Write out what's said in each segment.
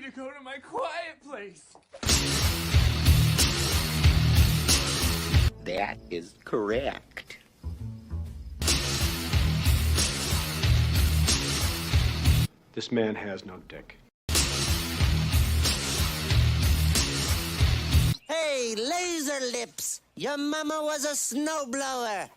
to go to my quiet place. That is correct. This man has no dick. Hey, laser lips! Your mama was a snowblower.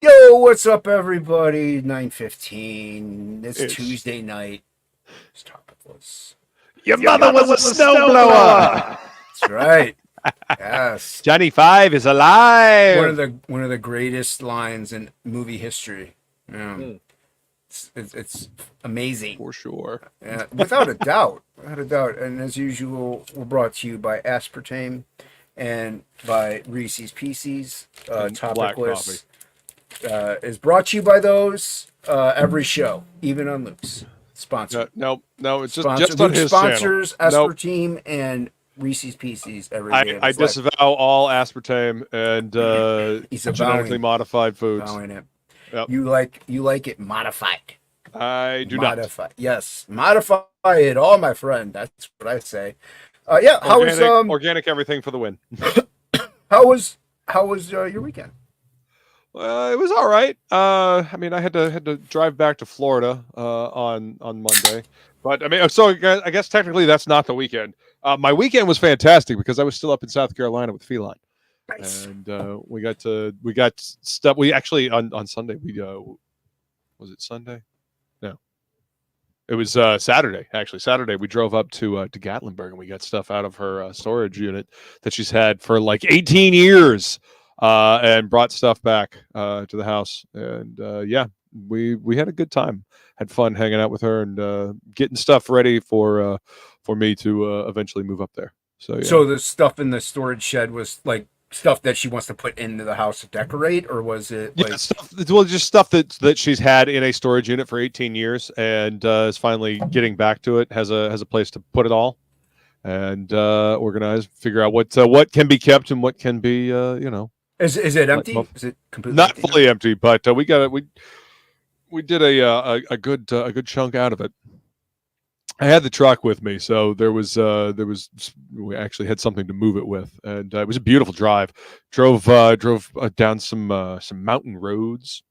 Yo, what's up, everybody? 9:15. It's Tuesday night. It's TOPicLESS. Your mother was a snowblower. That's right. Yes. Johnny Five is alive. One of the greatest lines in movie history. Yeah. It's amazing. For sure. Yeah, without a doubt. Without a doubt. And as usual, we're brought to you by aspartame and by Reese's Pieces. TOPicLESS is brought to you by those every show, even on Luke's. Sponsored. No, it's just Luke on his sponsors channel. aspartame and Reese's Pieces every day. I disavow all aspartame and He's genetically modified foods. It. Yep. You like it modified. I do modify. Yes, modify it all, my friend. That's what I say. Yeah. How was organic everything for the win? How was your weekend? It was all right. I mean, I had to drive back to Florida on Monday, but I mean, so I guess technically that's not the weekend. My weekend was fantastic because I was still up in South Carolina with Feline. Nice. And we got stuff. We actually on Sunday was it Sunday? No, it was Saturday. Actually, Saturday we drove up to Gatlinburg and we got stuff out of her storage unit that she's had for like 18 years. And brought stuff back to the house, and yeah, we had a good time. Had fun hanging out with her and getting stuff ready for me to eventually move up there. So yeah. So the stuff in the storage shed was like stuff that she wants to put into the house to decorate, or was it like just stuff that she's had in a storage unit for 18 years and is finally getting back to it. Has a place to put it all and organize, figure out what can be kept and what can be Is it empty? Is it completely not empty? fully empty? But we did a good chunk out of it. I had the truck with me, so we actually had something to move it with, and it was a beautiful drive. Drove down some mountain roads.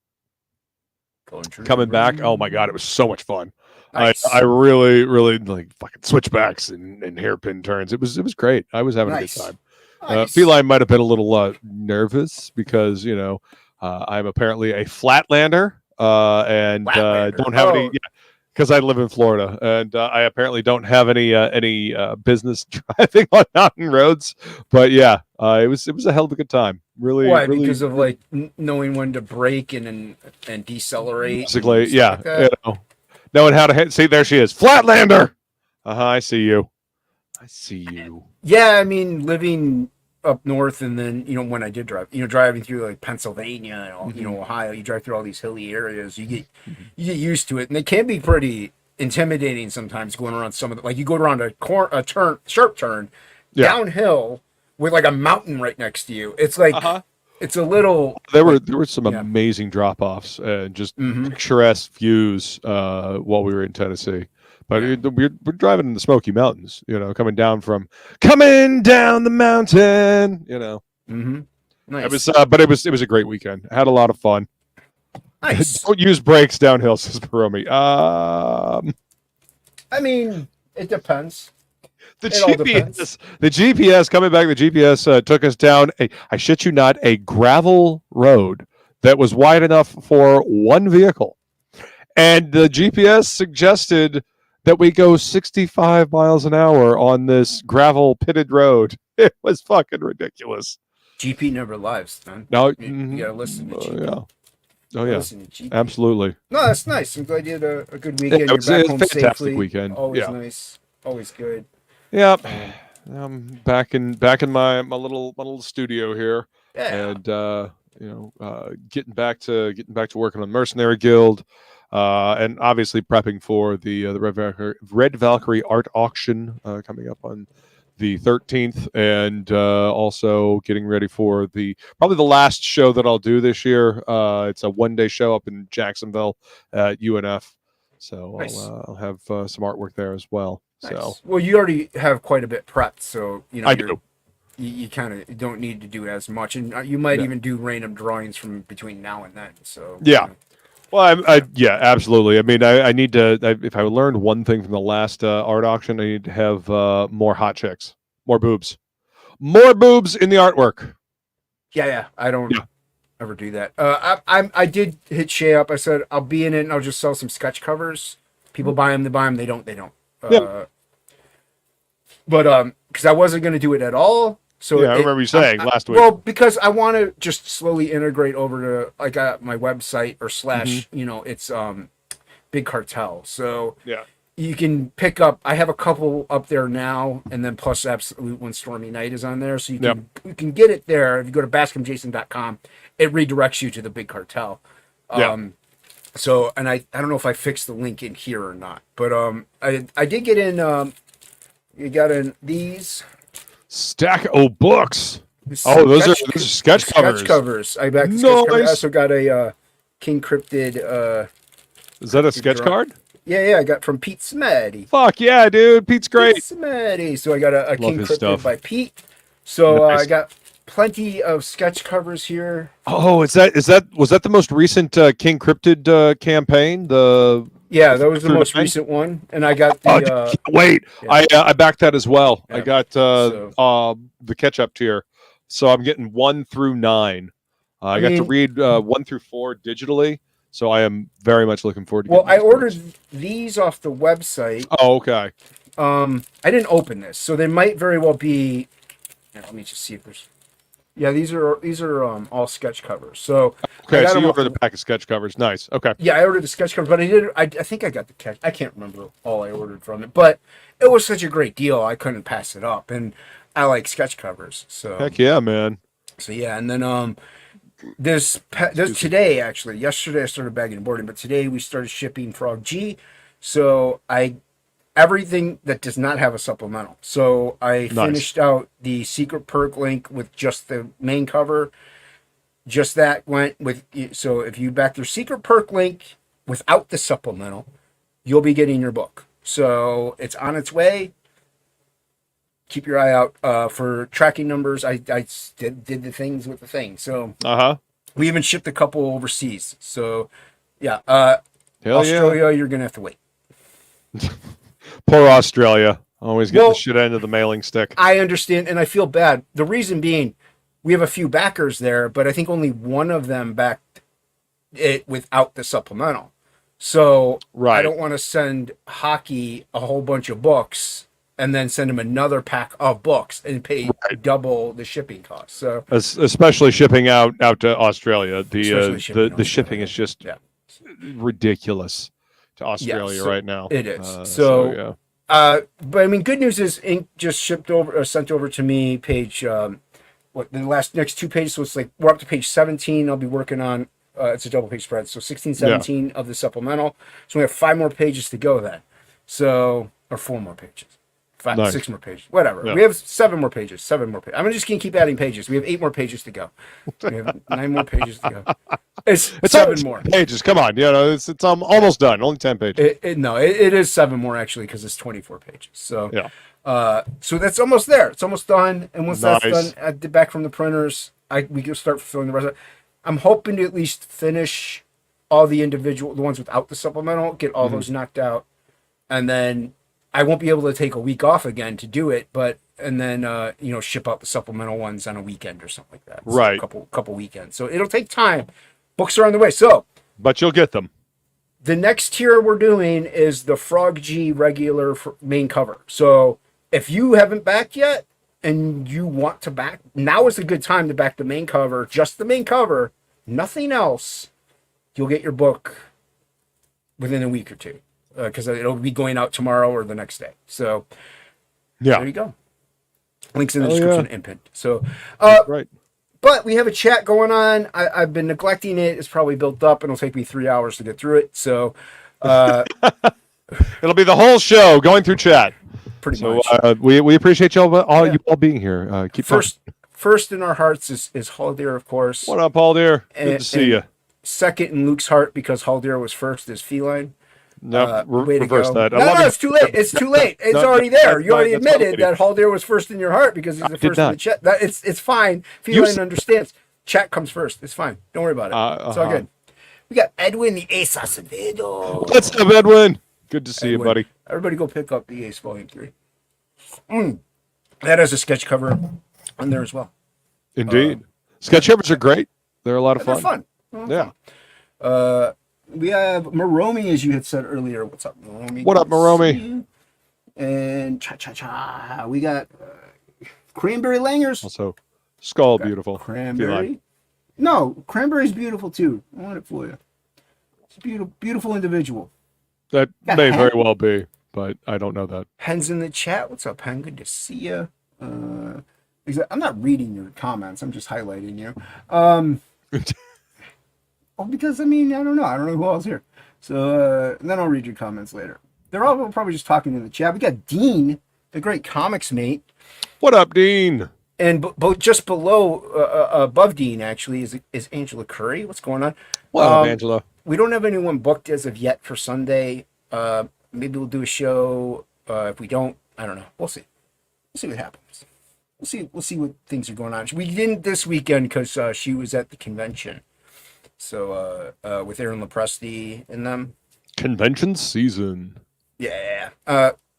Coming back, oh my god, it was so much fun. Nice. I really like fucking switchbacks and hairpin turns. It was great. I was having a good time. Nice. Feline might have been a little nervous because I'm apparently a flatlander and don't have any. Because I live in Florida and I apparently don't have any business driving on mountain roads. But yeah, it was a hell of a good time. Really, why? Really, because of like knowing when to brake and decelerate. Basically, yeah. Like knowing how to see. There she is, flatlander. I see you. Yeah, I mean, living up north, and then when I did drive, driving through like Pennsylvania and Ohio, you drive through all these hilly areas. You get used to it, and it can be pretty intimidating sometimes going around some of the, like you go around a sharp turn downhill with like a mountain right next to you. It's like it's a little. There were some amazing drop offs and just picturesque views while we were in Tennessee. But we're driving in the Smoky Mountains, coming down the mountain, Nice. But it was a great weekend. I had a lot of fun. Nice. Don't use brakes downhill, says Paromi. I mean, it depends. The GPS coming back. The GPS took us down I shit you not, a gravel road that was wide enough for one vehicle, and the GPS suggested that we go 65 miles an hour on this gravel pitted road. It was fucking ridiculous. GP never lies, man. No, you gotta listen to GP. Yeah. Absolutely. No, that's nice. I'm glad you had a good weekend. It was You're back a home fantastic safely. weekend. Always nice. Always good. Yep. I'm back in my little studio here, and getting back to working on Mercenary Guild. And obviously prepping for the Red Valkyrie art auction coming up on the 13th, and also getting ready for probably the last show that I'll do this year. It's a one-day show up in Jacksonville at UNF, so Nice. I'll have some artwork there as well. Nice. So Well, you already have quite a bit prepped, so I do. You kind of don't need to do as much, and you might Yeah. even do random drawings from between now and then. So Yeah. Well, yeah, absolutely. I mean, I need to. If I learned one thing from the last art auction, I need to have more hot chicks, more boobs in the artwork. yeah. I don't ever do that. I did hit Shay up. I said I'll be in it, and I'll just sell some sketch covers. People buy them, they buy them. They don't. Yeah. But because I wasn't going to do it at all. So I remember you saying last week. Well, because I want to just slowly integrate over to like my website or slash, it's Big Cartel. So Yeah. you can pick up. I have a couple up there now, and then plus Absolute when Stormy Night is on there. So you can get it there. If you go to BascomJason.com, it redirects you to the Big Cartel. So, and I don't know if I fixed the link in here or not, but I did get in. You got in these. Stack of books. Oh, those are sketch covers. Sketch covers. I back the sketch cover. I also got a King Cryptid. Is that a sketch card? Yeah, I got from Pete Smeddy. Fuck yeah, dude. Pete's great. Pete Smeddy. So I got a King his Cryptid stuff. by Pete. So Nice. I got plenty of sketch covers here. Oh, was that the most recent King Cryptid campaign? Yeah, that was the Through most 9? recent one, and I got the. Wait, yeah. I backed that as well. Yeah. I got the catch-up tier, so I'm getting 1 through 9. I got to read 1 through 4 digitally, so I am very much looking forward to. Well, I ordered these off the website. Oh, okay. I didn't open this, so they might very well be. Let me just see if there's. Yeah, these are all sketch covers. So Okay, so you ordered a pack of sketch covers. Nice. Okay. Yeah, I ordered the sketch cover, but I think I got the catch. I can't remember all I ordered from it, but it was such a great deal, I couldn't pass it up, and I like sketch covers. So Heck yeah, man. So yeah, and then this today actually. Yesterday I started bagging and boarding, but today we started shipping Frog G. So everything that does not have a supplemental. So I finished out the secret perk link with just the main cover. Just that went with. So if you back their secret perk link without the supplemental, you'll be getting your book. So it's on its way. Keep your eye out for tracking numbers. I did the things with the thing. So we even shipped a couple overseas. So yeah, Australia, you're gonna have to wait. Poor Australia. Always getting the shit end of the mailing stick. I understand, and I feel bad. The reason being, we have a few backers there, but I think only one of them backed it without the supplemental. So I don't want to send Hocky a whole bunch of books and then send him another pack of books and pay double the shipping cost. So especially shipping out to Australia, the shipping is just ridiculous to Australia right now. It is. But I mean, good news is ink just sent over to me page. The next 2 pages. So it's like we're up to page 17. I'll be working on. It's a double page spread. So 16, 17 of the supplemental. So we have 5 more pages to go then. So or 4 more pages. 6 more pages. Whatever. Yeah. We have 7 more pages. 7 more pages. I'm just gonna keep adding pages. We have 8 more pages to go. We have 9 more pages to go. It's 7 more pages. Come on, it's almost done. Only 10 pages. It is 7 more actually because it's 24 pages. So so that's almost there. It's almost done. And once that's done, I did back from the printers. We can start fulfilling the rest of it. I'm hoping to at least finish all the ones without the supplemental, get all those knocked out, and then I won't be able to take a week off again to do it, and then ship out the supplemental ones on a weekend or something like that. So a couple weekends. So it'll take time. Books are on the way. But you'll get them. The next tier we're doing is the Frog G regular main cover. So if you haven't backed yet and you want to back, now is a good time to back the main cover, just the main cover, nothing else. You'll get your book within a week or two because it'll be going out tomorrow or the next day. So there you go. Links in the description and pinned. So right. But we have a chat going on. I've been neglecting it. It's probably built up, and it'll take me 3 hours to get through it. So it'll be the whole show going through chat. pretty So much. we appreciate y'all all Yeah. you all being here. Keep First in our hearts is Haldir, of course. What up, Paul dear? Good And- to see you. Second in Luke's heart, because Haldir was first, is Feline. No, Way to reverse go. that. I No, love no, you. it's too late. It's too late. It's No, already there. that's You already fine. That's admitted fine. that Haldir was first in your heart because he's the did first in the not. chat. It's fine. You Feline s- understands. Chat comes first. It's fine. Don't worry about it. It's all good. We got Edwin the Ace Acevedo. What's up, Edwin? Good to see you, Edwin. buddy. Everybody go pick up the Ace Volume 3. That has a sketch cover on there as well. Indeed. Sketch covers are great. They're a lot of They're fun. fun. Yeah. We have Maromi, as you had said earlier. What's up, Maromi? What up, Good to Maromi? see you. And cha-cha-cha. We got Cranberry Langers. Also, Skull, beautiful. Cranberry. No, Cranberry's beautiful too. I want it for you. It's a beautiful individual. That Got may Hen. very well be, but I don't know that. Hen's in the chat. What's up, Hen? Good to see you. I'm not reading your comments. I'm just highlighting you. Well, because I don't know. I don't know who else here. So and then I'll read your comments later. They're all probably just talking in the chat. We got Dean, the great comics mate, What up, Dean? and just below, above Dean actually is Angela Curry. What's going on? What up, Angela? We don't have anyone booked as of yet for Sunday. Maybe we'll do a show. If we don't, I don't know. We'll see. We'll see what happens. We'll see what things are going on. We didn't this weekend because she was at the convention. So with Aaron Lepresti and them. Convention season. Yeah.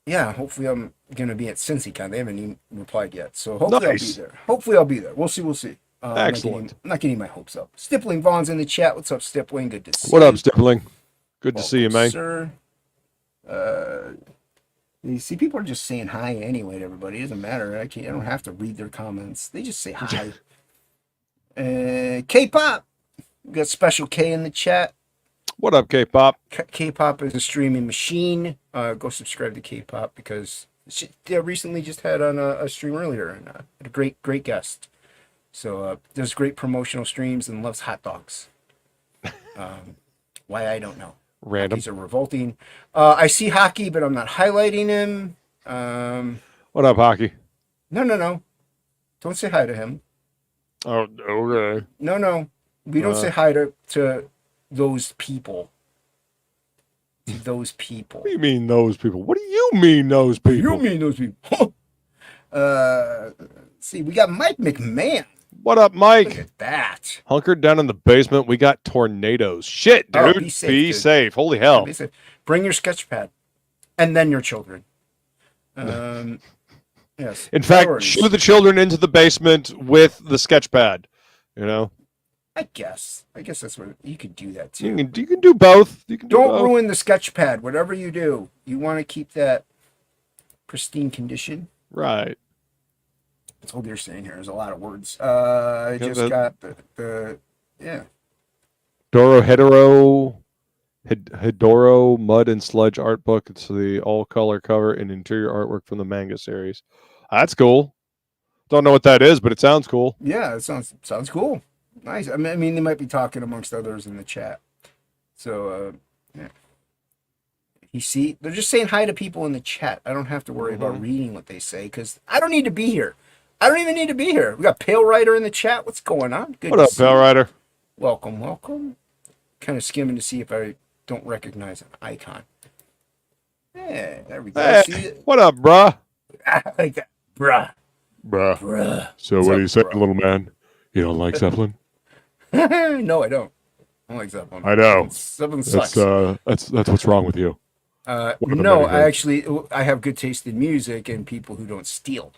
Yeah. Hopefully I'm gonna be at CincyCon. They haven't even replied yet. So hopefully I'll be Nice. there. Hopefully I'll be there. We'll see. Excellent. I'm not getting my hopes up. Stippling Vaughn's in the chat. What's up, Stippling? Good to see What you. up, Stippling? Good to see you, man. Sir. You see, people are just saying hi anyway to everybody. It doesn't matter. I don't have to read their comments. They just say hi. K-pop. We got Special K in the chat. What up, K-pop? K-pop is a streaming machine. Go subscribe to K-pop because they recently just had on a stream earlier and had a great guest. So does great promotional streams and loves hot dogs. Why I don't know. Random. These are revolting. I see Hocky, but I'm not highlighting him. What up, Hockey? No. Don't say hi to him. Oh, okay. No. We don't say hi to those people. To those people. What do you mean those people? What do you mean those people? You mean those people? Let's see, we got Mike McMahon. What up, Look Mike? at that. Hunkered down in the basement. We got tornadoes. Shit, dude. Oh, be be safe. safe, dude. Holy hell. Bring your sketch pad, and then your children. Yes. In fact, priorities. shoo the children into the basement with the sketch pad. You know, I guess that's what you could do that too. you can do both. You can do Don't both. ruin the sketch pad. Whatever you do, you want to keep that pristine condition. That's all they're saying here. There's a lot of words. I Yeah, just got the Hidoro Mud and Sludge art book. It's the all color cover and interior artwork from the manga series. That's cool. Don't know what that is, but it sounds cool. Yeah, it sounds cool. Nice. I mean, they might be talking amongst others in the chat. So, yeah. You see, they're just saying hi to people in the chat. I don't have to worry about reading what they say because I don't need to be here. I don't even need to be here. We got Pale Rider in the chat. What's going on? Good What to up, see Pal you. Rider? Welcome. Kind of skimming to see if I don't recognize an icon. Yeah, there we go. Hey, See it? what up, bruh? I like that. Bruh. Bruh. So What's what up, are you saying, bro? little man? You don't like Zeppelin? No, I don't. I don't like that one. I know. Zeppelin sucks. That's what's wrong with you. One of the No, many things. I have good taste in music and people who don't steal.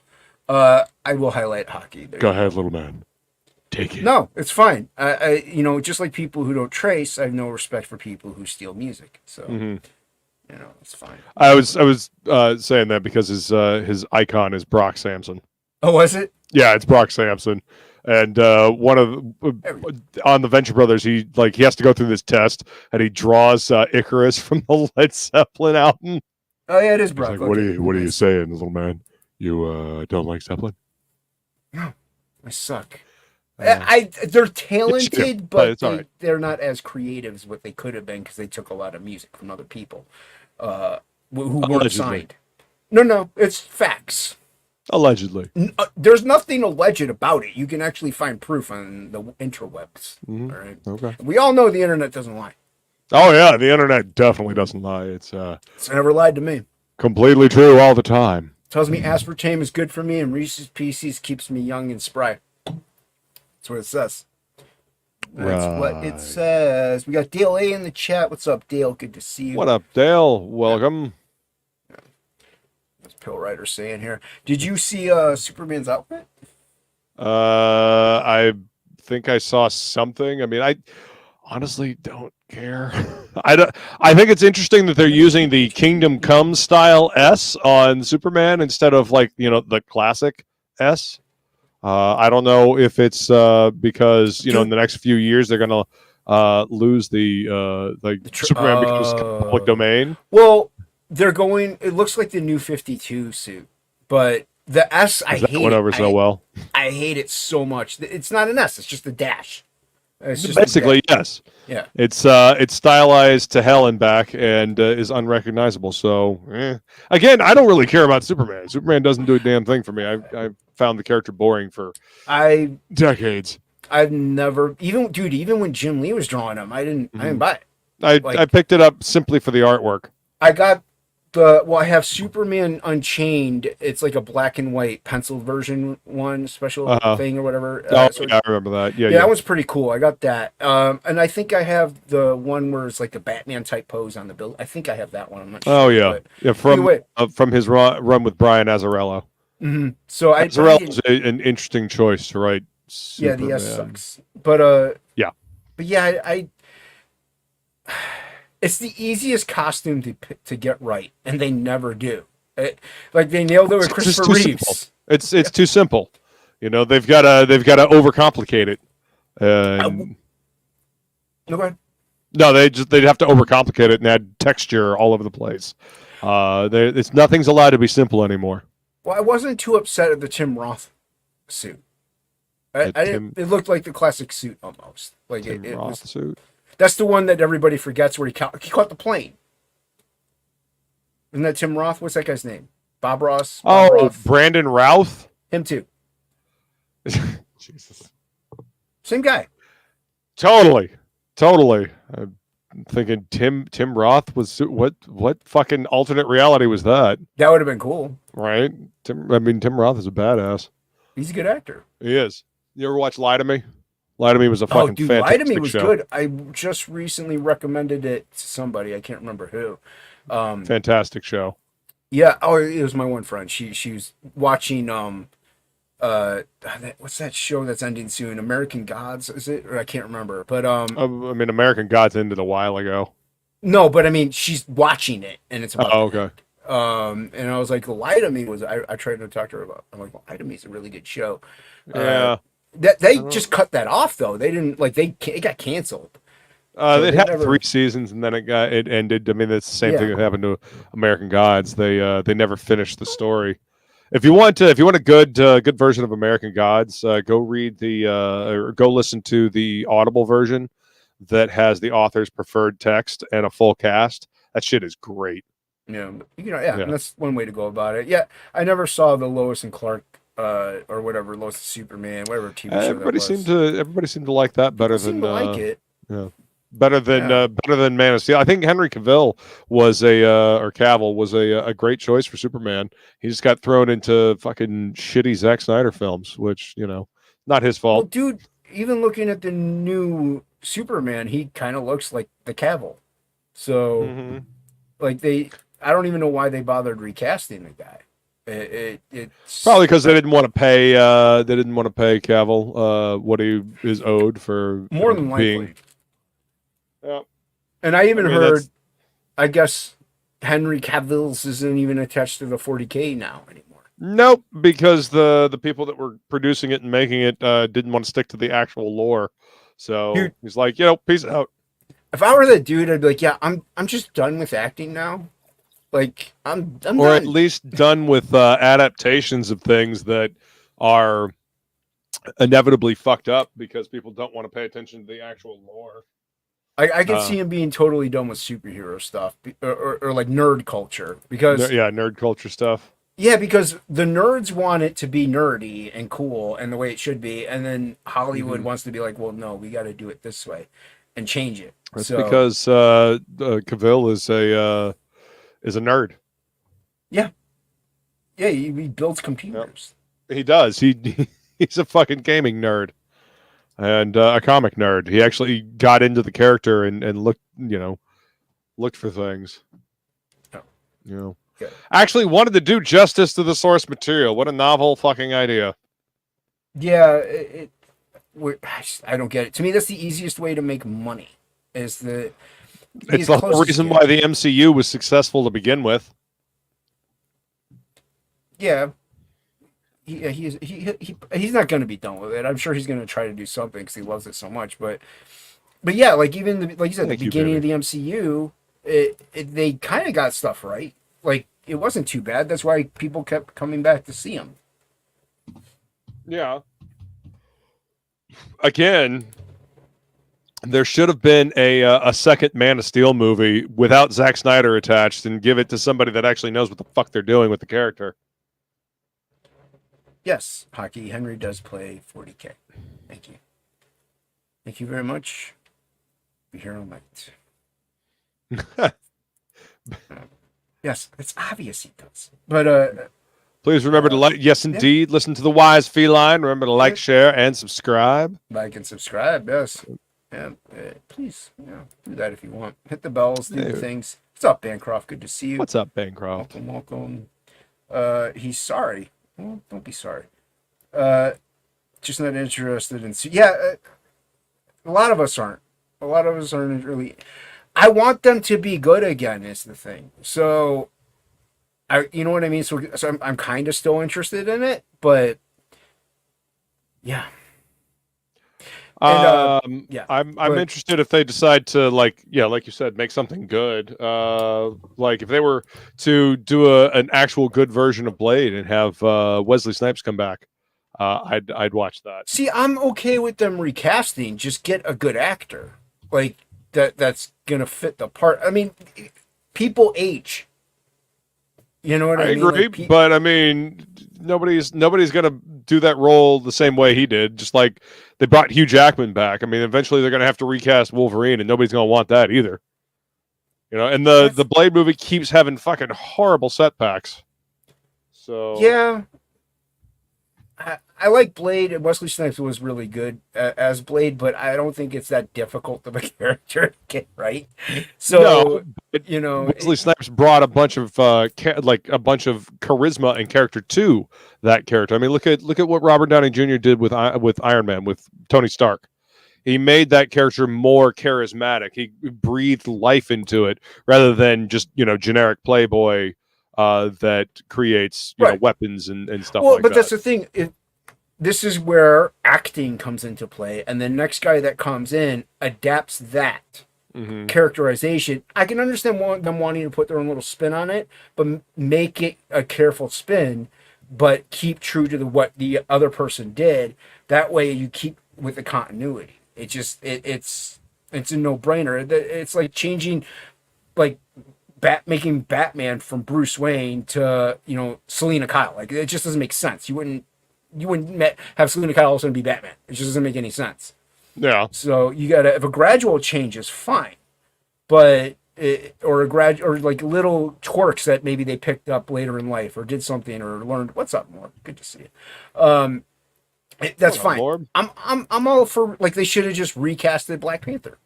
I will highlight Hocky. There Go you ahead, little man. Take it. No, it's fine. I just like people who don't trace, I have no respect for people who steal music. So, it's fine. I was saying that because his icon is Brock Sampson. Oh, was it? Yeah, it's Brock Sampson, and one of on the Venture Brothers, he has to go through this test, and he draws Icarus from the Led Zeppelin album. Oh, yeah, it is He's Brock. like, Okay. what are you saying, little man? You don't like Zeppelin? I suck. They're talented, but but it's all right. they're not as creative as what they could have been because they took a lot of music from other people who weren't Allegedly. signed. No, it's facts. Allegedly. There's nothing alleged about it. You can actually find proof on the interwebs. Mhm. All right. Okay. We all know the internet doesn't lie. Oh yeah, the internet definitely doesn't lie. It's It's never lied to me. completely true all the time. Tells me aspartame is good for me and Reese's Pieces keeps me young and spry. That's what it says. That's what it says. We got Dale A in the chat. What's up, Dale? Good to see you. What up, Dale? Welcome. That's Pill Rider saying here. Did you see Superman's outfit? I think I saw something. I mean, I honestly don't care. I think it's interesting that they're using the Kingdom Come style S on Superman instead of the classic S. I don't know if it's because in the next few years they're gonna lose the Superman becomes public domain. Well, they're going. It looks like the new 52 suit, but the S I hate. Went over so well. I hate it so much. It's not an S. It's just a dash. It's just basically yes. Yeah. It's stylized to hell and back and is unrecognizable. So again, I don't really care about Superman. Superman doesn't do a damn thing for me. I found the character boring for decades. I've never even when Jim Lee was drawing him, I didn't buy it. I picked it up simply for the artwork. I got I have Superman Unchained. It's like a black and white pencil version special thing or whatever. Yeah, I remember that. Yeah, that one's pretty cool. I got that. And I think I have the one where it's like the Batman type pose on the build. I think I have that one. I'm not sure. Oh yeah, from his run with Brian Azzarello. Mm-hmm. So Azzarello's an interesting choice to write. Superman. Yeah, the S sucks. But yeah. But yeah, I it's the easiest costume to get right, and they never do. Like they nailed it with Christopher Reeves. It's too simple. They've got to overcomplicate it. Okay. No, they'd have to overcomplicate it and add texture all over the place. Nothing's allowed to be simple anymore. Well, I wasn't too upset at the Tim Roth suit. It looked like the classic suit almost. Like Tim Roth suit. That's the one that everybody forgets where he caught the plane. Isn't that Tim Roth? What's that guy's name? Bob Ross? Roth. Brandon Routh? Him too. Jesus. Same guy. Totally. I'm thinking Tim Roth was what fucking alternate reality was that? That would have been cool. Right? Tim Roth is a badass. He's a good actor. He is. You ever watch Lie to Me? Lie to Me was a fucking fantastic Lie to Me was show. good. I just recently recommended it to somebody. I can't remember who. Fantastic show. Yeah. Oh, it was my one friend. She was watching what's that show that's ending soon? American Gods, is it? Or I can't remember. But American Gods ended a while ago. No, but I mean she's watching it and it's about okay. And I was like, Lie to Me was I tried to talk to her about. I'm like, Lie to Me is a really good show. Yeah. They just cut that off though. They didn't it got canceled. It had 3 seasons and then it ended. I mean, that's the same thing that happened to American Gods. They never finished the story. If you want a good version of American Gods, go read or go listen to the Audible version that has the author's preferred text and a full cast. That shit is great. Yeah, and that's one way to go about it. Yeah, I never saw the Lois and Clark or whatever, Lois and Superman, whatever TV show everybody seemed to like that better than like it. Yeah. Better than Man of Steel. I think Henry Cavill was Cavill was a great choice for Superman. He just got thrown into fucking shitty Zack Snyder films, which not his fault. Well, dude, even looking at the new Superman, he kind of looks like the Cavill. So, I don't even know why they bothered recasting the guy. It's probably because they didn't want to pay. They didn't want to pay Cavill what he is owed for more than likely. Yeah. And I heard, I guess Henry Cavill's isn't even attached to the 40K now anymore. Nope, because the people that were producing it and making it didn't want to stick to the actual lore. So he's like, peace out. If I were that dude, I'd be like, yeah, I'm just done with acting now. Like I'm or done. At least done with adaptations of things that are inevitably fucked up because people don't want to pay attention to the actual lore. I could see him being totally done with superhero stuff or like nerd culture because nerd culture stuff. yeah, because the nerds want it to be nerdy and cool and the way it should be, and then Hollywood wants to be like, well, no, we got to do it this way and change it. That's because Cavill is a nerd. Yeah, he builds computers. Yep. He does. He's a fucking gaming nerd and a comic nerd. He actually got into the character and looked for things. Oh. Yeah. Actually wanted to do justice to the source material. What a novel fucking idea. Yeah, I don't get it. To me, that's the easiest way to make money. It's the whole reason why the MCU was successful to begin with. Yeah. He's not going to be done with it. I'm sure he's going to try to do something because he loves it so much. But yeah, like even like you said, the beginning of the MCU, they kind of got stuff right. Like it wasn't too bad. That's why people kept coming back to see him. Yeah. Again, there should have been a second Man of Steel movie without Zack Snyder attached and give it to somebody that actually knows what the fuck they're doing with the character. Yes, Hockey. Henry does play 40K. Thank you. Thank you very much. Be here all night. Yes, it's obvious he does. But please remember to like. Yes, indeed. Yeah. Listen to the Wise Feline. Remember to like, share, and subscribe. Like and subscribe. Yes. Yeah. Please, do that if you want. Hit the bells. Do the things. What's up, Bancroft? Good to see you. What's up, Bancroft? Welcome. He's sorry. Well, don't be sorry. Just not interested in. Yeah. A lot of us aren't. A lot of us aren't really. I want them to be good again is the thing. So, you know what I mean? So I'm kind of still interested in it, but yeah. And, yeah. I'm interested if they decide to like you said, make something good. Like if they were to do an actual good version of Blade and have Wesley Snipes come back, I'd watch that. See, I'm okay with them recasting. Just get a good actor. Like that's gonna fit the part. I mean, people age. You know what I mean? I agree, like, but I mean, nobody's gonna do that role the same way he did. Just like they brought Hugh Jackman back. I mean, eventually they're gonna have to recast Wolverine, and nobody's gonna want that either. And the Blade movie keeps having fucking horrible setbacks. So yeah. I like Blade, and Wesley Snipes was really good as Blade, but I don't think it's that difficult of a character to get right. So, Wesley Snipes brought a bunch of charisma and character to that character. I mean, look at what Robert Downey Jr. did with Iron Man, with Tony Stark. He made that character more charismatic. He breathed life into it rather than just generic playboy that creates weapons and stuff like that. But that's the thing. This is where acting comes into play, and the next guy that comes in adapts that characterization. I can understand them wanting to put their own little spin on it, but make it a careful spin, but keep true to what the other person did. That way, you keep with the continuity. It's a no-brainer. It's like changing, like making Batman from Bruce Wayne to Selena Kyle. Like it just doesn't make sense. You wouldn't have Selena Kyle all of a sudden be Batman. It just doesn't make any sense. Yeah. So you gotta, if a gradual change is fine, but or like little twerks that maybe they picked up later in life or did something or learned. What's up, Morb? Good to see you. That's fine. Morb? I'm all for, like, they should have just recasted Black Panther.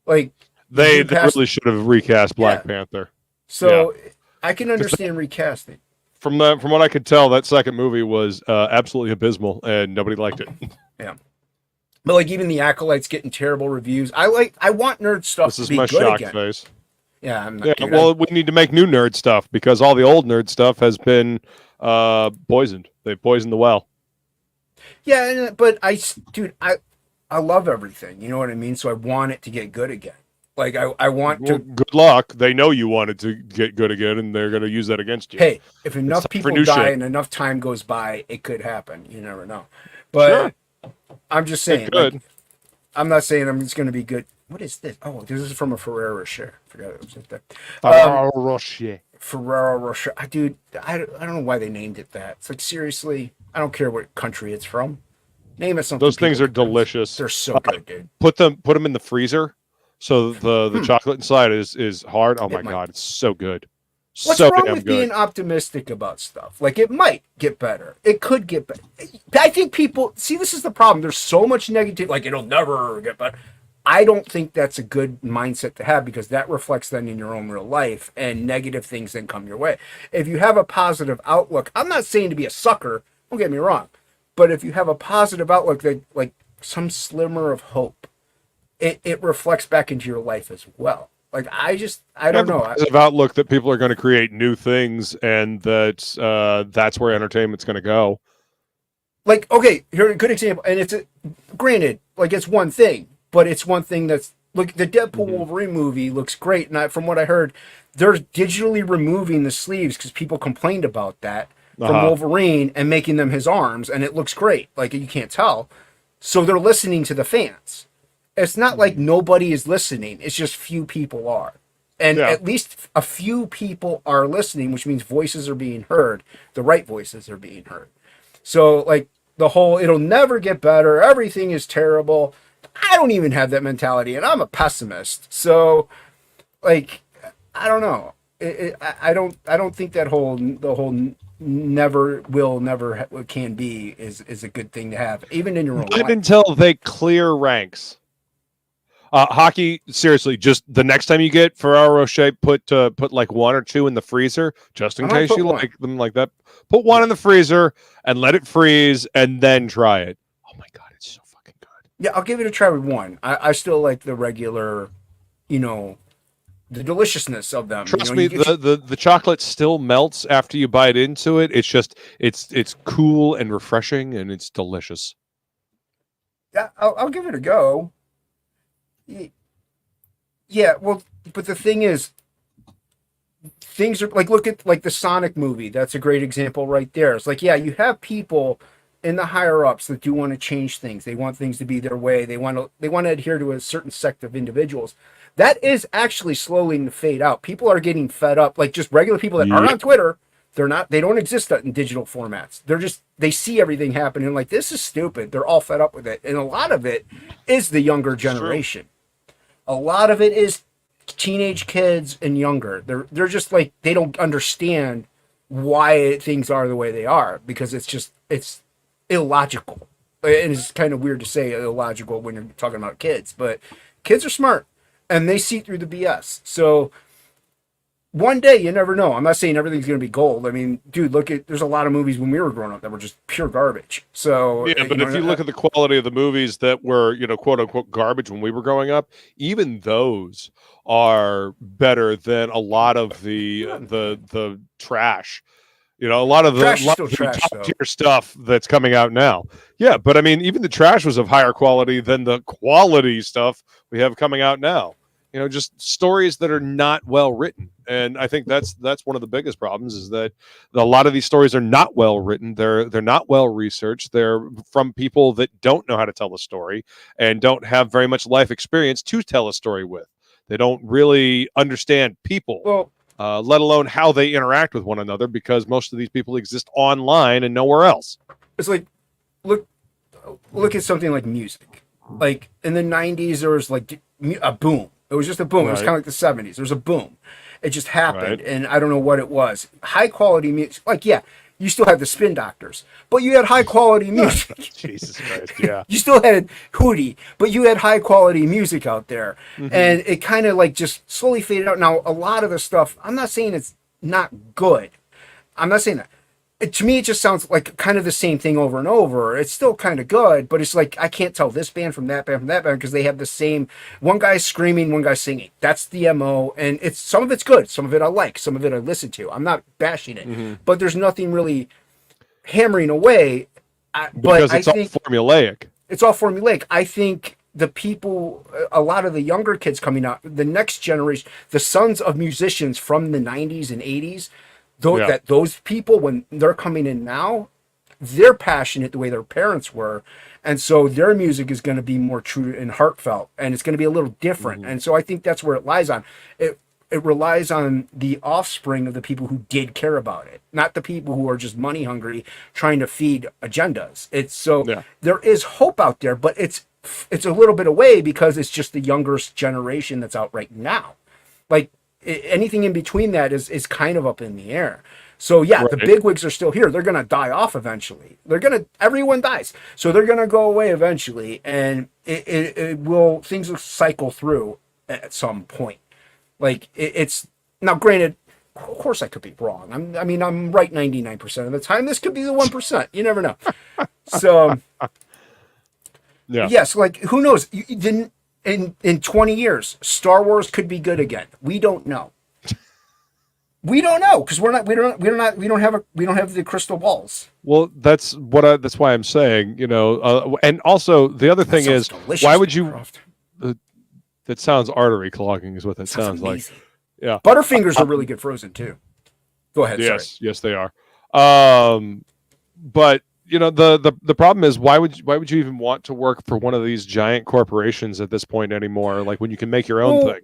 Like they really should have recast Black Panther. So I can understand recasting. From what I could tell, that second movie was absolutely abysmal, and nobody liked it. Yeah, but like even the Acolyte's getting terrible reviews. I want nerd stuff to be good again. This is my shocked face. Yeah, I'm not. Well, we need to make new nerd stuff because all the old nerd stuff has been poisoned. They poisoned the well. Yeah, but I love everything. You know what I mean? So I want it to get good again. Like I want to. Good luck. They know you wanted to get good again, and they're going to use that against you. Hey, if enough people die and enough time goes by, it could happen. You never know. But I'm just saying. Like, I'm not saying it's going to be good. What is this? Oh, this is from a Ferrero Rocher. I forgot it was like that. Rocher. Ferrero Rocher. Dude, I don't know why they named it that. It's like, seriously, I don't care what country it's from. Name it something. Those things are delicious. They're so good, dude. Put them in the freezer, so the chocolate inside is hard. Oh my god, it's so good. What's so wrong damn with good. being optimistic about stuff? Like, it might get better. It could get better. I think people see, this is the problem. There's so much negative. Like, it'll never get better. I don't think that's a good mindset to have, because that reflects then in your own real life, and negative things then come your way. If you have a positive outlook, I'm not saying to be a sucker, don't get me wrong, but if you have a positive outlook, that like some slimmer of hope, it reflects back into your life as well. Like, I don't know. Positive outlook that people are going to create new things, and that's where entertainment's going to go. Like, okay, here's a good example, and granted, like, it's one thing, but it's one thing that's, look, the Deadpool Wolverine movie looks great, and from what I heard, they're digitally removing the sleeves because people complained about that from Wolverine and making them his arms, and it looks great. Like, you can't tell. So they're listening to the fans. It's not like nobody is listening. It's just few people are. And at least a few people are listening, which means voices are being heard. The right voices are being heard. So, like, the whole, it'll never get better, everything is terrible. I don't even have that mentality, and I'm a pessimist. So, like, I don't know. I don't think the whole never will, never can be is a good thing to have, even in your own life. Until they clear ranks. Hockey, seriously, just the next time you get Ferrero Rocher, put like one or two in the freezer, just in case you like them like that. Put one in the freezer and let it freeze, and then try it. Oh my god, it's so fucking good. Yeah, I'll give it a try with one. I still like the regular, the deliciousness of them. Trust me, the chocolate still melts after you bite into it. It's just it's cool and refreshing, and it's delicious. Yeah, I'll give it a go. Yeah, well, but the thing is, things are like, look at like the Sonic movie. That's a great example right there. It's like, yeah, you have people in the higher ups that do want to change things. They want things to be their way. They want to adhere to a certain sect of individuals. That is actually slowly to fade out. People are getting fed up. Like, just regular people that aren't on Twitter, they don't exist in digital formats. They see everything happening like, this is stupid. They're all fed up with it. And a lot of it is the younger generation. A lot of it is teenage kids and younger. They're just like, they don't understand why things are the way they are, because it's illogical. And it's kind of weird to say illogical when you're talking about kids, but kids are smart and they see through the BS. So one day, you never know. I'm not saying everything's going to be gold. I mean, dude, there's a lot of movies when we were growing up that were just pure garbage. So yeah, but if you look at the quality of the movies that were, quote unquote garbage when we were growing up, even those are better than a lot of the trash. A lot of the top tier stuff that's coming out now. Yeah, but I mean, even the trash was of higher quality than the quality stuff we have coming out now. Just stories that are not well written. And I think that's one of the biggest problems, is that a lot of these stories are not well written. They're not well researched. They're from people that don't know how to tell a story and don't have very much life experience to tell a story with. They don't really understand people, let alone how they interact with one another, because most of these people exist online and nowhere else. It's like, look at something like music. Like, in the 90s, there was like a boom. It was just a boom. Right. It was kind of like the 70s. There was a boom. It just happened, and I don't know what it was. High quality music. Like, yeah, you still had the Spin Doctors, but you had high quality music. Jesus Christ, yeah. You still had Hootie, but you had high quality music out there. Mm-hmm. And it kind of like just slowly faded out. Now, a lot of the stuff, I'm not saying it's not good. I'm not saying that. To me, it just sounds like kind of the same thing over and over. It's still kind of good, but it's like, I can't tell this band from that band because they have the same, one guy's screaming, one guy's singing. That's the MO, and some of it's good. Some of it I like. Some of it I listen to. I'm not bashing it, but there's nothing really hammering away. Because it's all formulaic. It's all formulaic. I think the people, a lot of the younger kids coming out, the next generation, the sons of musicians from the 90s and 80s, those people, when they're coming in now, they're passionate the way their parents were, and so their music is going to be more true and heartfelt, and it's going to be a little different. And so I think that's where it lies on. It relies on the offspring of the people who did care about it, not the people who are just money hungry trying to feed agendas. It's so there is hope out there, but it's a little bit away because it's just the younger generation that's out right now. Like anything in between that is kind of up in the air. So yeah, the bigwigs are still here. They're gonna die off eventually. Everyone dies, so they're gonna go away eventually, and things will cycle through at some point. Like it's now, granted, of course I could be wrong. I'm right 99% of the time. This could be the 1%. You never know. So yes, like who knows? In 20 years, Star Wars could be good again. We don't know. We don't know because we don't have the crystal balls. Well, that's why I'm saying, and also the other thing is, why would you? That sounds artery clogging is what that sounds like. Yeah, Butterfingers are really good frozen too. Go ahead. Yes, they are. But the problem is, why would you even want to work for one of these giant corporations at this point anymore? Like when you can make your own thing.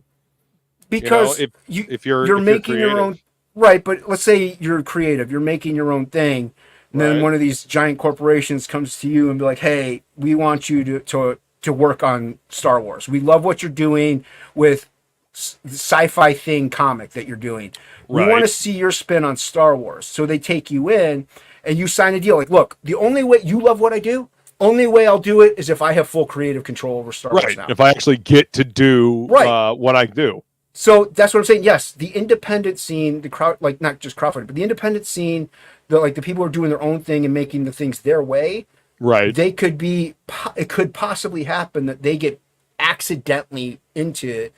Because if you're making your own, right? But let's say you're creative, you're making your own thing, and then one of these giant corporations comes to you and be like, "Hey, we want you to work on Star Wars. We love what you're doing with the sci-fi thing comic that you're doing. We want to see your spin on Star Wars." So they take you in, and you sign a deal. Like, look, the only way you love what I do. Only way I'll do it is if I have full creative control over Star Wars now. If I actually get to do what I do. So that's what I'm saying. Yes, the independent scene, the crowd, like not just crowdfunding, but the independent scene, the people who are doing their own thing and making the things their way. Right. It could possibly happen that they get accidentally into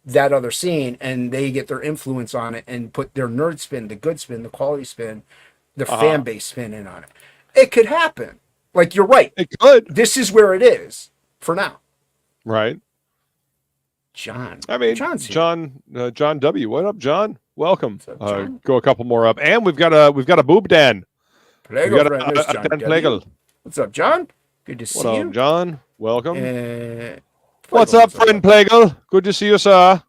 that other scene and they get their influence on it and put their nerd spin, the good spin, the quality spin, the fan base spin in on it. It could happen. Like, you're right. It could. This is where it is for now. Right. John. John W. What up, John? Welcome. What's up, John? Go a couple more up. And we've got a boob Dan. Plegel, we've got a Dan Plegel. What's up, John? Good to see you. What up, John? Welcome. What's up, friend Plegel? Good to see you, sir.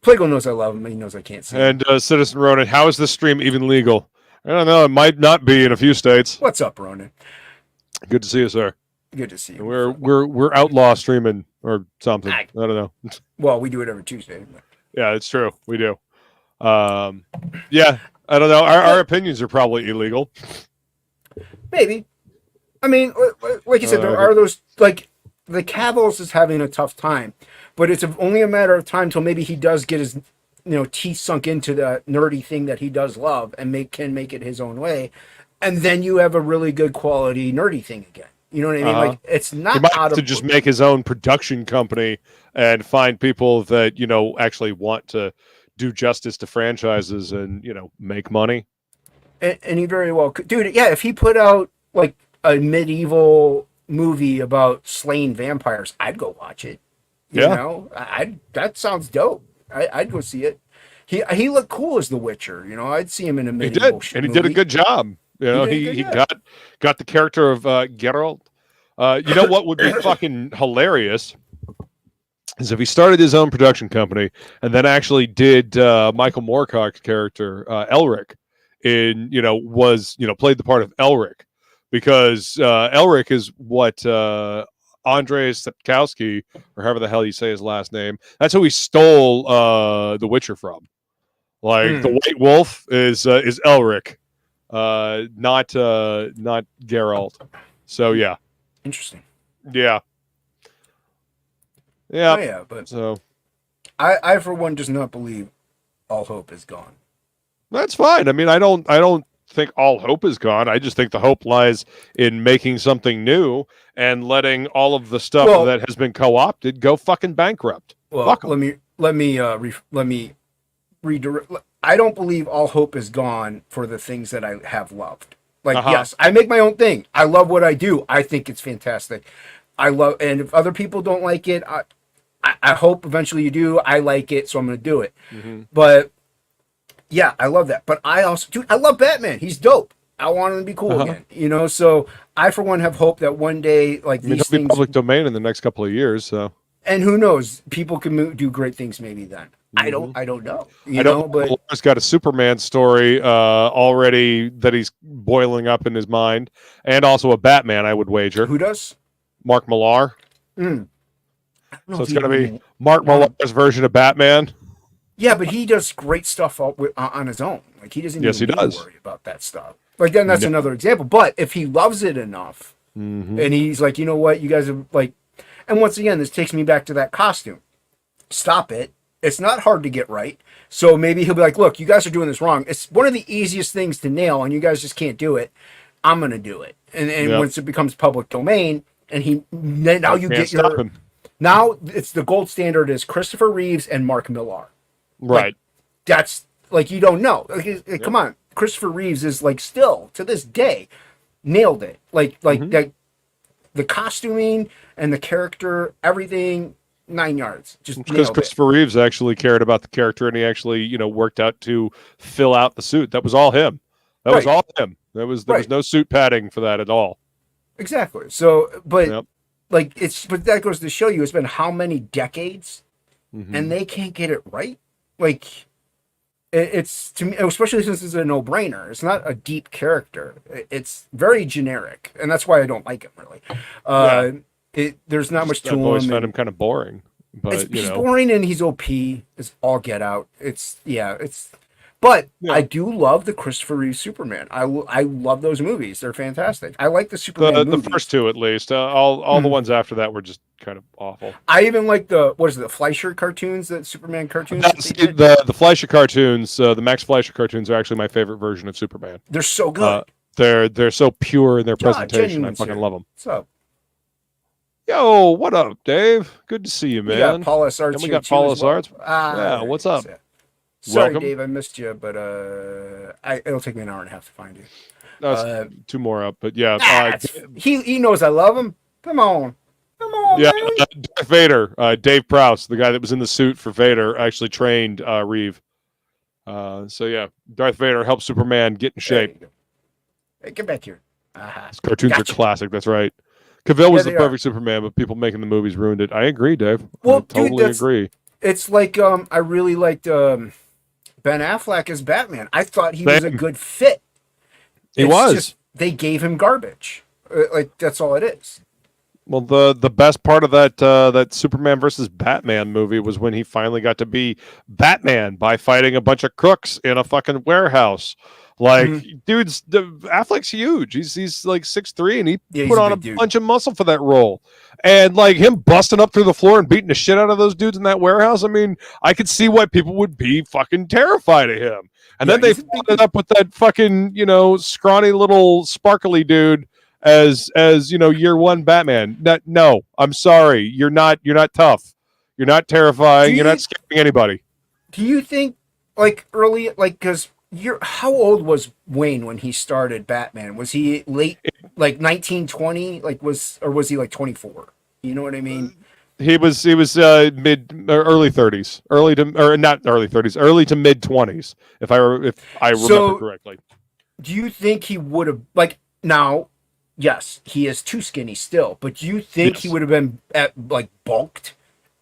Plegel knows I love him. He knows I can't see him. And Citizen Ronan, how is this stream even legal? I don't know. It might not be in a few states. What's up, Ronan? Good to see you, sir. Good to see you. We're outlaw streaming or something. I don't know. Well, we do it every Tuesday. But... Yeah, it's true. We do. Yeah, I don't know. Our opinions are probably illegal. Maybe. I mean, like you said, there are those, like, the Cavils is having a tough time, but it's only a matter of time till maybe he does get his, teeth sunk into the nerdy thing that he does love and can make it his own way, and then you have a really good quality nerdy thing again. You know what I mean? Like, it's not he might have to just make his own production company and find people that actually want to do justice to franchises and make money. And he very well could, dude. Yeah, if he put out like a medieval movie about slaying vampires, I'd go watch it. You know, that sounds dope. I'd go see it. He looked cool as the Witcher. I'd see him in a medieval movie. And he did a good job. He got the character of Geralt. What would be fucking hilarious is if he started his own production company and then actually did Michael Moorcock's character Elric played the part of Elric, because Elric is what Andrzej Sapkowski, or however the hell you say his last name, that's who he stole The Witcher from. Like the White Wolf is Elric, not Geralt. So yeah. Interesting. Yeah. Yeah. Oh, yeah, but so I for one does not believe all hope is gone. That's fine. I mean, I don't think all hope is gone. I just think the hope lies in making something new and letting all of the stuff that has been co-opted go fucking bankrupt. Well, let me redirect. I don't believe all hope is gone for the things that I have loved. Like, yes, I make my own thing. I love what I do. I think it's fantastic. And if other people don't like it, I hope eventually you do. I like it, so I'm going to do it. Mm-hmm. But yeah, I love that. But I also, dude, I love Batman. He's dope. I want him to be cool again, you know. So I, for one, have hope that one day, like I mean, these it'll be things, public domain in the next couple of years. So, and who knows, people can do great things maybe then. I don't know, you know. But Millar's got a Superman story already that he's boiling up in his mind, and also a Batman. I would wager. who does? Mark Millar. Mm. So it's going to be Mark Millar's version of Batman. Yeah, but he does great stuff on his own. Like he doesn't Yes, even he does. worry about that stuff. Like then that's another example. But if he loves it enough, Mm-hmm. and he's like, you know what, you guys are like, and once again, this takes me back to that costume. Stop it. It's not hard to get right. So maybe he'll be like, look, you guys are doing this wrong. It's one of the easiest things to nail, and you guys just can't do it. I'm gonna do it. And once it becomes public domain, and now you get your him. now it's the gold standard is Christopher Reeves and Mark Millar. Right. Like, that's like you don't know. Like, come on, Christopher Reeves is like still to this day nailed it. Like that, the costuming and the character, everything 9 yards. Just Because nailed Christopher Reeves actually cared about the character, and he actually, worked out to fill out the suit. That was all him. That was all him. There was no suit padding for that at all. it. Exactly. So, but Yep. but that goes to show you it's been how many decades, and they can't get it right. Like it's to me, especially since it's a no-brainer. It's not a deep character. It's very generic, and that's why I don't like him really. There's not much to I've him. always found him kind of boring. But He's boring and he's OP. It's all get out. But I do love the Christopher Reeve Superman. I love those movies. They're fantastic. I like the Superman the movies. first two at least. All the ones after that were just kind of awful. I even like the Fleischer cartoons, the Superman cartoons. The Fleischer cartoons, the Max Fleischer cartoons are actually my favorite version of Superman. They're so good. They're so pure in their presentation. I Genuine fucking here. love them. What's up? Yo, what up, Dave? Good to see you, man. We got Paulus Arts. And we here got too as Paulus well. Arts. Yeah, what's up? Sorry, Welcome. Dave, I missed you, but it'll take me an hour and a half to find you. No, two more up, but yeah. He knows I love him. Come on, Yeah, man. Darth Vader, Dave Prowse, the guy that was in the suit for Vader, actually trained Reeve. So yeah, Darth Vader helped Superman get in shape. Hey, get back here. His cartoons are classic. That's right. Cavill was the perfect Superman, but people making the movies ruined it. I agree, Dave. Well, I totally agree. It's like I really liked Ben Affleck as Batman. I thought he was a good fit. He was. Just, they gave him garbage. Like that's all it is. Well, the best part of that Superman versus Batman movie was when he finally got to be Batman by fighting a bunch of crooks in a fucking warehouse. Like, Affleck's huge. He's like 6'3", and he put on a bunch of muscle for that role. And like him busting up through the floor and beating the shit out of those dudes in that warehouse. I mean, I could see why people would be fucking terrified of him. And then they followed it up with that fucking, scrawny little sparkly dude as year one Batman. No, I'm sorry. You're not tough. You're not terrifying. You're not scaring anybody. Do you think early, because how old was Wayne when he started Batman? Was he late, 1920? Was he 24? You know what I mean? He was mid or early 30s, early to mid 20s, if I remember correctly. Do you think he would have now? Yes, he is too skinny still, but do you think he would have been bulked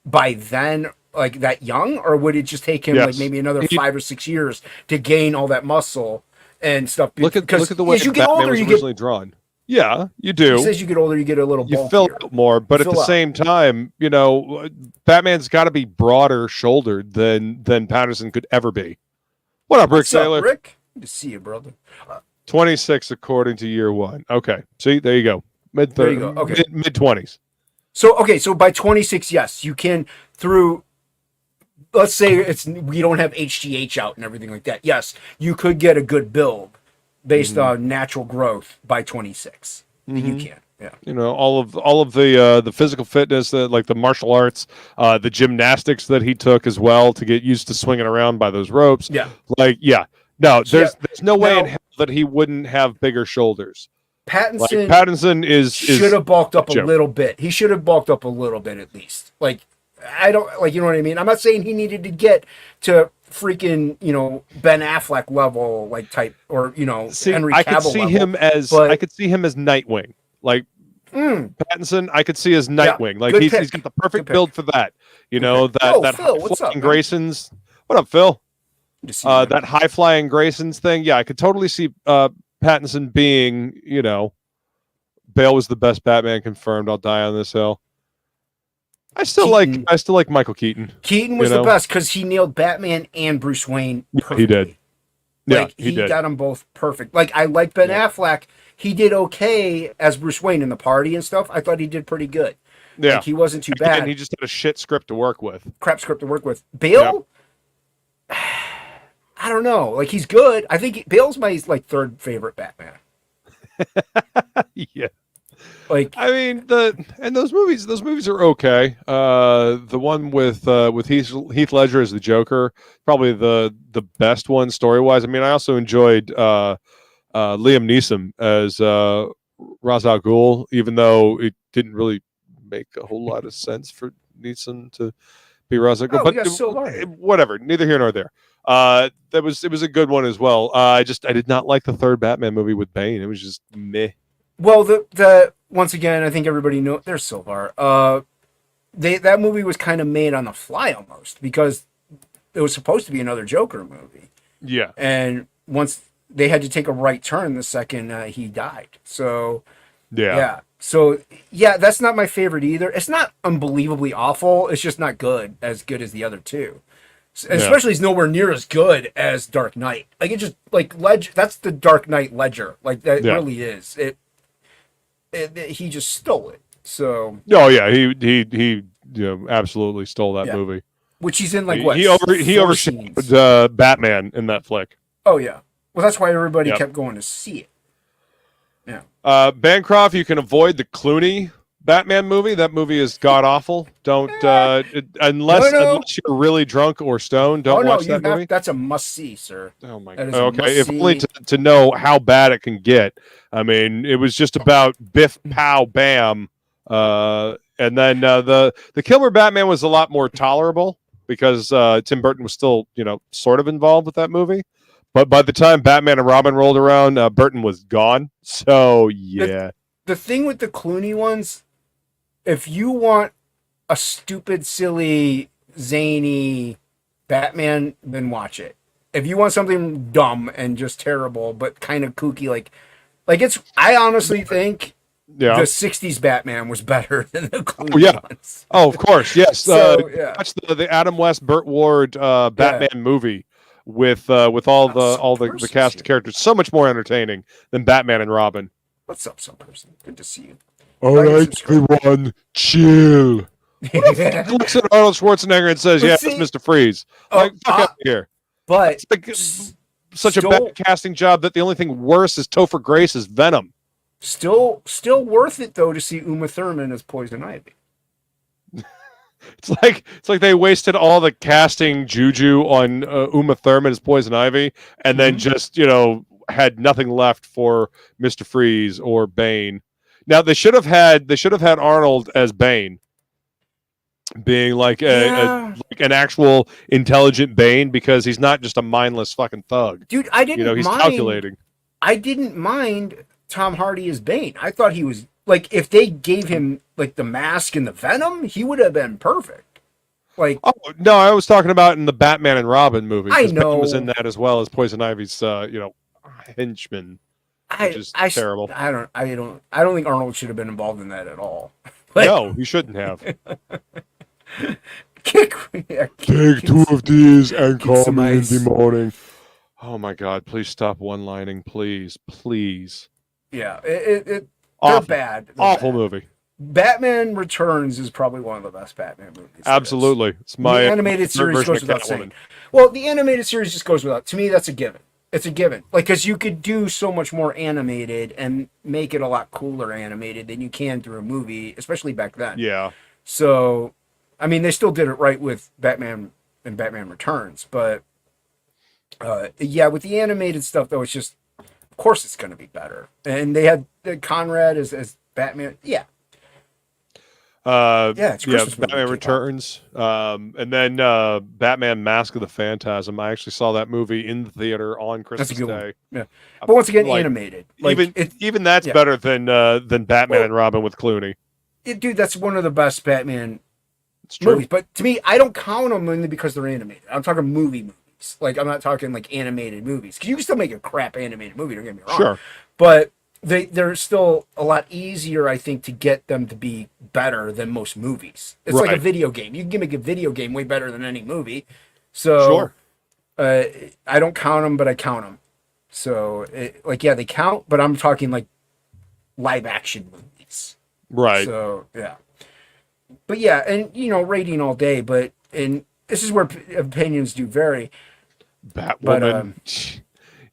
by then? That young, or would it just take him maybe another 5 or 6 years to gain all that muscle and stuff? Look at the way as you get Batman older, was you originally drawn. Yeah, you do. As you get older, you get a little bulkier. You fill out more, but at the same time, Batman's got to be broader shouldered than Patterson could ever be. What up, Rick Saylor? Rick? Good to see you, brother. 26 according to year one. Okay, see, there you go. Mid 30s. Okay, mid 20s. So by 26, yes, you can through. Let's say we don't have HGH out and everything like that. Yes, you could get a good build based on natural growth by 26. You can, yeah. All of the physical fitness, like the martial arts, the gymnastics that he took as well to get used to swinging around by those ropes. Yeah. No, there's no way in hell that he wouldn't have bigger shoulders. Pattinson should have bulked up a little bit. He should have bulked up a little bit at least. I don't you know what I mean? I'm not saying he needed to get to freaking, Ben Affleck level like type, or Henry Cavill I could see level, him as but- I could see him as Nightwing. Like Pattinson, I could see as Nightwing. Like good he's pick. got the perfect Good pick. build for that. Yo, That Phil, what's up, high-flying man? Grayson's. What up, Phil? Good to see you, man. That high flying Grayson's thing. Yeah, I could totally see Pattinson being, Bale was the best Batman confirmed. I'll die on this hill. I still like Michael Keaton. Keaton was the best because he nailed Batman and Bruce Wayne perfectly. He did. Yeah, Like, he did. got them both perfect. Like, I like Ben Affleck. He did okay as Bruce Wayne in The Party and stuff. I thought he did pretty good. Yeah. Like, he wasn't too bad. And he just had a shit script to work with. Crap script to work with. Bale? I don't know. Like, he's good. I think Bale's my, like, third favorite Batman. Yeah. Like, I mean, those movies are okay. The one with Heath Ledger as the Joker, probably the best one story wise. I mean, I also enjoyed Liam Neeson as Ra's al Ghul, even though it didn't really make a whole lot of sense for Neeson to be Ra's al Ghul. But whatever, neither here nor there. It was a good one as well. I did not like the third Batman movie with Bane. It was just meh. well, the once again, I think everybody knows there's Silvar. That movie was kind of made on the fly almost because it was supposed to be another Joker movie. Yeah. And once they had to take a right turn the second he died. So Yeah. So yeah, that's not my favorite either. It's not unbelievably awful. It's just not good as the other two. Especially it's nowhere near as good as Dark Knight. Like it just like Ledger. That's the Dark Knight Ledger. Like that really is. He just stole it. So. Oh yeah, he absolutely stole that movie. Which he's in like what? He overshadowed Batman in that flick. Oh yeah. Well, that's why everybody kept going to see it. Yeah. Bancroft, you can avoid the Clooney Batman movie. That movie is god awful. Don't unless you're really drunk or stoned. Don't watch that movie. That's a must see, sir. Oh my god. Okay, if only to know how bad it can get. I mean, it was just about biff, pow, bam, and then the Kilmer Batman was a lot more tolerable because Tim Burton was still sort of involved with that movie. But by the time Batman and Robin rolled around, Burton was gone. So yeah. The thing with the Clooney ones, if you want a stupid, silly, zany Batman, then watch it. If you want something dumb and just terrible, but kind of kooky, like I honestly think the 60s Batman was better than the Clooney ones. Oh, of course. Yes. So, watch the Adam West, Burt Ward Batman movie with all the cast of characters. So much more entertaining than Batman and Robin. What's up, some person? Good to see you. All right, everyone, chill. Looks at Arnold Schwarzenegger and says, "Yeah, that's Mr. Freeze." Like, fuck out here. But it's such a bad casting job that the only thing worse is Topher Grace as Venom. Still worth it though to see Uma Thurman as Poison Ivy. It's like they wasted all the casting juju on Uma Thurman as Poison Ivy, and then just had nothing left for Mr. Freeze or Bane. Now they should have had Arnold as Bane, being like an actual intelligent Bane, because he's not just a mindless fucking thug. Dude, I didn't he's mind. Calculating. I didn't mind Tom Hardy as Bane. I thought he was like, if they gave him like the mask and the venom, he would have been perfect. Like, oh no, I was talking about in the Batman and Robin movie. I know Bane was in that as well as Poison Ivy's henchman. Which is terrible. I don't think Arnold should have been involved in that at all. No, he shouldn't have. Take 2 of these and call me in the morning. Oh my God! Please stop one-lining, please. Yeah, they're bad. Awful movie. Batman Returns is probably one of the best Batman movies. Absolutely, it's my the animated series goes without saying. Well, the animated series just goes without. To me, that's a given. It's a given. Like, because you could do so much more animated and make it a lot cooler animated than you can through a movie, especially back then. Yeah. So, I mean, they still did it right with Batman and Batman Returns, but with the animated stuff though, it's just, of course, it's going to be better. And they had Conrad as Batman. Yeah. It's Christmas movie Batman came Returns, and then Batman: Mask of the Phantasm. I actually saw that movie in the theater on Christmas That's a good Day. one. Yeah, but once again, Like, animated. Like, even that's yeah. better than Batman and Robin with Clooney. Dude, that's one of the best Batman It's true. movies. But to me, I don't count them only because they're animated. I'm talking movies. Like, I'm not talking like animated movies, because you can still make a crap animated movie. Don't get me wrong. Sure. But they're still a lot easier, I think, to get them to be better than most movies. It's like a Right. video game. You can make a video game way better than any movie. So, I don't count them, but I count them. So, they count, but I'm talking like live action movies. Right. So, yeah. But yeah, and rating all day, but this is where opinions do vary. Batwoman.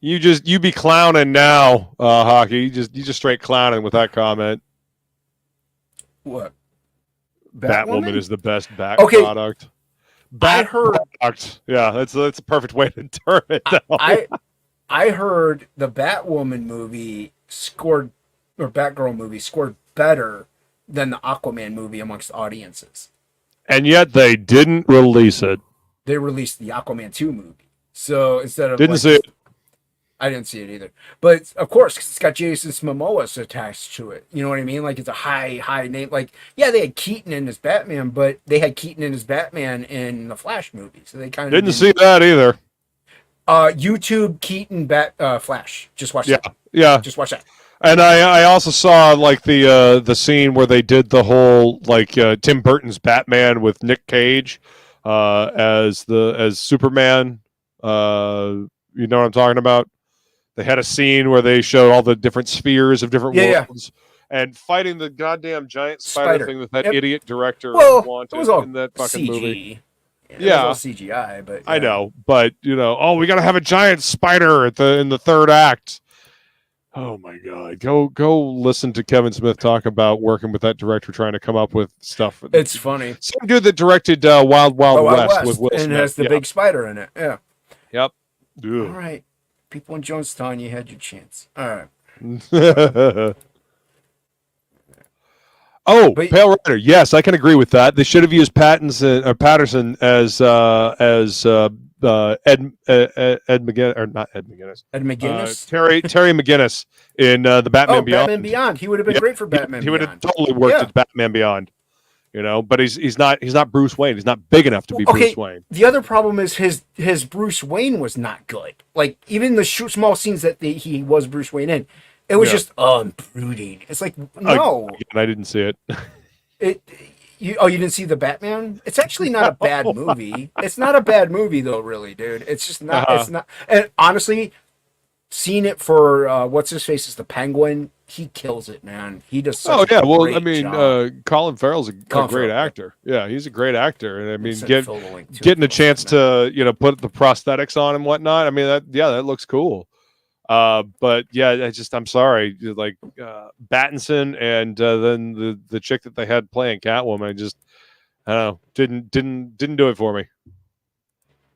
You be clowning now, Hocky. You just straight clowning with that comment. What? Batwoman is the best Bat Okay. product. I heard. Product. Yeah, that's a perfect way to term it. I heard the Batwoman movie scored, or Batgirl movie scored better than the Aquaman movie amongst audiences. And yet they didn't release it. They released the Aquaman 2 movie. So instead of Didn't see it. I didn't see it either. But of course, 'cause it's got Jason Momoa attached to it. You know what I mean? Like, it's a high name. Like, yeah, they had Keaton in as Batman, but they had Keaton in as Batman in the Flash movie. So they kind of Didn't see that either. YouTube Keaton Flash. Just watch that. Yeah. Just watch that. And I also saw like the scene where they did the whole like Tim Burton's Batman with Nick Cage as Superman. You know what I'm talking about? They had a scene where they showed all the different spheres of different worlds and fighting the goddamn giant spider thing that idiot director wanted it was all in that fucking CG. movie. It was all CGI, but I know, but we got to have a giant spider in the third act. Oh my God! Go listen to Kevin Smith talk about working with that director, trying to come up with stuff. It's funny. Same dude that directed Wild Wild West with Will Smith, and has the big spider in it. Yeah. Yep. All right, people in Jonestown, you had your chance. All right. Pale Rider. Yes, I can agree with that. They should have used Patterson as Ed McGinnis, or not Ed McGinnis. Ed McGinnis. Terry McGinnis in the Batman Beyond. Batman Beyond. He would have been great for Batman. He would have totally worked at Batman Beyond. But he's not Bruce Wayne. He's not big enough to be Bruce Wayne. The other problem is his Bruce Wayne was not good. Like, even the small scenes that he was Bruce Wayne in, it was just brooding. It's like, no. I didn't see it. You didn't see the Batman? It's actually not a bad movie. It's not a bad movie though, really, dude. It's just not. It's not. And honestly, seeing it for what's his face is the Penguin. He kills it, man. He does. Such a great job. Colin Farrell's a great actor. Yeah, he's a great actor, and I mean, getting a chance to put the prosthetics on and whatnot. I mean, that looks cool. But yeah, I'm sorry, like Battinson and then the chick that they had playing Catwoman, I don't know, didn't do it for me.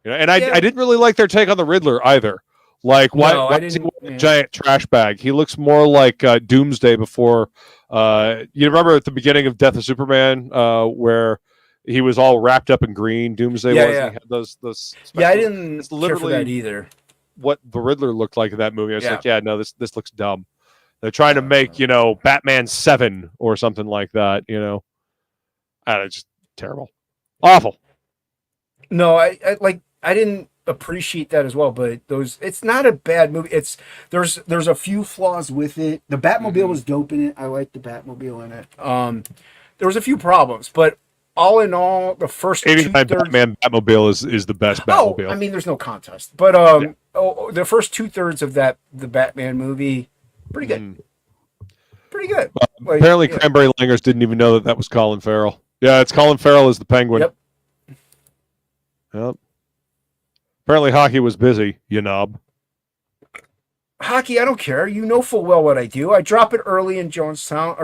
And I didn't really like their take on the Riddler either. Like, why does he wear a giant trash bag? He looks more like Doomsday before. You remember at the beginning of Death of Superman, where he was all wrapped up in green. Doomsday was. Yeah. He had those. I didn't care for that either. What the Riddler looked like in that movie. I was like, no, this looks dumb. They're trying to make Batman 7 or something like that. It's just terrible, awful. No, I didn't appreciate that as well, but it's not a bad movie. There's a few flaws with it. The Batmobile was dope in it. I liked the Batmobile in it. There was a few problems, but all in all, the first 89 Batman Batmobile is the best Batmobile. I mean, there's no contest. But the first 2/3 of the Batman movie, pretty good. Pretty good. Apparently, Cranberry Langers didn't even know that was Colin Farrell. Yeah, it's Colin Farrell as the Penguin. Yep. Apparently, Hocky was busy, you knob. Hockey, I don't care. You know full well what I do. I drop it early in Jonestown,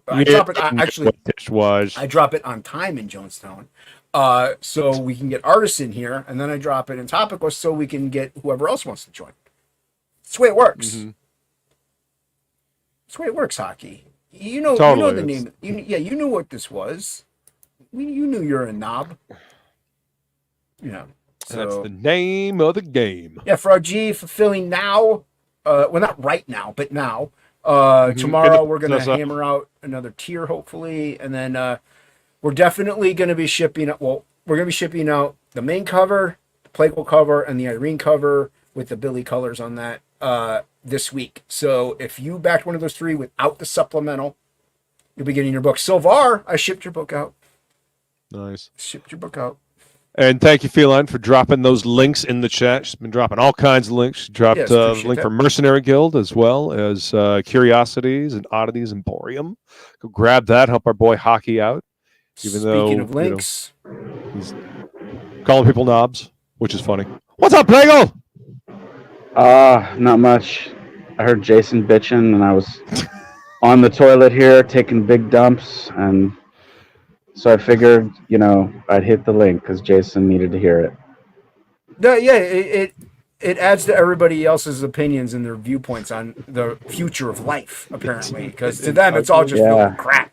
I drop it I drop it on time in Jonestown, so we can get artists in here, and then I drop it in TOPicLESS so we can get whoever else wants to join. That's the way it works. That's the way it works, Hockey. You know Totally, the it's- name. You knew what this was. You knew you're a knob. Yeah. That's So the name of the game. yeah, for our G fulfilling now. Well, not right now, but now. In Tomorrow the we're gonna process of- hammer out another tier, hopefully, and then we're definitely gonna be shipping. Well, we're gonna be shipping out the main cover, the Plegel cover, and the Irene cover with the Billy colors on that this week. So if you backed one of those three without the supplemental, you'll be getting your book. Silvar, I shipped your book out. Nice. Shipped your book out. And thank you, Feline, for dropping those links in the chat. She's been dropping all kinds of links. She dropped Yes, the appreciate link that. for Mercenary Guild as well as Curiosities and Oddities Emporium. Go grab that. Help our boy Hocky out. Even though, Speaking of links, he's calling people knobs, which is funny. What's up, Plegel? Not much. I heard Jason bitching, and I was on the toilet here taking big dumps, and so I figured, I'd hit the link because Jason needed to hear it. no, yeah, it adds to everybody else's opinions and their viewpoints on the future of life, apparently, because to them it's all just filled with crap.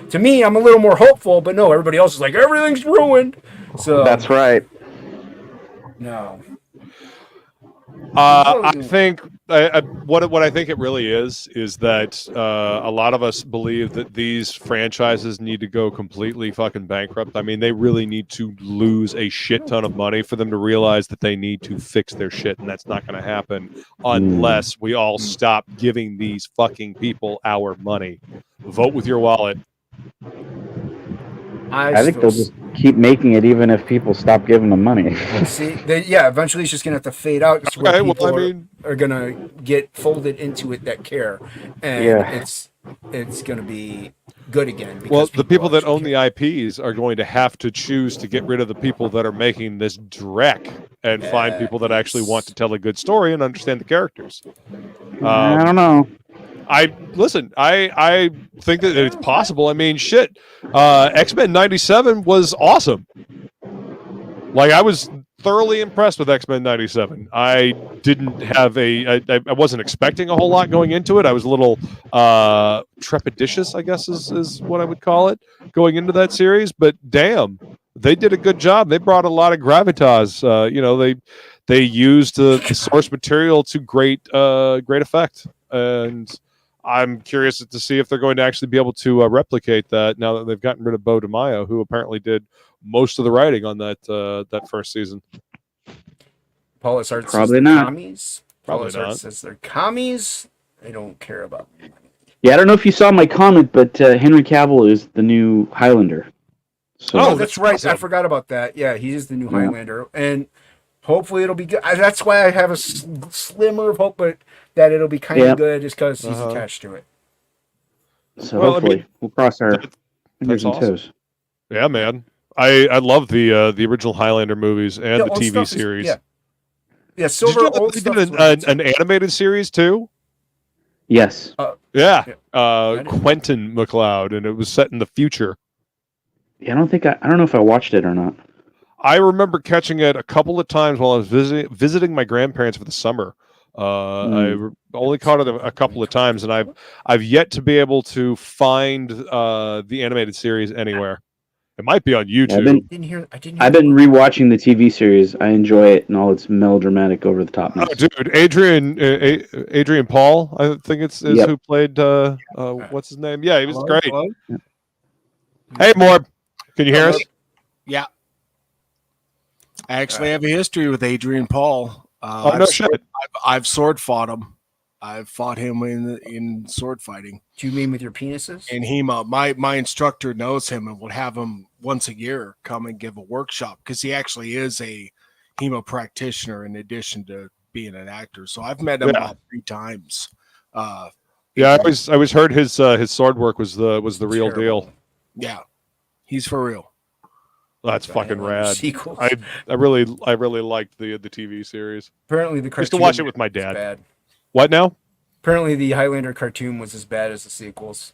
To me, I'm a little more hopeful, but no, everybody else is like everything's ruined. So That's right. no. I think what I think it really is that a lot of us believe that these franchises need to go completely fucking bankrupt. I mean, they really need to lose a shit ton of money for them to realize that they need to fix their shit, and that's not going to happen unless we all stop giving these fucking people our money. Vote with your wallet. I think they'll just keep making it even if people stop giving them money. see. Eventually it's just gonna have to fade out. Just where Okay, well, people are gonna get folded into it that care, and it's gonna be good again. Well, the people that actually own the IPs are going to have to choose to get rid of the people that are making this dreck and find people that actually want to tell a good story and understand the characters. I don't know. I think that it's possible. I mean, shit. X-Men 97 was awesome. Like, I was thoroughly impressed with X-Men 97. I didn't have I wasn't expecting a whole lot going into it. I was a little trepidatious, I guess is what I would call it, going into that series. But damn, they did a good job. They brought a lot of gravitas. They used the source material to great effect. And I'm curious to see if they're going to actually be able to replicate that now that they've gotten rid of Bo DeMaio, who apparently did most of the writing on that first season. Paulus Art Probably says not. Commies. Probably Paulus Art not. says they're commies. They don't care about money. Yeah, I don't know if you saw my comment, but Henry Cavill is the new Highlander. So Oh, that's right. awesome. I forgot about that. Yeah, he is the new Highlander, and hopefully it'll be good. That's why I have a slimmer of hope, but that it'll be kind of good, just because he's attached to it. So Well, I hopefully mean, we'll cross our fingers that's and awesome. toes. Yeah, man. I love the original Highlander movies and the old TV stuff is- series. yeah, Did Silver you know old they stuff. did is really good an animated series too? Yes. Yeah, didn't- Quentin MacLeod, and it was set in the future. Yeah, I don't know if I watched it or not. I remember catching it a couple of times while I was visiting my grandparents for the summer. I only caught it a couple of times, and I've yet to be able to find the animated series anywhere. It might be on YouTube. I didn't hear I've been rewatching the TV series. I enjoy it and all its melodramatic, over the top. Oh, dude, Adrian Paul, I think is who played. What's his name? Yeah, he was great. Hello? Hey, Morb, can you hear us? Yeah. I actually have a history with Adrian Paul. No shit. I've sword fought him. I've fought him in sword fighting. Do you mean with your penises? And HEMA, my instructor knows him and would have him once a year come and give a workshop because he actually is a HEMA practitioner in addition to being an actor. So I've met him about 3 times. Yeah, I always heard his sword work was the real deal. Yeah, he's for real. That's fucking rad. Sequels. I really liked the TV series. Apparently the I cartoon used to watch it with my was dad. bad. What now? Apparently the Highlander cartoon was as bad as the sequels.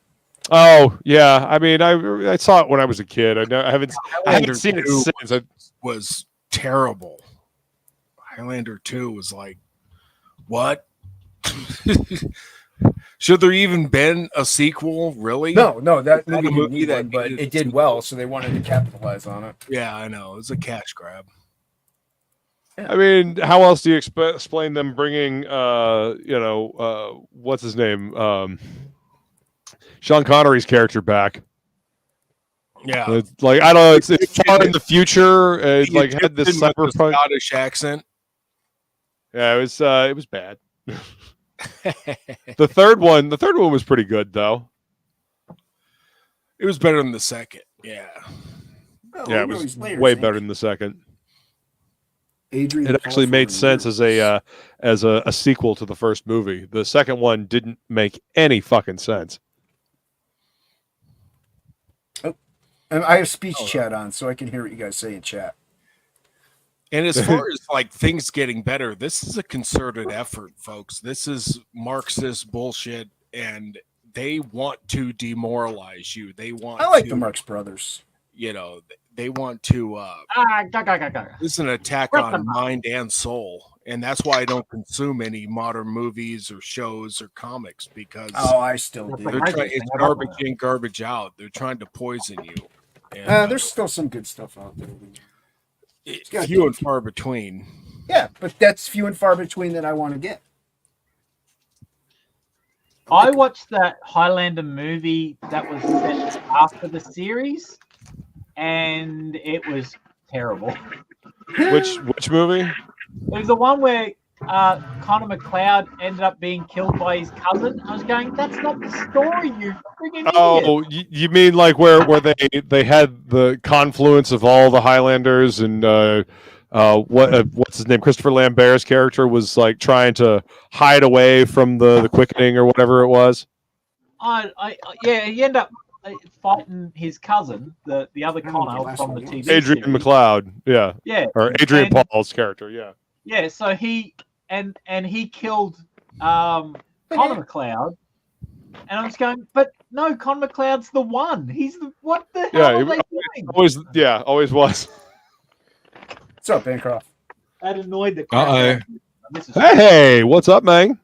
Oh yeah, I mean I saw it when I was a kid. I haven't seen it since. Was terrible. Highlander 2 was like, what? Should there even been a sequel? Really? No, that It's a didn't movie need that one, but needed it did well, so they wanted to capitalize on it. Yeah, I know. It was a cash grab. I mean, how else do you explain them bringing, what's his name, Sean Connery's character back? Yeah, It's like I don't know. It's far in the future. It's like had this cyberpunk Scottish accent. Yeah, it was bad. The third one was pretty good though. It was better than the second. Yeah. Yeah, it was way better than the second. Adrian It actually made sense as a sequel to the first movie. The second one didn't make any fucking sense. And I have speech chat on, so I can hear what you guys say in chat. And as far as like things getting better, this is a concerted effort, folks. This is Marxist bullshit, and they want to demoralize you. They want. I like the Marx Brothers. You know, they want to. This is an attack on mind and soul, and that's why I don't consume any modern movies or shows or comics because I still do. It's garbage in, garbage out. They're trying to poison you. And, there's still some good stuff out there. It's few and far between. Yeah, but that's few and far between that I want to get. I watched that Highlander movie that was set after the series, and it was terrible. Which movie? It was the one where Connor McLeod ended up being killed by his cousin. I was going, that's not the story, you freaking idiot. Oh, you mean like where they had the confluence of all the Highlanders and what's his name? Christopher Lambert's character was like trying to hide away from the quickening or whatever it was. Yeah, he ended up fighting his cousin, the other Connor from the TV Adrian series. McLeod, yeah, or Adrian Paul's character, yeah. Yeah, so he killed Connor McLeod, and I was going, but no, Connor McLeod's the one. He's the what the hell are they doing? Always was. What's up, Bancroft? That annoyed the crap. Hey, what's up, man?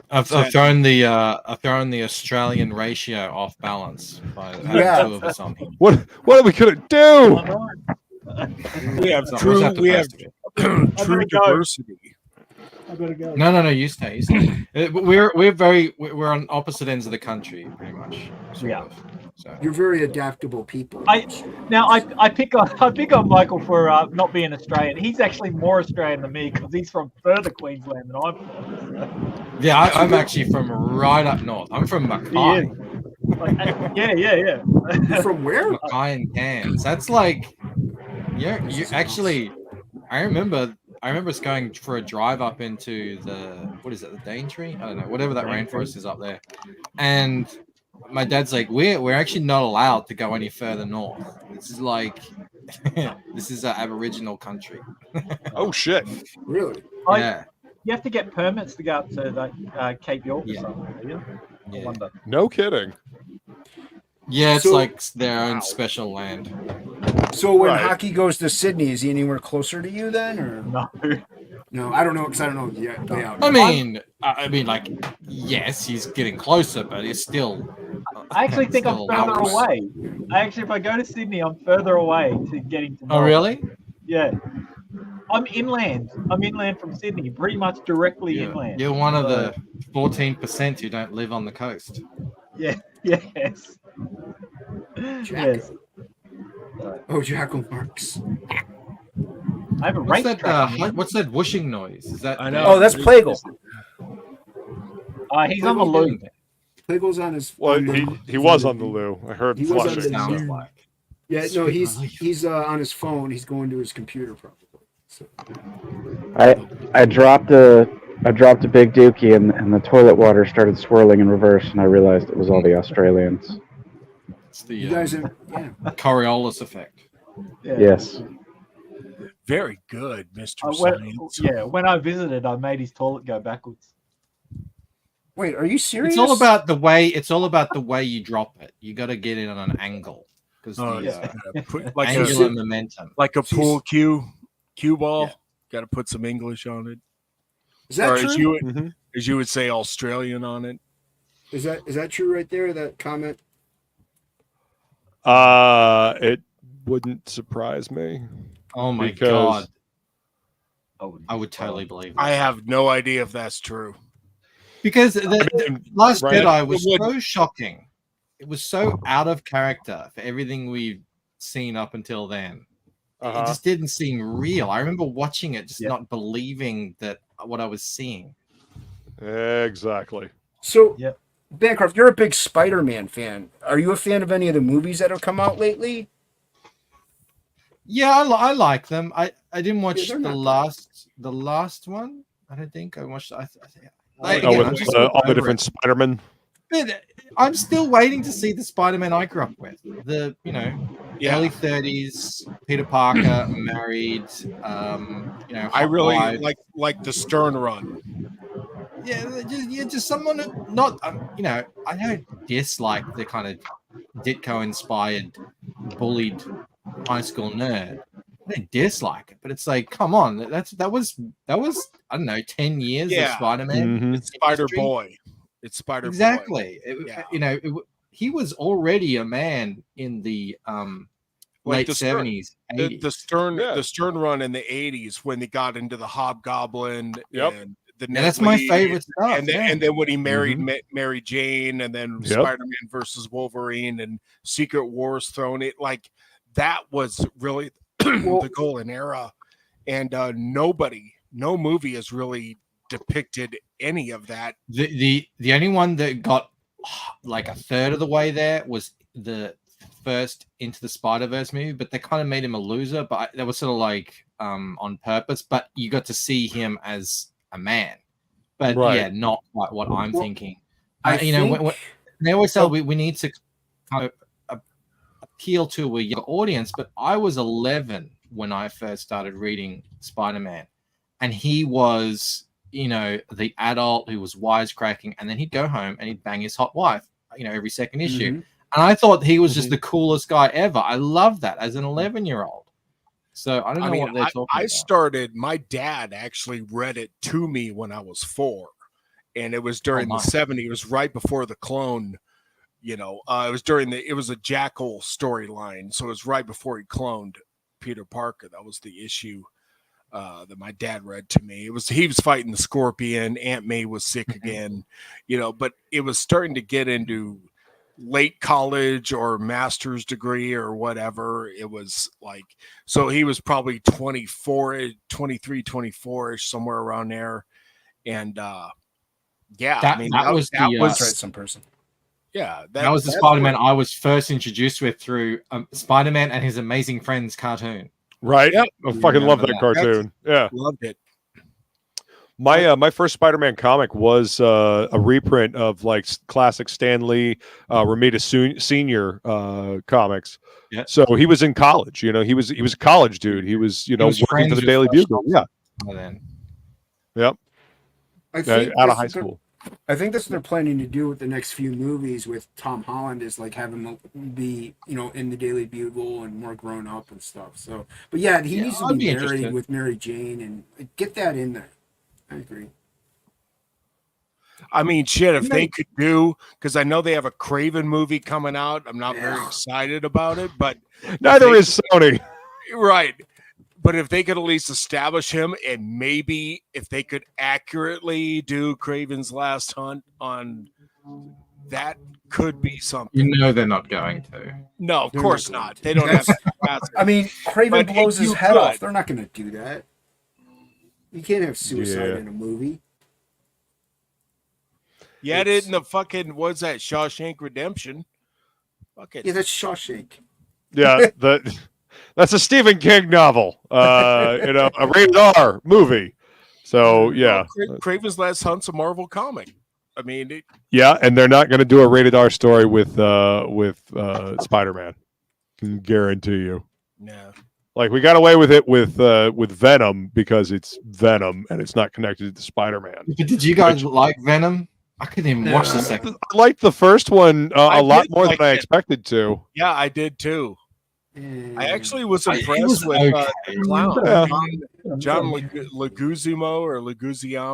I've thrown the Australian ratio off balance by having two of us on here. What are we gonna do? We have true diversity. I gotta go. No, you stay. We're on opposite ends of the country, pretty much. Yeah. So. You're very adaptable people. I pick on Michael for not being Australian. He's actually more Australian than me because he's from further Queensland than I'm from. Yeah, I'm actually from right up north. I'm from Mackay. Yeah. You're from where? Mackay and Cairns. That's like, yeah. You actually, I remember us going for a drive up into the Daintree? I don't know, whatever that rainforest is up there, and my dad's like, we're actually not allowed to go any further north. This is like, this is an Aboriginal country. Oh shit! Really? Yeah. You have to get permits to go up to Cape York or something. Do you? Yeah. I wonder. No kidding. Yeah, it's like their own special land. So when Hocky goes to Sydney, is he anywhere closer to you then, or no? No, I don't know because I don't know yet. Yeah. I mean, like, yes, he's getting closer, but he's still. I actually think I'm further away. If I go to Sydney, I'm further away to getting to. Oh, really? Yeah. I'm inland. From Sydney, pretty much directly inland. You're one of the 14% who don't live on the coast. Yeah. Yes. Yes. Oh, Jackal Marks. I have a what's race that? What's that whooshing noise? Is that? I know. Oh, that's Plegel. He's on the loo. Plegel's on his. Well, he was on the loo. I heard he was flushing. on the loo. Yeah, no, he's on his phone. He's going to his computer probably. So. I dropped a big dookie and the toilet water started swirling in reverse, and I realized it was all the Australians. It's the you guys are, Coriolis effect. Yeah. Yes. Very good, Mr. Science. When I visited, I made his toilet go backwards. Wait, are you serious? It's all about the way you drop it. You got to get it on an angle because like angular momentum, like a pool cue ball. Got to put some English on it. Is that or true? As you would say, Australian on it. Is that true right there? That comment? It wouldn't surprise me. Oh my because- god. I would totally believe I that. have no idea if that's true. Because the Last right. Jedi was It would- so shocking. It was so out of character for everything we've seen up until then. It just didn't seem real. I remember watching it, just not believing that what I was seeing. Exactly. So, Bancroft, you're a big Spider-Man fan. Are you a fan of any of the movies that have come out lately? Yeah, I like them. I didn't watch they're the not last one. I don't think I watched. With all the different Spider-Man. But I'm still waiting to see the Spider-Man I grew up with. The early 30s, Peter Parker, married. I really like the Stern run. Yeah, just someone not. I don't dislike the kind of Ditko-inspired, bullied high school nerd. I don't dislike it, but it's like, come on, that was I don't know, 10 years of Spider-Man. It's Spider-Boy. It's Spider-Boy. Exactly. He was already a man in the late 70s, 80s. The Stern run in the 80s when they got into the Hobgoblin and the that's my favorite stuff. And then when he married Mary Jane, and then Spider-Man versus Wolverine and Secret Wars thrown it, like that was really the golden era. And no movie has really depicted any of that. The only one that got like a third of the way there was the first Into the Spider-Verse movie, but they kind of made him a loser, but that was sort of like on purpose. But you got to see him as a man, but not quite what I'm thinking. When they always say we need to kind of appeal to a young audience, but I was 11 when I first started reading Spider-Man, and he was the adult who was wisecracking, and then he'd go home and he'd bang his hot wife every second issue, and I thought he was just the coolest guy ever. I loved that as an 11-year-old. So I don't know what they're talking about. My dad actually read it to me when I was 4, and it was during the 70s. It was right before the clone, it was a Jackal storyline. So it was right before he cloned Peter Parker. That was the issue that my dad read to me. He was fighting the Scorpion. Aunt May was sick again, but it was starting to get into late college or master's degree or whatever. It was like, so he was probably 23, 24ish, somewhere around there. And that was some person. Yeah, that was the Spider-Man I was first introduced with through Spider-Man and His Amazing Friends cartoon. Right. Yep. I fucking love that cartoon. Loved it. My first Spider-Man comic was a reprint of like classic Stan Lee, Romita Senior comics. Yeah. So he was in college. He was a college dude. He was working for the Daily Bugle. Yeah. Yep. Out of high school. I think that's what they're planning to do with the next few movies with Tom Holland, is like have him be, in the Daily Bugle and more grown up and stuff. So, but he needs to be married with Mary Jane and get that in there. I agree. I mean, shit, if they could do, because I know they have a Craven movie coming out. I'm not very excited about it, but neither is Sony. Right. But if they could at least establish him, and maybe if they could accurately do Craven's Last Hunt on that, could be something. They're not going to. No, of course not. They don't have that. I mean, Craven blows his head off. They're not going to do that. You can't have suicide in a movie. Yeah, it is in the fucking, what's that, Shawshank Redemption? Yeah, that's Shawshank. Yeah, that's a Stephen King novel. A rated R movie. So yeah, Craven's Last Hunt's a Marvel comic. I mean, and they're not going to do a rated R story with Spider-Man. Can guarantee you. No. Like we got away with it with Venom because it's Venom and it's not connected to Spider-Man. But did you guys like Venom? I couldn't even watch the second. I liked the first one a lot more than I expected to. Yeah, I did too. I actually was impressed with the clown, John Leguizamo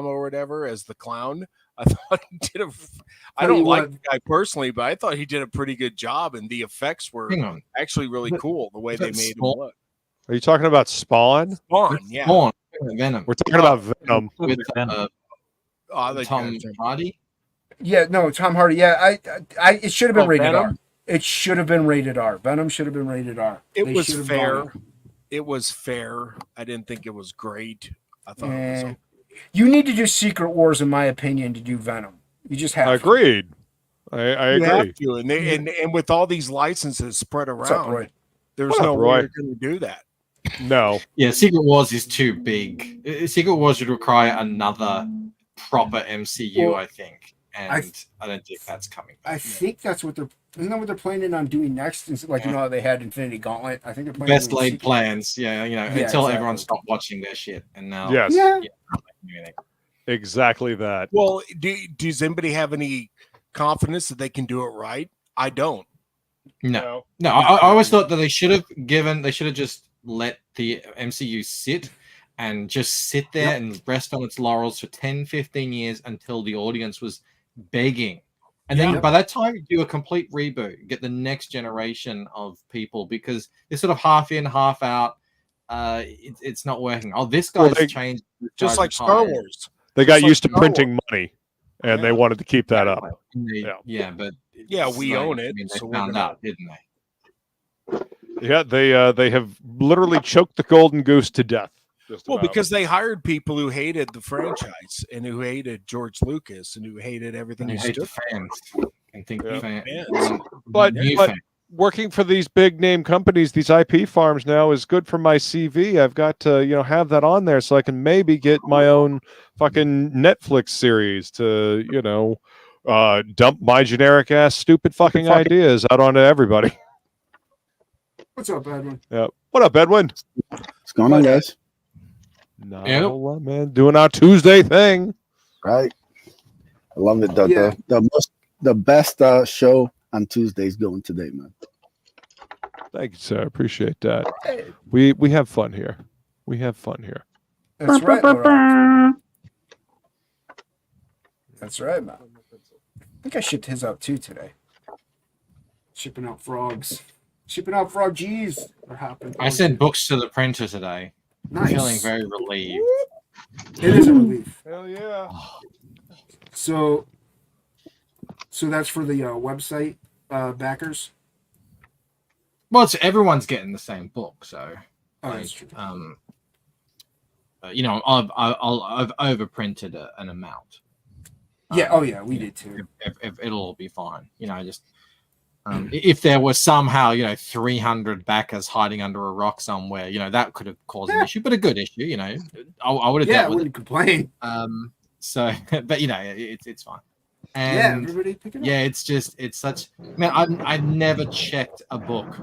or whatever as the clown. I thought he did a. I don't like the guy personally, but I thought he did a pretty good job, and the effects were actually really cool. The way they made him look. Are you talking about Spawn? Spawn, yeah. Spawn, Venom. We're talking about Venom. With Tom Hardy. Yeah, no, Tom Hardy. Yeah, it should have been rated Venom? R. It should have been rated R. Venom should have been rated R. It They was should have fair. gone- It was fair. I didn't think it was great. I thought it was. Eh, you need to do Secret Wars, in my opinion, to do Venom. You just have. Agreed. I You have agree. to, and with all these licenses spread What's up, around, Roy? there's What no up, way Roy? you're going to do that. No. Yeah, Secret Wars is too big. Secret Wars would require another proper MCU, Well, I think, and I don't think that's coming back. I think that's what they're. Isn't that what they're planning on doing next? Is like you know how they had Infinity Gauntlet. I think they're planning. Best on laid Secret- plans, yeah, until exactly. everyone stopped watching their shit, and now Yes. Yeah. Exactly that. Well, does anybody have any confidence that they can do it right? I don't. No. I always thought that they should have just let the MCU sit and just sit there and rest on its laurels for 10, 15 years until the audience was begging. And then by that time, do a complete reboot, get the next generation of people, because they're sort of half in, half out. It's not working. Oh, this guy's changed. Just like Star Wars. They got Just like used to Star printing money, and they wanted to keep that up. Yeah, but we own it. I mean, they so we're found gonna- out, didn't they? Yeah, they have literally choked the golden goose to death. Well, because they hired people who hated the franchise and who hated George Lucas and who hated everything. And he hate the stood fans and think Yeah. the fans. Fans. But new but fans. working for these big name companies, these IP farms now is good for my CV. I've got to have that on there so I can maybe get my own fucking Netflix series to dump my generic ass stupid fucking ideas out onto everybody. What's up, Edwin? Yeah. What up, Edwin? What's going on, guys? Not a whole lot, man. Doing our Tuesday thing. Right. I love it. Yeah. The best show on Tuesdays going today, man. Thank you, sir. I appreciate that. We have fun here. We have fun here. That's right. Laurent. That's right, man. I think I shipped his out too today. Shipping out frogs. Shipping out frog G's are happening. I sent books to the printer today. Nice. Feeling very relieved. It is a relief. Hell yeah. So that's for the website backers. Well, everyone's getting the same book, so That's true. I've overprinted an amount. Yeah. We did too. It'll all be fine. Just if there was somehow 300 backers hiding under a rock somewhere, that could have caused an issue, but a good issue. I would have I dealt with wouldn't complain. it. So, but it's fine. Yeah, And everybody pick it up. it's such. Man, I've never checked a book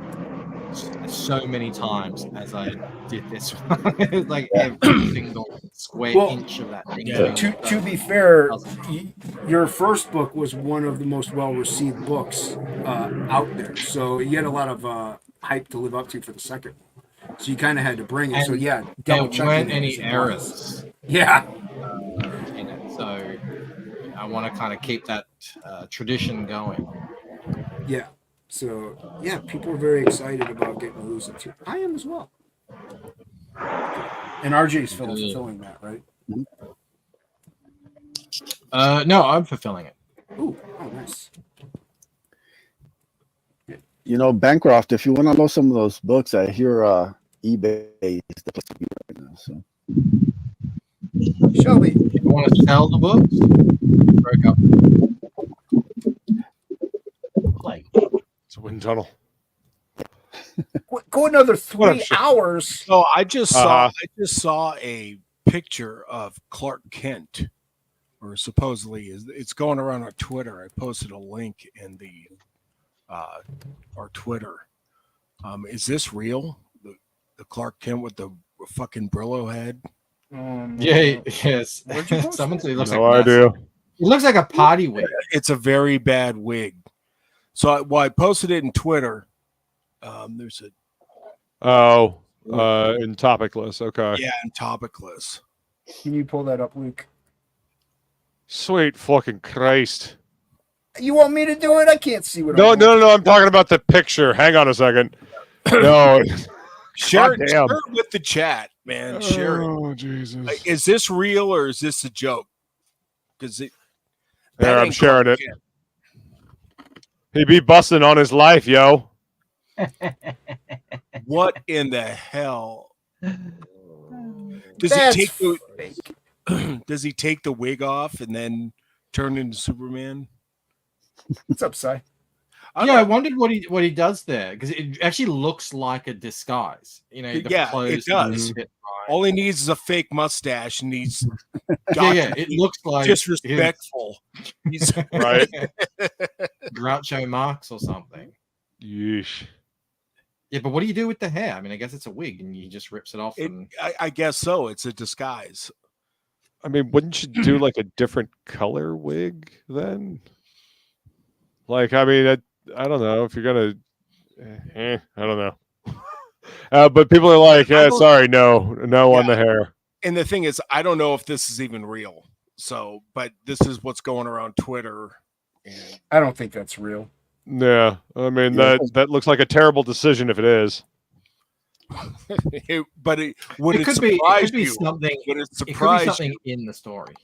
so many times as I did this one. It's like every single square inch of that thing. To be fair, your first book was one of the most well-received books out there. So you had a lot of hype to live up to for the second one. So you kind of had to bring it. So yeah, there double check weren't it any as it errors. was. Yeah. In it, so I want to kind of keep that tradition going. Yeah. So yeah, people are very excited about getting loose into it. I am as well. And RJ's fulfilling that, right? No, I'm fulfilling it. Ooh, oh nice. Bancroft, if you want to load some of those books, I hear eBay is the place to be right now. So Shelby, you want to sell the books? Break up. It's a wind tunnel. go another 3 hours. So I just saw a picture of Clark Kent, or supposedly it's going around on Twitter. I posted a link in the our Twitter. Is this real? The Clark Kent with the fucking Brillo head? Yes. Someone said he looks No like idea. He looks like a party wig. It's a very bad wig. So I posted it in Twitter. There's a in TOPicLESS. Okay. in TOPicLESS. Can you pull that up, Luke? Sweet fucking Christ. You want me to do it? I can't see what. No, I'm talking about the picture. Hang on a second. No. Share God it damn. with the chat, man. Share it. Oh, Jesus. Like, is this real or is this a joke? Because There, I'm sharing it. He be busting on his life, yo. What in the hell? Does he take the wig off and then turn into Superman? What's up, Si? I wondered what he does there because it actually looks like a disguise. You know, the Yeah, clothes it does. fit right. All he needs is a fake mustache, and he's it looks like disrespectful. He's right, Groucho Marx or something. Yeesh. Yeah, but what do you do with the hair? I mean, I guess it's a wig, and he just rips it off. I guess so. It's a disguise. I mean, wouldn't you do like a different color wig then? Like, I mean, I don't know if you're gonna. I don't know. But people are like, sorry, no on the hair. And the thing is, I don't know if this is even real. So, but this is what's going around Twitter. And I don't think that's real. Yeah, I mean that looks like a terrible decision if it is. It could be something. Would it It could be surprise something you? in the story.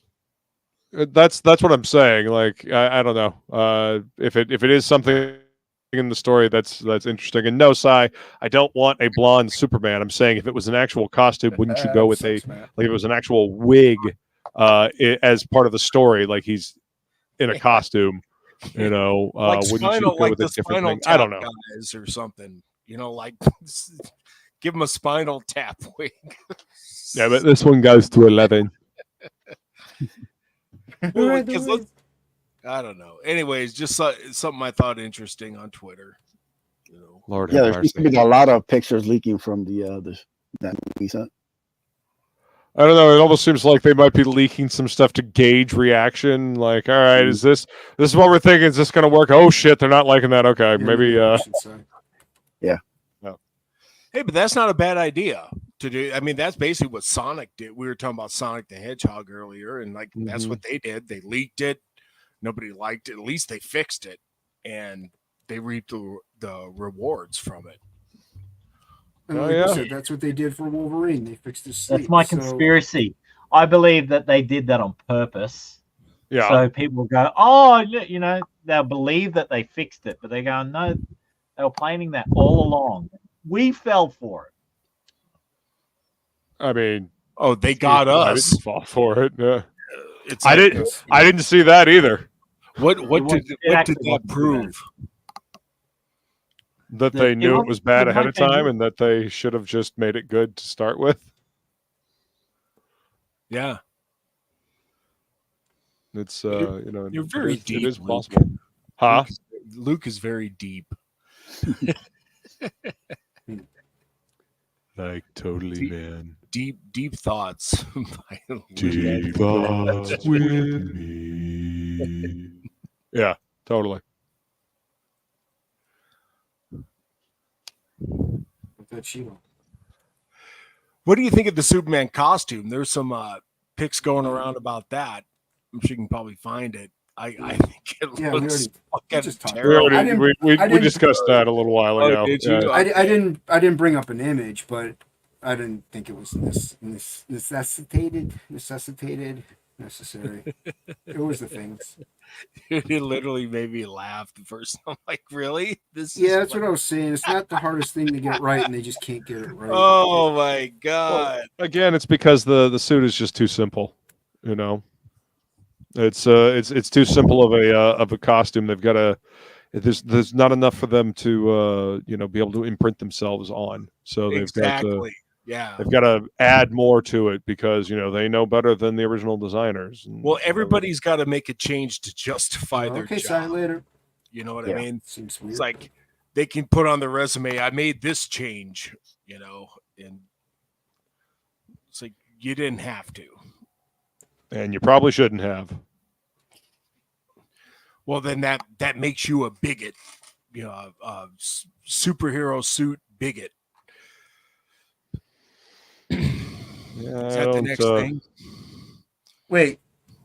That's what I'm saying. Like, I don't know. If it is something in the story that's interesting. And no, Si, I don't want a blonde Superman. I'm saying if it was an actual costume, wouldn't you go with if it was an actual wig as part of the story, like he's in a costume, you know, Like wouldn't you go like with the a different Spinal thing? I don't Tap know. guys or something. You know, like give him a Spinal Tap wig. Yeah, but this one goes to 11. Well, I don't know. Anyways, just something I thought interesting on Twitter. You know. Lord Yeah, have there seems to mercy. be a lot of pictures leaking from that movie set. I don't know. It almost seems like they might be leaking some stuff to gauge reaction. Like, all right, is this is what we're thinking? Is this going to work? Oh shit, they're not liking that. Okay, maybe. Yeah. No. Hey, but that's not a bad idea to do. I mean, that's basically what Sonic did. We were talking about Sonic the Hedgehog earlier, and like that's what they did. They leaked it. Nobody liked it. At least they fixed it, and they reaped the rewards from it. And like you said, that's what they did for Wolverine. They fixed his sleep. That's my conspiracy. I believe that they did that on purpose. Yeah. So people go, oh, you know, they'll believe that they fixed it, but they go, no, they were planning that all along. We fell for it. I mean, they got us. I didn't fall for it. Yeah. I didn't see that either. What did that prove? That they knew it was bad ahead of time and that they should have just made it good to start with. Yeah. It's you know, you're very deep. It is possible. Huh? Luke is very deep. Like totally, man. Deep thoughts. Deep thoughts with me. Yeah, totally. What do you think of the Superman costume? There's some pics going around about that. I'm sure you can probably find it. I think it looks fucking terrible. We discussed that a little while ago. Did you? I didn't bring up an image, but I didn't think it was necessary. It was the things. It literally made me laugh the first time. I'm like, really? That's what I was saying. It's not the hardest thing to get right, and they just can't get it right. Oh my god! Well, again, it's because the suit is just too simple. You know, it's too simple of a costume. They've got to. There's not enough for them to be able to imprint themselves on. So they've got to. Yeah, they've got to add more to it because they know better than the original designers. Well, everybody's got to make a change to justify their job. Okay, later. You know what I mean? Seems weird. It's like they can put on their resume, "I made this change," and it's like you didn't have to, and you probably shouldn't have. Well, then that makes you a bigot, a superhero suit bigot. Yeah, Is that the next thing? Wait,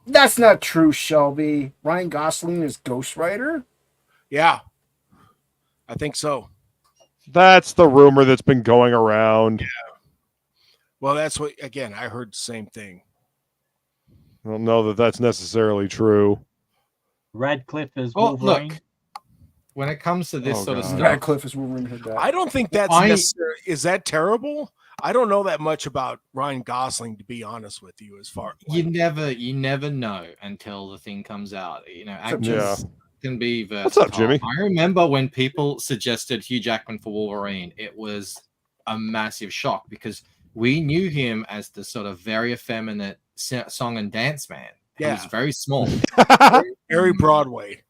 That's not true, Shelby. Ryan Gosling is Ghost Rider. Yeah, I think so. That's the rumor that's been going around. Yeah. Well, that's what, again, I heard the same thing. I don't know that that's necessarily true. Radcliffe is Oh, Wolverine. look. When it comes to this sort of stuff, Radcliffe is Wolverine. I don't think that's necessary. Is that terrible? I don't know that much about Ryan Gosling, to be honest with you. As far you never know until the thing comes out. You know, actors can be versatile. What's up, Jimmy? I remember when people suggested Hugh Jackman for Wolverine, it was a massive shock because we knew him as the sort of very effeminate song and dance man. Yeah. He was very small, very Broadway.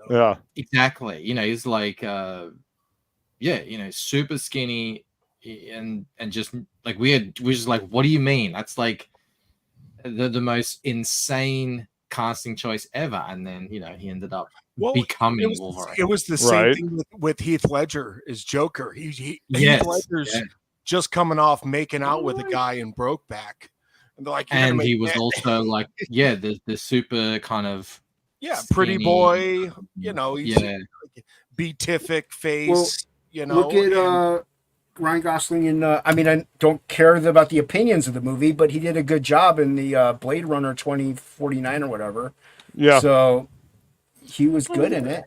Yeah, exactly. You know, he's like, super skinny, and just like we're just like, what do you mean? That's like the most insane casting choice ever. And then he ended up becoming Wolverine. It was the same thing with Heath Ledger as Joker. Heath Ledger's just coming off making out with a guy in Brokeback, and they're like, and he was also like, the super kind of pretty skinny, boy, he's beatific face, Look at Ryan Gosling in I mean, I don't care about the opinions of the movie, but he did a good job in the Blade Runner 2049 or whatever. Yeah. So he was good in it.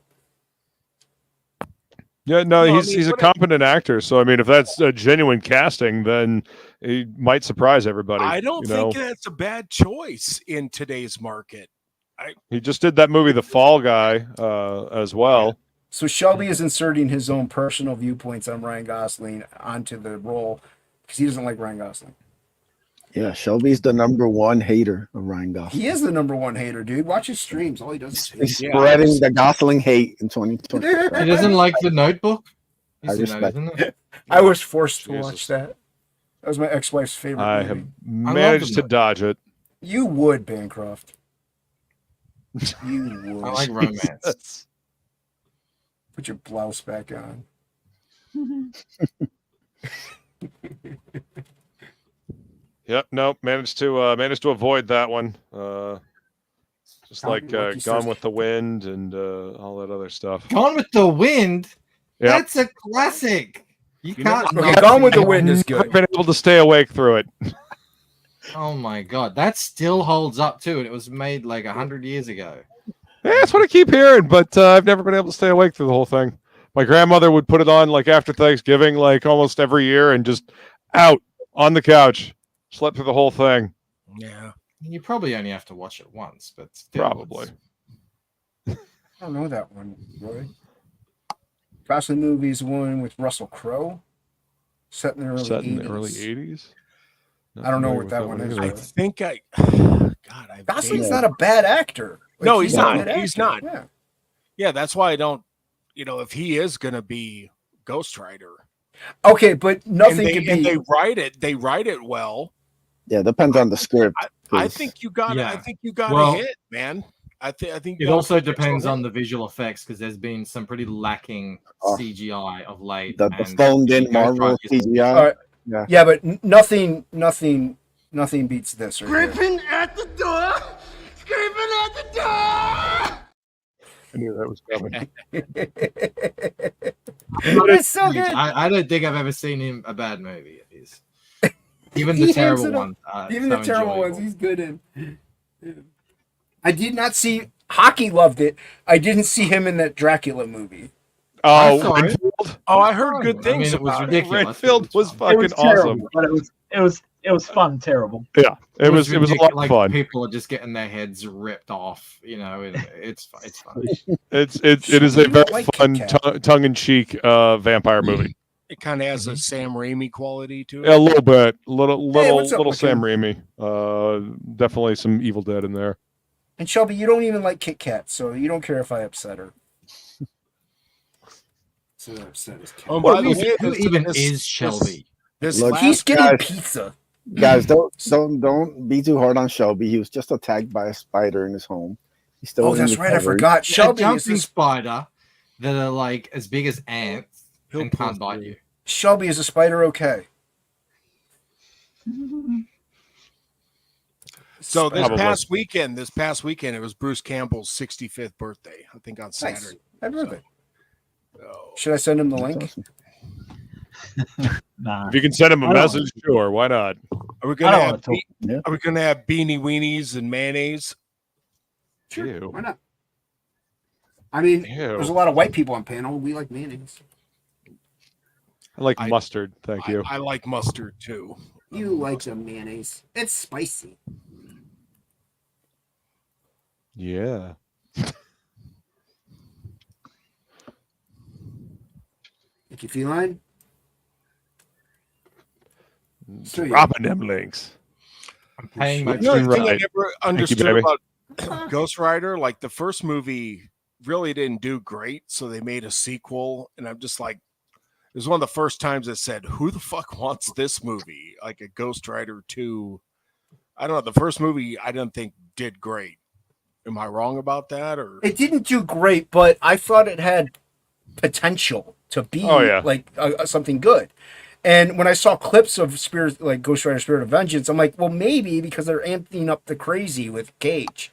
Yeah, no, he's a competent actor. So I mean, if that's a genuine casting, then he might surprise everybody. I don't think that's a bad choice in today's market. He just did that movie, The Fall Guy, as well. So Shelby is inserting his own personal viewpoints on Ryan Gosling onto the role because he doesn't like Ryan Gosling. Yeah, Shelby's the #1 hater of Ryan Gosling. He is the #1 hater, dude. Watch his streams. All he does is hate. He's spreading the Gosling hate in 2020. He doesn't like The Notebook. I respect it. I was forced to watch that. That was my ex-wife's favorite I movie. have managed to dodge it. You would, Bancroft. You would. I like romance. Put your blouse back on. Yep, nope. Managed to avoid that one. Just like Gone with the Wind and all that other stuff. Gone with the Wind. Yep. That's a classic. You can't. Gone with the Wind is good. I've been able to stay awake through it. Oh my god, that still holds up too. And it was made like 100 years ago. Yeah, that's what I keep hearing, but I've never been able to stay awake through the whole thing. My grandmother would put it on like after Thanksgiving, like almost every year, and just out on the couch, slept through the whole thing. Yeah, you probably only have to watch it once, but still, probably. I don't know that one, Roy. Gosling movie's one with Russell Crowe, set in the early 80s. I don't know what that one is. I think Gosling's not a bad actor. Like, no, he's not. He's not. Yeah, that's why I don't. If he is going to be Ghost Rider, okay, but nothing can be. And they write it well. Yeah, depends on the script. I think you got. I think you got a hit, man. I think it also depends on the visual effects because there's been some pretty lacking CGI of late. The phoned in Marvel CGI. Yeah, but nothing beats this. Scraping at the door! Scraping at the door! I knew that was coming. It's so good. I don't think I've ever seen him a bad movie. Even the terrible ones. Even the terrible ones, he's good in. I did not see. Hocky loved it. I didn't see him in that Dracula movie. Oh, Renfield? I heard good things about it. Ridiculous. Renfield was fucking awesome. But it was fun, terrible. Yeah, it was a lot of fun. People are just getting their heads ripped off. It's fun. It is a very fun tongue-in-cheek vampire movie. It kind of has a Sam Raimi quality to it. A little bit, little up, Sam Raimi. Definitely some Evil Dead in there. And Shelby, you don't even like Kit Kat, so you don't care if I upset her. Oh, by the way, who even is Shelby? He's getting pizza. Guys, don't be too hard on Shelby. He was just attacked by a spider in his home. He's still that's right. I forgot. Shelby is a spider that are like as big as ants and can't bite you. Shelby, is a spider okay? So this Probably. past weekend, it was Bruce Campbell's 65th birthday. I think on Saturday. Happy birthday. Should I send him the link? Nah. If you can send him a I don't message, sure, why not? Are we I gonna don't have wanna talk- Are we gonna have beanie weenies and mayonnaise? Sure. Ew. Why not? I mean, Ew. there's a lot of white people on panel. We like mayonnaise. I like mustard, thank you. I like mustard too. You like some mayonnaise. It's spicy. Yeah. Thank you, Feline. Dropping them links. I'm paying my You know, the thing I Right. never Thank you, understood baby. about Ghost Rider, like the first movie really didn't do great, so they made a sequel, and I'm just like, it was one of the first times I said, "Who the fuck wants this movie?" Like a Ghost Rider 2. I don't know. The first movie I didn't think did great. Am I wrong about that? Or It didn't do great, but I thought it had potential to be like something good. And when I saw clips of Spirit, like Ghost Rider: Spirit of Vengeance, I'm like, well, maybe because they're amping up the crazy with Cage.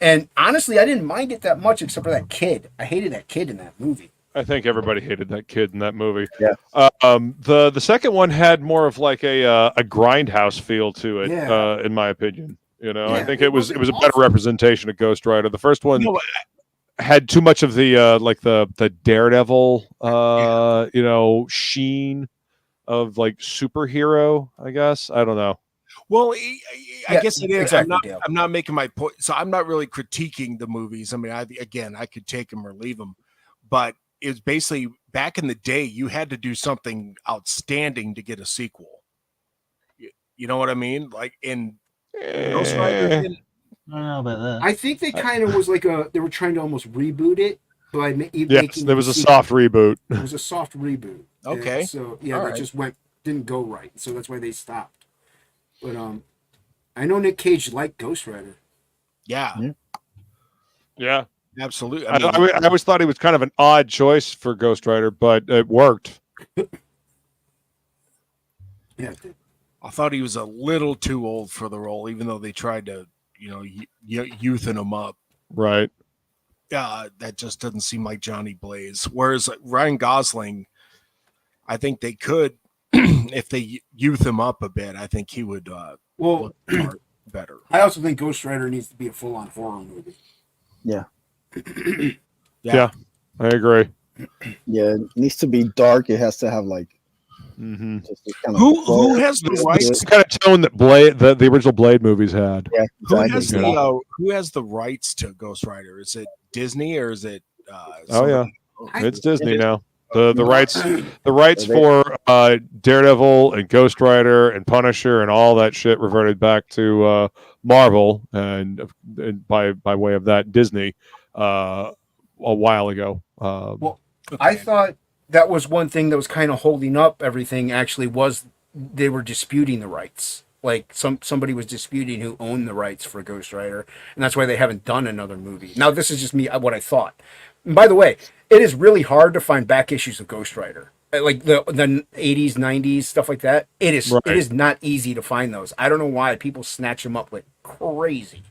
And honestly, I didn't mind it that much, except for that kid. I hated that kid in that movie. I think everybody hated that kid in that movie. Yeah. The second one had more of like a grindhouse feel to it, Yeah. in my opinion. You know, I Yeah, think it it was wasn't a better representation of Ghost Rider. The first one No, had too much of the like the Daredevil you know, sheen of like superhero, I guess. I don't know. well, I Yeah, guess it is. exactly, Dale. I'm not making my point. So I'm not really critiquing the movies. I mean, I could take them or leave them, but it's basically back in the day, you had to do something outstanding to get a sequel. You know what I mean? Like in Ghost Rider. I don't know about that. I think they kind of was like they were trying to almost reboot it by Yes, making there was a sequel. soft reboot. It was a soft reboot. Okay. And so yeah, All they right. just didn't go right. So that's why they stopped. But I know Nick Cage liked Ghost Rider. Yeah, Yeah. absolutely. I always thought he was kind of an odd choice for Ghost Rider, but it worked. Yeah. it did. I thought he was a little too old for the role, even though they tried to, youthen him up. Right. That just doesn't seem like Johnny Blaze. Whereas Ryan Gosling, I think they could, if they youth him up a bit, I think he would Well, look better. I also think Ghost Rider needs to be a full-on horror movie. Yeah. Yeah, I agree. Yeah, it needs to be dark. It has to have like Mm-hmm. just this kind of Who has the It's rights? the kind of tone that the original Blade movies had. Yeah, Who exactly. has the rights to Ghost Rider? Is it Disney or is it? Oh yeah, somebody- it's Disney now. The rights They- for Daredevil and Ghost Rider and Punisher and all that shit reverted back to Marvel and by way of that Disney a while ago. Well, I thought that was one thing that was kind of holding up everything. Actually, was they were disputing the rights. Like somebody was disputing who owned the rights for Ghost Rider, and that's why they haven't done another movie. Now, this is just me, what I thought. And by the way, it is really hard to find back issues of Ghost Rider, like the 80s, 90s stuff like that. It is Right. It is not easy to find those. I don't know why people snatch them up like crazy.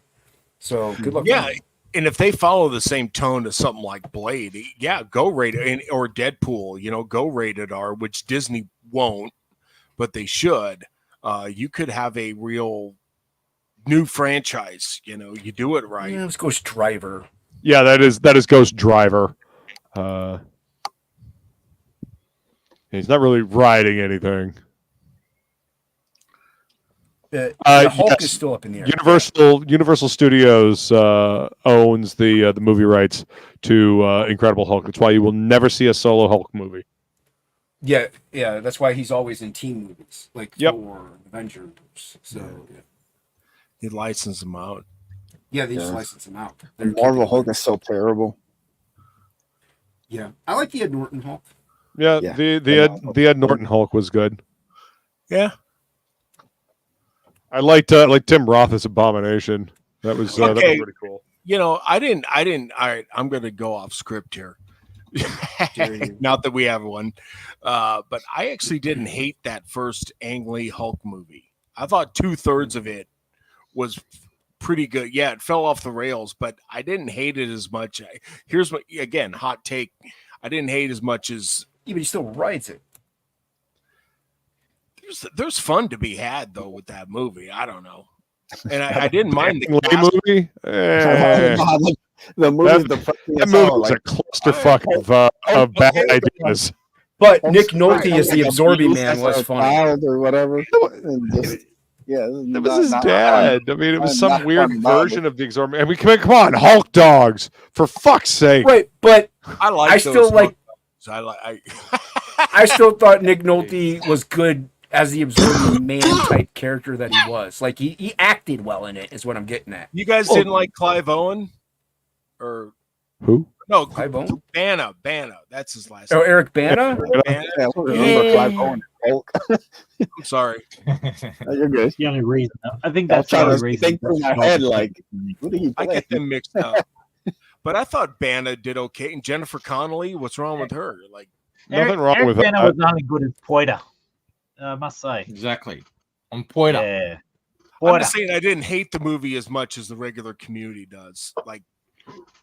So good luck. Yeah, and if they follow the same tone as something like Blade, yeah, go rated or Deadpool, go rated R, which Disney won't, but they should. You could have a real new franchise. You do it right. Yeah, it was Ghost Driver. Yeah, that is Ghost Driver. He's not really riding anything. The Hulk yes. is still up in the air. Universal Studios owns the movie rights to Incredible Hulk. That's why you will never see a solo Hulk movie. Yeah, that's why he's always in team movies like Yep. Thor, Avengers. So They license them out. yeah, they just Yeah. license them out. And Marvel Hulk is so terrible. Yeah, I like the Ed Norton Hulk. Yeah, Yeah. the Ed Norton Hulk was good. Yeah. I liked Tim Roth's Abomination. That was Okay. pretty cool. I didn't. All right, I'm going to go off script here. Not that we have one, but I actually didn't hate that first Ang Lee Hulk movie. I thought 2/3 of it was pretty good. Yeah, it fell off the rails, but I didn't hate it as much. Here's what, again, hot take. I didn't hate as much as. Yeah, but he still writes it. There's fun to be had though with that movie. I don't know, and I didn't mind the movie. The movie, that movie was a clusterfuck of bad ideas. But Nick Nolte as the absorbing man was funny. Or whatever. And just, yeah, that was his dad. I mean, it was some weird version of the absorbing. I mean, come on, Hulk dogs, for fuck's sake. Right, but I still thought Nick Nolte was good as the absorbing man type character that he was. Like he acted well in it, is what I'm getting at. You guys didn't like Clive Owen, or who? No, Clive Owen. Bana. That's his last. Oh, name. Eric Bana. Bana? Yeah, remember Clive Owen. I'm sorry. You're good. The only reason I think that's the trying only to reason. think through my head, like, what do you I play? get them mixed up. But I thought Bana did okay, and Jennifer Connelly. What's wrong with her? Like nothing wrong with Bana that. was only good as Poiter. I must say. Exactly. On Poiter. Yeah. I'm just saying, I didn't hate the movie as much as the regular community does. Like,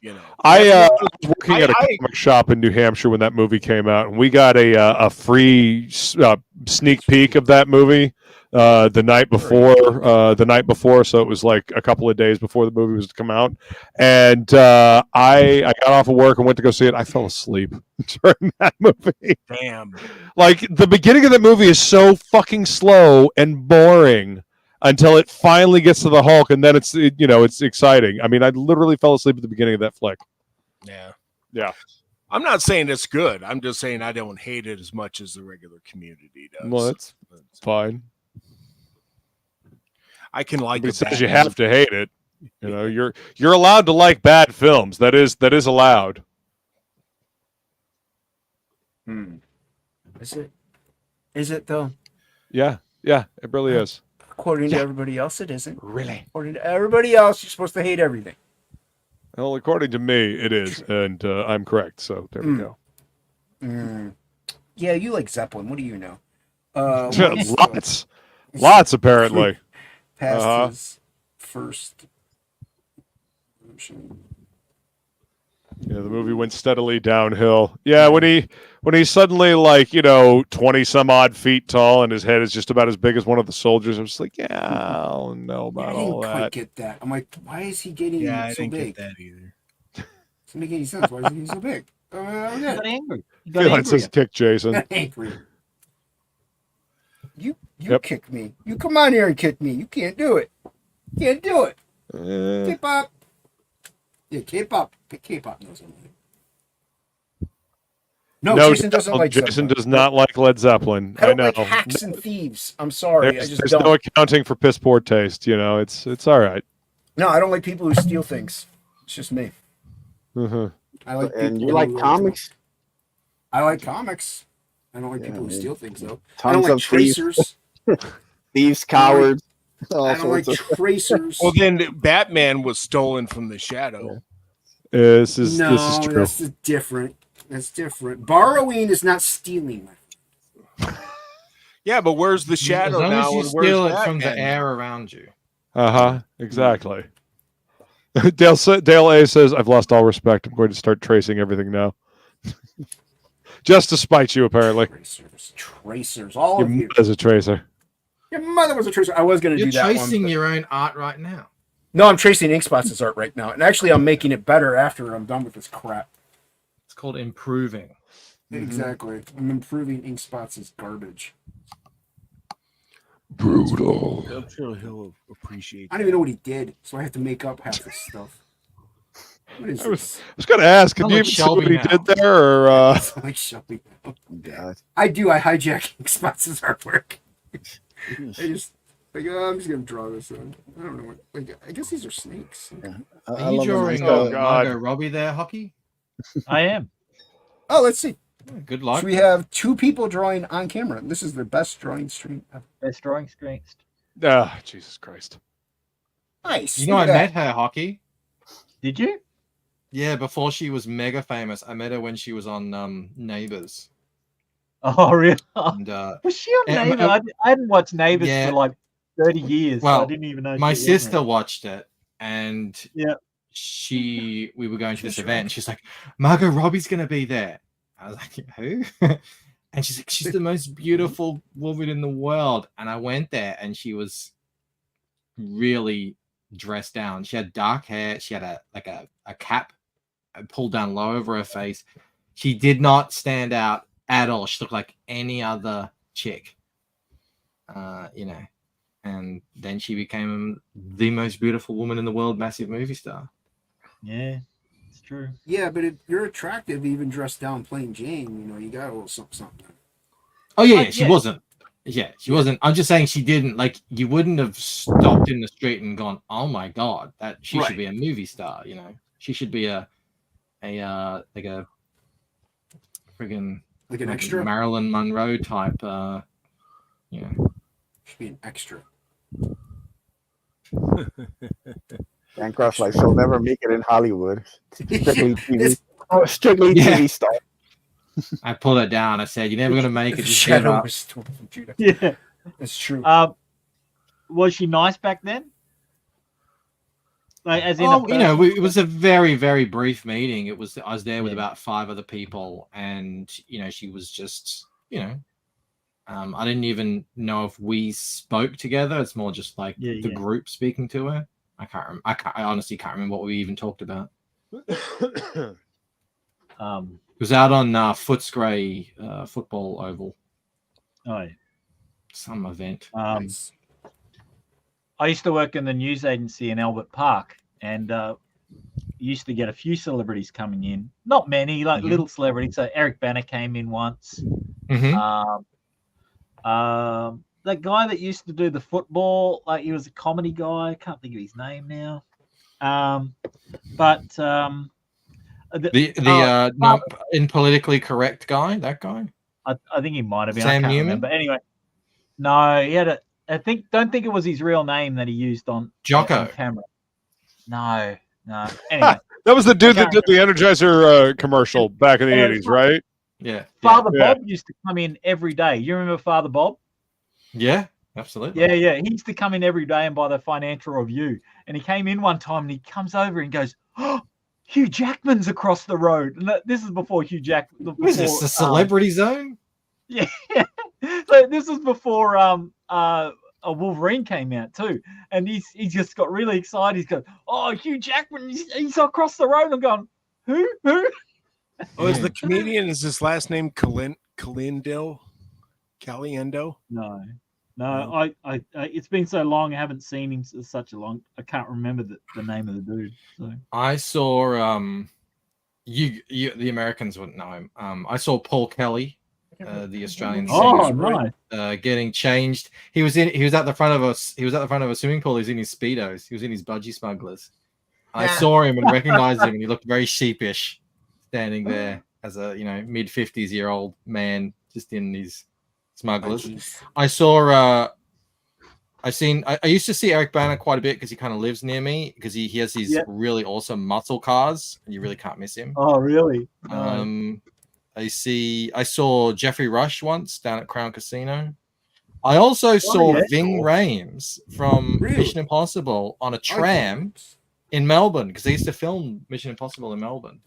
you know, I was working at a comic shop in New Hampshire when that movie came out, and we got a free sneak peek of that movie the night before. So it was like a couple of days before the movie was to come out, and I got off of work and went to go see it. I fell asleep during that movie. Damn. Like the beginning of the movie is so fucking slow and boring until it finally gets to the Hulk, and then it's exciting. I mean, I literally fell asleep at the beginning of that flick. Yeah. I'm not saying it's good. I'm just saying I don't hate it as much as the regular community does. Well, that's fine. I can like it it. Says you have to hate it. You know, you're allowed to like bad films. That is allowed. Is it? Is it though? Yeah, it really is. According to everybody else, it isn't. Really? According to everybody else, you're supposed to hate everything. Well, according to me, it is, and I'm correct. So there we go. Yeah, you like Zeppelin. What do you know? Lots apparently. Past his first. Yeah, the movie went steadily downhill. Yeah, when he's suddenly like 20 some odd feet tall and his head is just about as big as one of the soldiers, I'm just like, yeah, I don't know about all that. I didn't quite get that. I'm like, why is he getting so big? I didn't get that either. Doesn't make any sense. Why is he getting so big? He got angry. It says kick Jason. Angry. You kick me. You come on here and kick me. You can't do it. You can't do it. K-pop. Yeah, K-pop. K-pop knows something. No, Jason doesn't like Jason Zeppelin. does not like Led Zeppelin. I don't know. like hacks and thieves. I'm sorry. There's no accounting for piss poor taste. It's all right. No, I don't like people who steal things. It's just me. Mm-hmm. I like. And people you like who comics? I like comics. I don't like people who steal things though. I Tons don't like of thieves. tracers. Thieves, cowards. I don't like tracers. Well, then Batman was stolen from the Shadow. This is true. That's different. That's different. Borrowing is not stealing. Yeah, but where's the Shadow As long now? as you and where's steal it from the Batman? air around you. Exactly. Dale A says, "I've lost all respect. I'm going to start tracing everything now." Just to spite you, apparently. Tracers. All Your of you. mother's a tracer. Your mother was a tracer. I was going to You're do that one. tracing but- your own art right now. No, I'm tracing Ink Spots' art right now. And actually, I'm making it better after I'm done with this crap. It's called improving. Exactly. I'm improving Ink Spots' garbage. Brutal. I'm sure he'll appreciate I don't even know what he did, so I have to make up half this stuff. What is I this? was going to ask, can I'm you like even see what Shelby he now. did there? Or, It's like Shelby. God. I do. I hijack Ink Spots' artwork. I'm just going to draw this. I don't know. I guess these are snakes. Yeah. Are you drawing Oh, God. Margot Robbie there, Hocky? I am. Oh, let's see. Good luck. So we have 2 people drawing on camera. This is their best drawing stream ever. Best drawing screens. Jesus Christ. Nice. You know, I Look at met her, Hocky. Did you? Yeah, before she was mega famous. I met her when she was on Neighbours. Oh, really? And, Was she on and- Neighbours? I hadn't watched Neighbours Yeah. for like 30 years. So Well, I didn't even know. my she was in sister it. watched it, and yeah, we were going to this event, and she's like, Margot Robbie's gonna be there. I was like, who? And she's like, she's the most beautiful woman in the world. And I went there, and she was really dressed down. She had dark hair. She had a cap pulled down low over her face. She did not stand out at all. She looked like any other chick, you know. And then she became the most beautiful woman in the world, massive movie star. Yeah, it's true. Yeah, but you're attractive even dressed down plain Jane. You know, you got a little something. Oh yeah, she wasn't. Yeah, she wasn't. I'm just saying she didn't, like, you wouldn't have stopped in the street and gone, oh my God, that she should be a movie star, you know. She should be a friggin' like an extra Marilyn Monroe type, you know. Should be an extra. Bancroft's like, she'll never make it in Hollywood. Strictly TV. Strictly TV star. I pulled it down. I said, "You're never gonna make it. Just give up." Yeah, that's true. Was she nice back then? Like, as in, you know, it was a very, very brief meeting. I was there with about 5 other people, and you know, she was just, you know, I didn't even know if we spoke together. It's more just like the group speaking to her. I honestly can't remember what we even talked about. It was out on Footscray football oval. Oh, yeah. Some event. Nice. I used to work in the news agency in Albert Park, and used to get a few celebrities coming in. Not many, like little celebrities. So Eric Banner came in once. That guy that used to do the football, like he was a comedy guy. I can't think of his name now. Not in politically correct guy, that guy. I think he might have been. Sam I can't Newman. remember. Anyway, no, he had don't think it was his real name that he used on Jocko camera. No. Anyway, that was the dude that did the Energizer commercial back in the 80s, right? Yeah. Father Bob used to come in every day. You remember Father Bob? Yeah, absolutely. Yeah. He used to come in every day and buy the Financial Review. And he came in one time and he comes over and goes, "Oh, Hugh Jackman's across the road." And this is before Hugh Jackman. What is this, the Celebrity Zone? Yeah. So this was before a Wolverine came out too, and he just got really excited. He's going, "Oh, Hugh Jackman, he's across the road." I'm going, "Who?" Oh, is the comedian? Is his last name Caliendo? No. I it's been so long. I haven't seen him such a long. I can't remember the name of the dude. So. I saw you the Americans wouldn't know him. I saw Paul Kelly, the Australian singer, getting changed. He was at the front of us. He was at the front of a swimming pool. He was in his Speedos. He was in his budgie smugglers. I saw him and recognized him, and he looked very sheepish, standing there as a mid-50s-year-old man just in his smugglers. I saw. I used to see Eric Banner quite a bit because he kind of lives near me, because he has these really awesome muscle cars, and you really can't miss him. Oh, really? I saw Jeffrey Rush once down at Crown Casino. I also saw Ving Rhames from Mission Impossible on a tram in Melbourne, because they used to film Mission Impossible in Melbourne.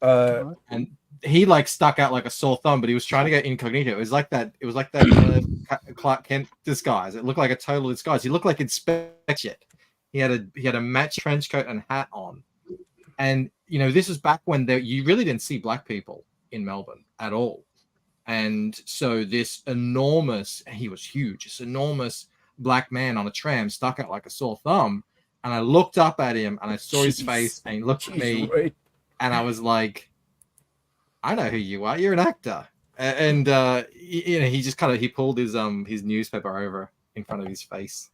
And he stuck out like a sore thumb, but he was trying to get incognito. It was like that Clark Kent disguise. It looked like a total disguise. He looked like Inspector. He had a match trench coat and hat on. And this was back when you really didn't see black people in Melbourne at all. And so this enormous, he was huge, this enormous black man on a tram stuck out like a sore thumb. And I looked up at him and I saw his face, and he looked at me, and I was like, I know who you are. You're an actor. And he just he pulled his newspaper over in front of his face.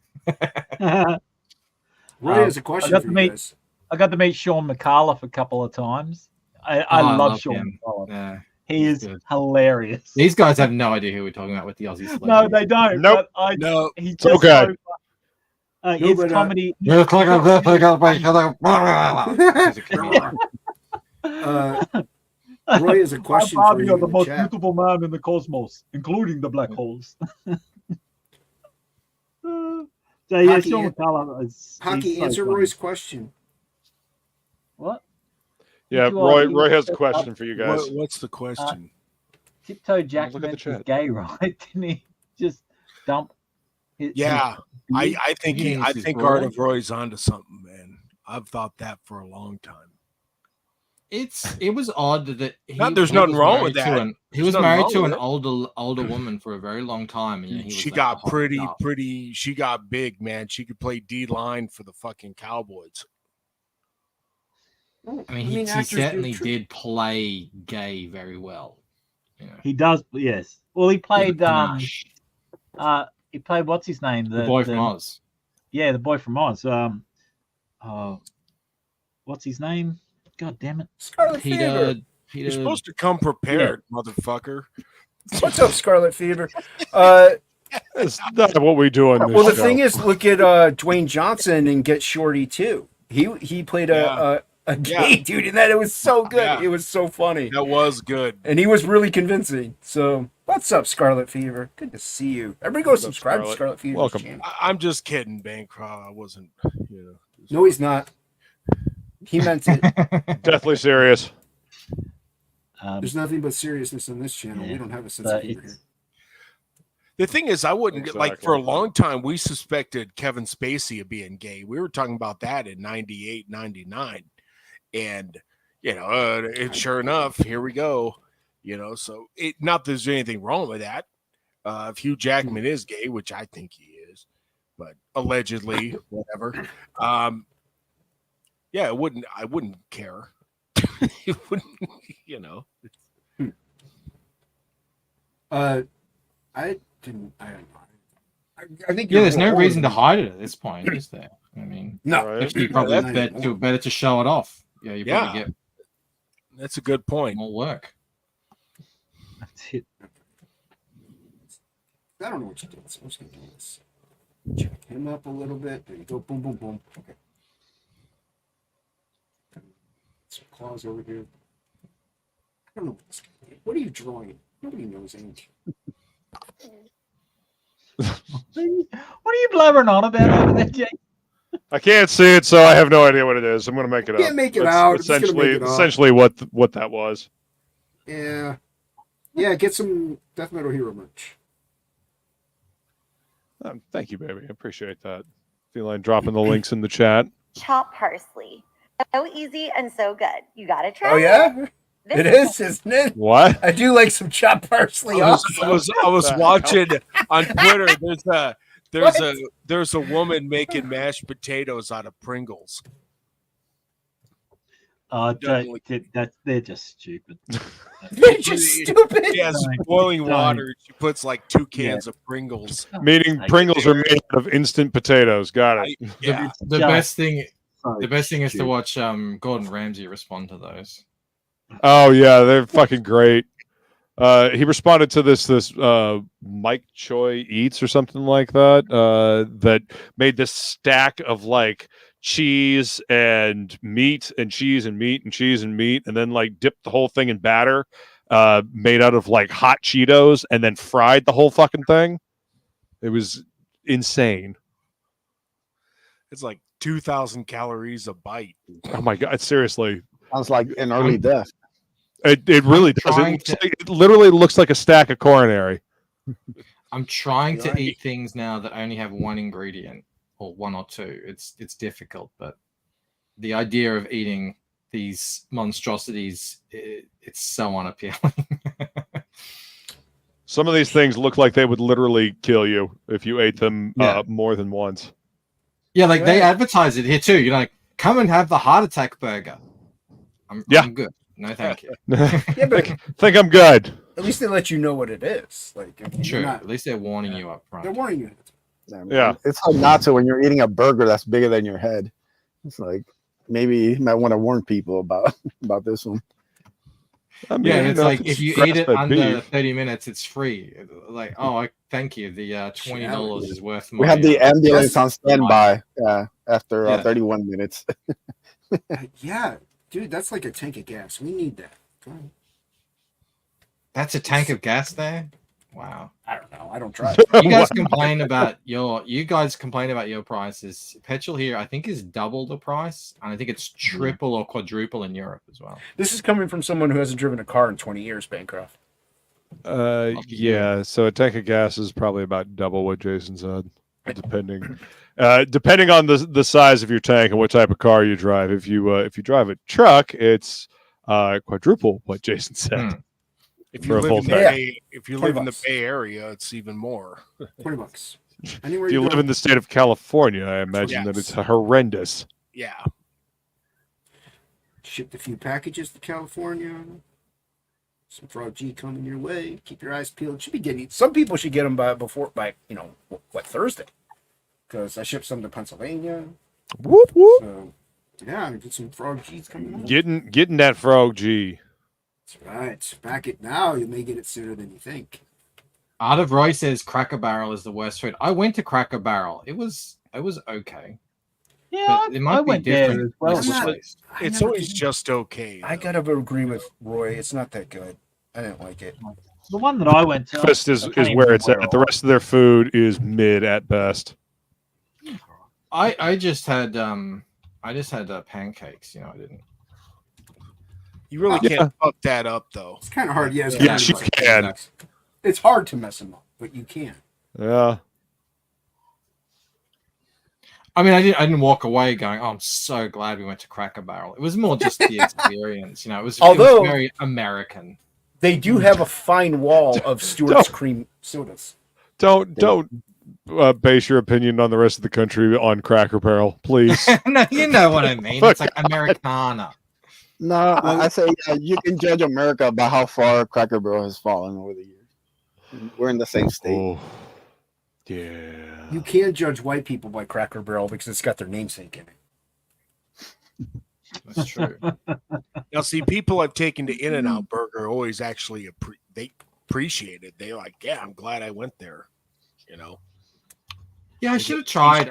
Roy has a question for you guys. I got to meet Sean McAuliffe a couple of times. I love Sean McAuliffe. Yeah, he is hilarious. These guys have no idea who we're talking about with the Aussie celebrities. No, they don't. Nope. No. He's so good. His comedy. Roy has a question for you. You're the most beautiful man in the cosmos, including the black holes. So yeah, Hocky, Sean McCullough is Hockey, he's so answer funny. Roy's question. What? Yeah, You are- Roy has a question for you guys. What's the question? Tiptoe Look Jackman at the is chat. gay, right? Didn't he just dump? Yeah, I think He I thinks think he's Art wrong. of Roy's onto something, man. I've thought that for a long time. It was odd that There's nothing was wrong with married to that. he There's was nothing married wrong to with an it. older woman for a very long time, and he was She like got the hot pretty. She got big, man. She could play D line for the fucking Cowboys. I mean, he certainly did play gay very well. You know. He does, yes. Well, he played. Panache. He played what's his name? The boy from Oz. Yeah, the boy from Oz. What's his name? God damn it, Scarlet Fever. You're supposed to come prepared, motherfucker. What's up, Scarlet Fever? That's not what we do on this Well, the show. thing is, look at Dwayne Johnson and Get Shorty too. He played a gay dude in that. It was so good. Yeah. It was so funny. That was good. And he was really convincing. So, what's up, Scarlet Fever? Good to see you. Everybody go subscribe to Scarlet Fever's Welcome. channel. I'm just kidding, Bancroft. I wasn't, No, he's not. He meant it. Deathly serious. There's nothing but seriousness on this channel. We don't have a sense of humor here. The thing is, I wouldn't like Exactly. for a long time. We suspected Kevin Spacey of being gay. We were talking about that in '98, '99, and and sure enough, here we go. So not that there's anything wrong with that. If Hugh Jackman is gay, which I think he is, but allegedly, whatever. Yeah, I wouldn't care. It wouldn't, I didn't. I don't know. I think There's no reason to hide it at this point, is there? I mean, no. Actually, probably better to show it off. Yeah, you probably get. That's a good point. More work. That's it. I don't know what you did, so I'm just gonna do this. Check him up a little bit. There you go. Boom, boom, boom. Okay. Some claws over here. I don't know what this guy did. What are you drawing? Nobody knows ink. What are you blabbering on about over there, Jake? I can't see it, so I have no idea what it is. I'm going to make it up. Can't make it That's out. Just gonna Essentially, make it up. essentially what that was. Yeah. Yeah, get some Death Metal Hero merch. Thank you, baby. I appreciate that. Feel like dropping the links in the chat. Chop parsley. So easy and so good. You gotta try. Oh yeah? This It is, isn't it? What? I do like some chopped parsley. I also. was watching on Twitter. There's a woman making mashed potatoes out of Pringles. They're just stupid. They're just stupid. Yes, boiling water. She puts like 2 cans of Pringles. Meaning Pringles are made out of instant potatoes. Got it. Yeah. The best thing is to watch Gordon Ramsay respond to those. Oh yeah, they're fucking great. He responded to this Mike Choi Eats or something like that. That made this stack of like cheese and meat and cheese and meat and cheese and meat, and then like dipped the whole thing in batter made out of like hot Cheetos, and then fried the whole fucking thing. It was insane. It's like 2,000 calories a bite. Oh my god! Seriously. Sounds like an early death. It really does. It literally looks like a stack of coronary. I'm trying to eat things now that only have one ingredient or one or two. It's difficult, but the idea of eating these monstrosities, it's so unappealing. Some of these things look like they would literally kill you if you ate them more than once. Yeah, like they advertise it here too. You're like, come and have the heart attack burger. I'm good. No, thank you. Yeah, but think I'm good. At least they let you know what it is. Like, I mean, True. you're not- At least they're warning you up front. they're warning you. Yeah. It's hard not to when you're eating a burger that's bigger than your head. It's like maybe you might want to warn people about this one. I mean, Yeah, it's like if you eat it grass-fed under beef. 30 minutes, it's free. Like, thank you. The $20 is worth We money. have the ambulance on Yes. standby after Yeah. 31 minutes. Yeah, dude, that's like a tank of gas. We need that. Go on. That's a tank of gas there. Wow. I don't know. I don't drive. You guys complain about your prices. Petrol here, I think, is double the price, and I think it's triple or quadruple in Europe as well. This is coming from someone who hasn't driven a car in 20 years, Bancroft. Yeah. So a tank of gas is probably about double what Jason said, depending on the size of your tank and what type of car you drive. If you drive a truck, it's quadruple what Jason said. If you live in the Bay Area, it's even more. $20. If you live in the state of California, I imagine that it's horrendous. Yeah. Shipped a few packages to California. Some Frog G coming your way. Keep your eyes peeled. Should be getting. Some people should get them by Thursday, because I shipped some to Pennsylvania. Whoop whoop. So, yeah, get some Frog G's coming. Getting that Frog G. That's right. Back it now. You may get it sooner than you think. Art of Roy says Cracker Barrel is the worst food. I went to Cracker Barrel. It was okay. Yeah, it might went be there different. as well. It's always just okay. I gotta agree with Roy. It's not that good. I didn't like it. The one that I went to. Breakfast is where it's at. The rest of their food is mid at best. I just had pancakes. I didn't. You really can't fuck that up, though. It's kind of hard. Yes, Yes, you can. It's hard to mess them up, but you can. Yeah. I mean, I didn't walk away going, "Oh, I'm so glad we went to Cracker Barrel." It was more just the experience. It was very American. They do have a fine wall of Stewart's cream sodas. Don't base your opinion on the rest of the country on Cracker Barrel, please. No, you know what I mean. It's like Americana. No, I say you can judge America by how far Cracker Barrel has fallen over the years. We're in the same state. Oh, yeah. You can't judge white people by Cracker Barrel because it's got their namesake in it. That's true. Now, see, people I've taken to In-N-Out Burger always actually they appreciate it. They like, yeah, I'm glad I went there. Yeah, I should have tried.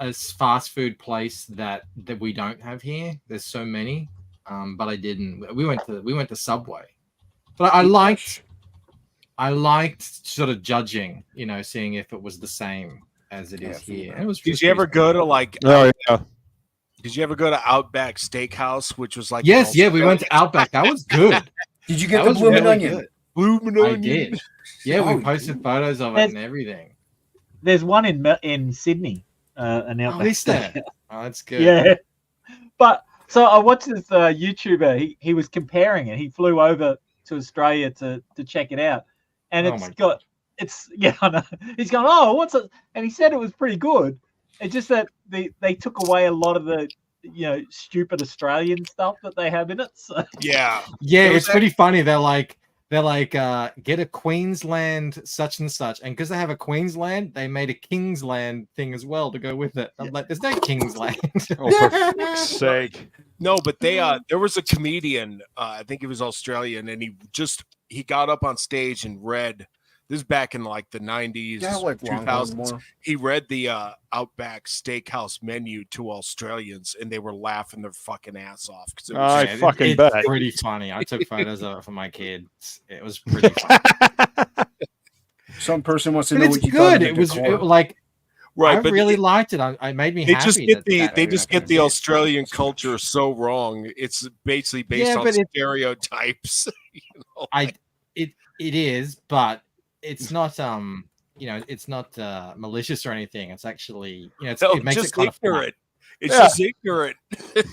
A fast food place that we don't have here. There's so many, but I didn't. We went to Subway, but I liked sort of judging, seeing if it was the same as it is here. And it was. Did you ever go to Oh yeah. Did you ever go to Outback Steakhouse, which was like? Yes, we went to Outback. That was good. Did you get the bloomin' onion? Bloomin' onion. I did. Yeah, we posted photos of it and everything. There's one in Sydney. An Outback. Is there? Oh, that's good. Yeah, but so I watched this YouTuber. He was comparing it. He flew over to Australia to check it out, and I know. He's going, oh, what's it? And he said it was pretty good. It's just that they took away a lot of the stupid Australian stuff that they have in it. So. Yeah, it's pretty funny. They're like, get a Queensland such and such, and because they have a Queensland, they made a Kingsland thing as well to go with it. I'm like, there's no Kingsland. Oh, for fuck's sake! No, but there was a comedian. I think he was Australian, and he got up on stage and read. This is back in like the 90s, 2000s. He read the Outback Steakhouse menu to Australians, and they were laughing their fucking ass off. It's pretty funny. I took photos of it for my kids. It was pretty funny. Some person wants to know what you good. thought. It was like, right, I but really liked it. It made me happy. They just get the Australian culture so wrong. It's basically based on stereotypes. It is, but it's not it's not malicious or anything. It's actually it makes it kind of fun. It's just ignorant.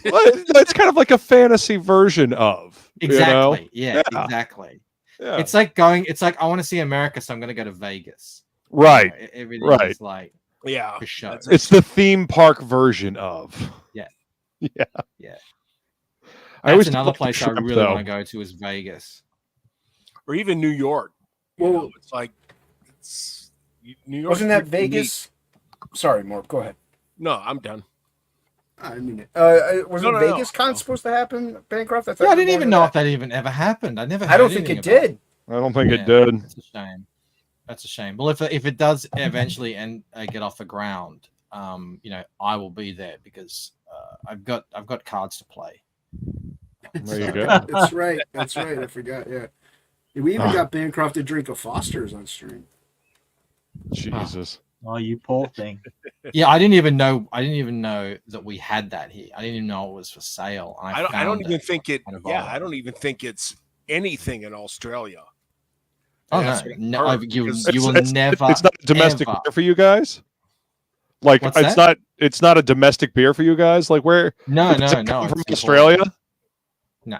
Well, it's kind of like a fantasy version of exactly. Yeah, exactly. Yeah. It's like I want to see America, so I'm going to go to Vegas. Right. Everything is like for show. It's the theme park version of. Yeah. Yeah. That's another place I really want to go to is Vegas, or even New York. Well, it's New York. Wasn't that Vegas? Sorry, Morp. Go ahead. No, I'm done. I mean, wasn't Vegas Con supposed to happen, Bancroft? I didn't even know if that even ever happened. I never. I don't think it did. I don't think it did. That's a shame. That's a shame. Well, if it does eventually get off the ground, I will be there because I've got cards to play. There you go. That's right. That's right. I forgot. Yeah. We even got Bancroft to drink a Foster's on stream. Jesus. Oh, you poor thing. Yeah, I didn't even know that we had that here. I didn't even know it was for sale. And I don't even think it. kind of Yeah, odd. I don't even think it's anything in Australia. Oh That's no, what I've no, heard, you because will never. It's not a domestic ever. beer for you guys. Like What's it's that? not a domestic beer for you guys. Like where? No, does no, it no. come from it's Australia. No,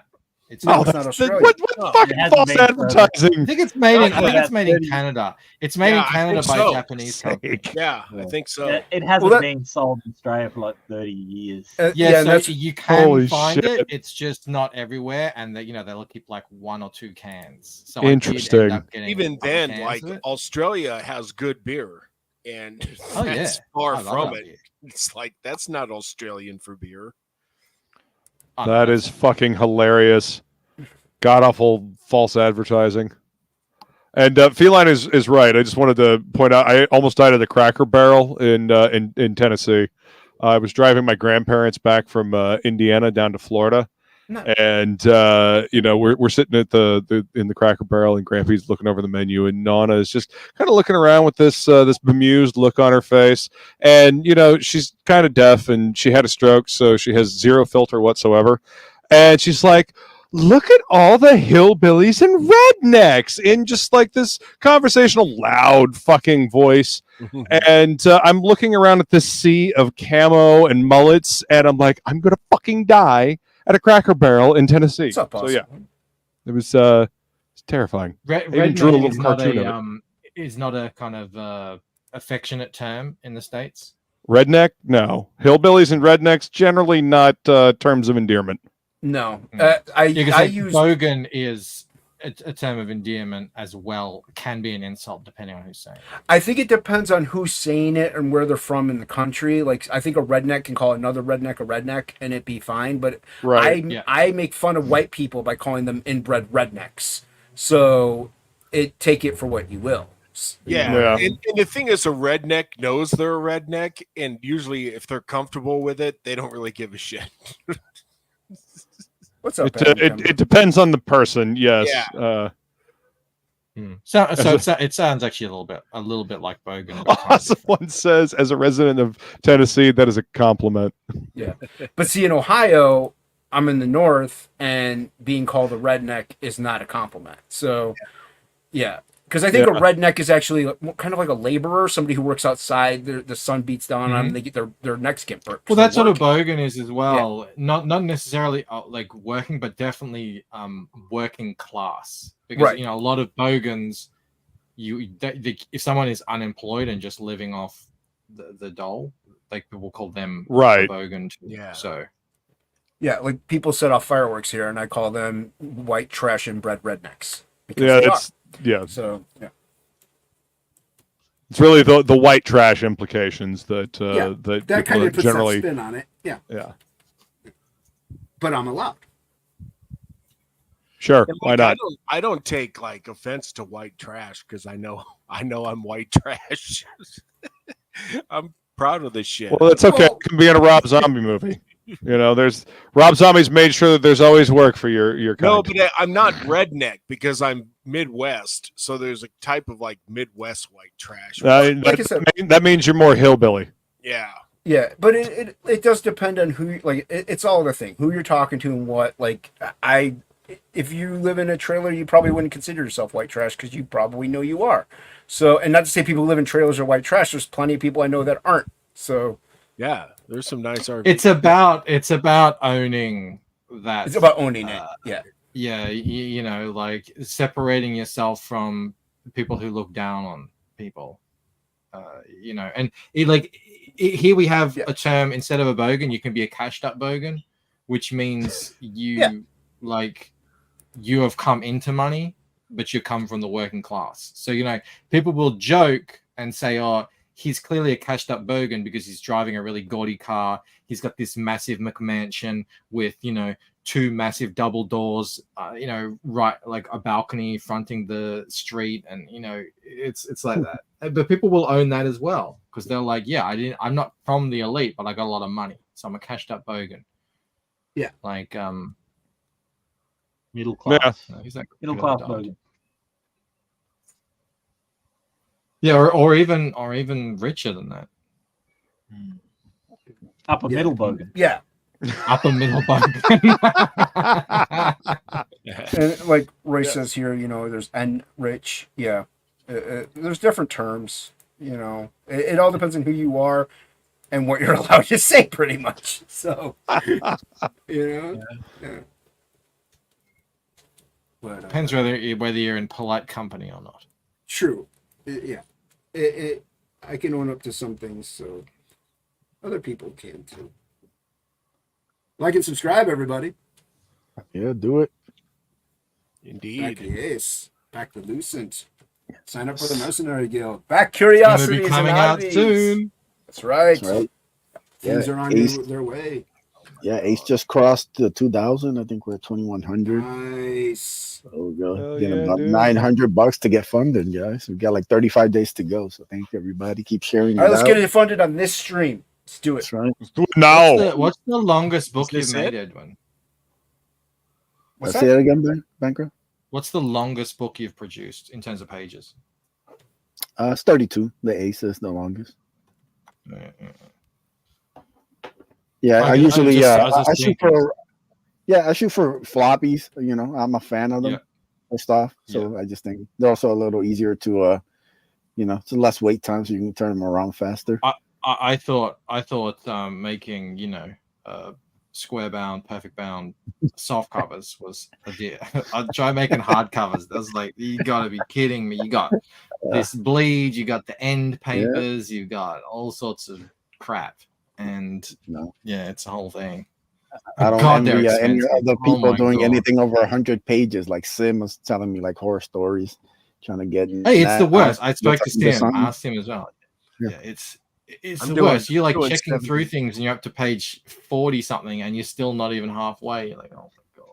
it's No, not. it's not What Australia. fucking hasn't false been advertising? I think it's made in. No, I think it's that's made in been- Canada. It's made in Yeah, I Canada think by so. Japanese company. Yeah, I think so. It hasn't Well, that- been sold in Australia for like 30 years. Yeah, and so that's you can Holy find shit. it. It's just not everywhere, and they'll keep like 1 or 2 cans. So I did Interesting. end up getting a Even couple then, cans like of it. Australia has good beer, and Oh, that's yeah. far I love from that it. beer. It's like that's not Australian for beer. Oh, That that's- is fucking hilarious. God awful false advertising. And Feline is right. I just wanted to point out I almost died at the Cracker Barrel in Tennessee. I was driving my grandparents back from Indiana down to Florida, and we're sitting at in the Cracker Barrel, and Grampy's looking over the menu, and Nana is just kind of looking around with this bemused look on her face, and she's kind of deaf and she had a stroke, so she has zero filter whatsoever, and she's like, look at all the hillbillies and rednecks in just like this conversational, loud fucking voice. And I'm looking around at this sea of camo and mullets, and I'm like, I'm going to fucking die at a Cracker Barrel in Tennessee. It's not So, possible. yeah, it was it's terrifying. I even drew a redneck little cartoon of it. is not a kind of affectionate term in the States. Redneck? No. Hillbillies and rednecks, generally not terms of endearment. No. Yeah, I 'cause use bogan is a term of endearment as well. Can be an insult depending on who's saying it. I think it depends on who's saying it and where they're from in the country. Like, I think a redneck can call another redneck a redneck and it be fine. But Right. I make fun of white people by calling them inbred rednecks. So take it for what you will. Yeah. And the thing is, a redneck knows they're a redneck, and usually, if they're comfortable with it, they don't really give a shit. What's up? It depends on the person. Yes. Yeah. So it sounds actually a little bit like bogan. but kind of Awesome one says, as a resident of Tennessee, that is a compliment. Yeah. But see, in Ohio, I'm in the north, and being called a redneck is not a compliment. So, yeah. Because I think a redneck is actually kind of like a laborer, somebody who works outside. The sun beats down on them, they get their necks get burnt. Well, that's what a bogan is as well. Yeah. Not necessarily like working, but definitely working class. Because a lot of bogans, if someone is unemployed and just living off the dole, like people call them right a bogan too. Yeah. So yeah, like people set off fireworks here, and I call them white trash inbred rednecks. Yeah, that's yeah. So yeah. It's really the white trash implications that that kind people of puts generally that spin on it. Yeah. Yeah. But I'm allowed. Sure, And, why not? I don't take like offense to white trash because I know I'm white trash. I'm proud of this shit. Well, that's okay. It can be in a Rob Zombie movie. There's Rob Zombie's made sure that there's always work for your kind. No, but I'm not redneck because I'm Midwest. So there's a type of like Midwest white trash. That means you're more hillbilly. Yeah. Yeah, but it does depend on who. Like, it's all the thing, who you're talking to and what. Like, if you live in a trailer, you probably wouldn't consider yourself white trash because you probably know you are. So, and not to say people who live in trailers are white trash. There's plenty of people I know that aren't. So, yeah, there's some nice arguments. It's about owning that. It's about owning it. Yeah. Yeah, like separating yourself from people who look down on people. And here we have a term instead of a bogan, you can be a cashed up bogan, which means you have come into money, but you come from the working class. So, people will joke and say, oh, he's clearly a cashed up bogan because he's driving a really gaudy car. He's got this massive McMansion with, 2 massive double doors, right, like a balcony fronting the street. And, it's like that. But people will own that as well because they're like, yeah, I'm not from the elite, but I got a lot of money. So I'm a cashed up bogan. Yeah. Like, Middle class. No, he's like Middle class Bogan. Yeah, or even richer than that. Upper middle Bogan. Yeah. Upper middle Bogan. And like Roy says here, you know, there's rich. Yeah. There's different terms, you know. It all depends on who you are and what you're allowed to say, pretty much. So, you know. Yeah. But, Depends whether you're in polite company or not. True. Yeah. I can own up to some things, so other people can too. Like and subscribe, everybody. Yeah, do it. Indeed. Back the Ace. Back the Lucent. Sign up for the Mercenary Guild. Back Curiosities. It's gonna be coming out soon. That's right. That's right. Things Yeah, are on Ace, their way. Yeah, Ace just crossed the 2,000. I think we're at 2,100. Nice. There we go. Hell Getting yeah, about dude. $900 to get funded, guys. We've got like 35 days to go. So thank you, everybody. Keep sharing. All right, let's out. get it funded on this stream. Let's do it. That's right. Let's do it now. What's the longest book Is you've this made, it? Edwin? What's Say that again, Bankrupt. What's the longest book you've produced in terms of pages? It's 32. The Ace is the longest. Yeah, I usually I shoot for I shoot for floppies. You know, I'm a fan of them. Yeah. First off, so I just think they're also a little easier to you know, it's less wait time, so you can turn them around faster. I thought making, you know, square bound, perfect bound soft covers was a deal. I'd try making hard covers. I was like, you gotta be kidding me. You got this bleed, you got the end papers, you got all sorts of crap. And yeah, it's a whole thing. I don't God, they're envy any expensive. other Oh people my doing God. anything over 100 pages. Like Sim was telling me like horror stories, trying to get. Hey, it's the worst. I spoke to the Sam. I asked him as well. Yeah, it's I'm the doing- worst. You're like doing checking 70. through things and you're up to page 40 something and you're still not even halfway. You're like, oh my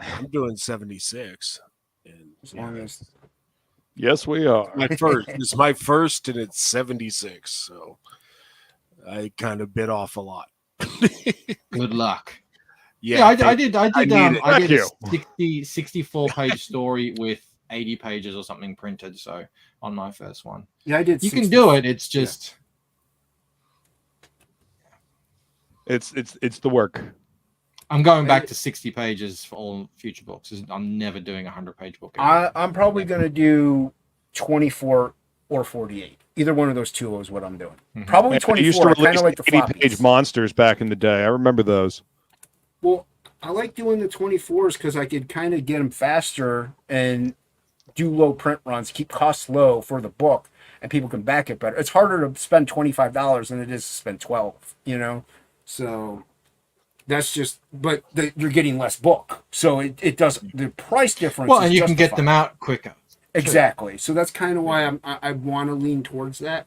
God. I'm doing 76. And As long as Yes, we are. my first. It's my first, and it's 76. So I kind of bit off a lot. Good luck. Yeah, I did need it. I did Thank a 64 page story with 80 pages or something printed. So on my first one, I did. you 60. can do it. It's just It's the work. I'm going back to 60 pages for all future books. I'm never doing a 100-page book. I'm probably going to do 24 or 48. Either one of those two is what I'm doing. Probably I used 24. to I kind release of like the 80-page floppies. monsters back in the day. I remember those. Well, I like doing the 24s because I could kind of get them faster and do low print runs, keep costs low for the book, and people can back it better. It's harder to spend $25 than it is to spend $12, you know? So that's just, but you're getting less book. So it does, the price difference. Well, is and you can get justified. them out quicker. Exactly. So that's kind of why I want to lean towards that.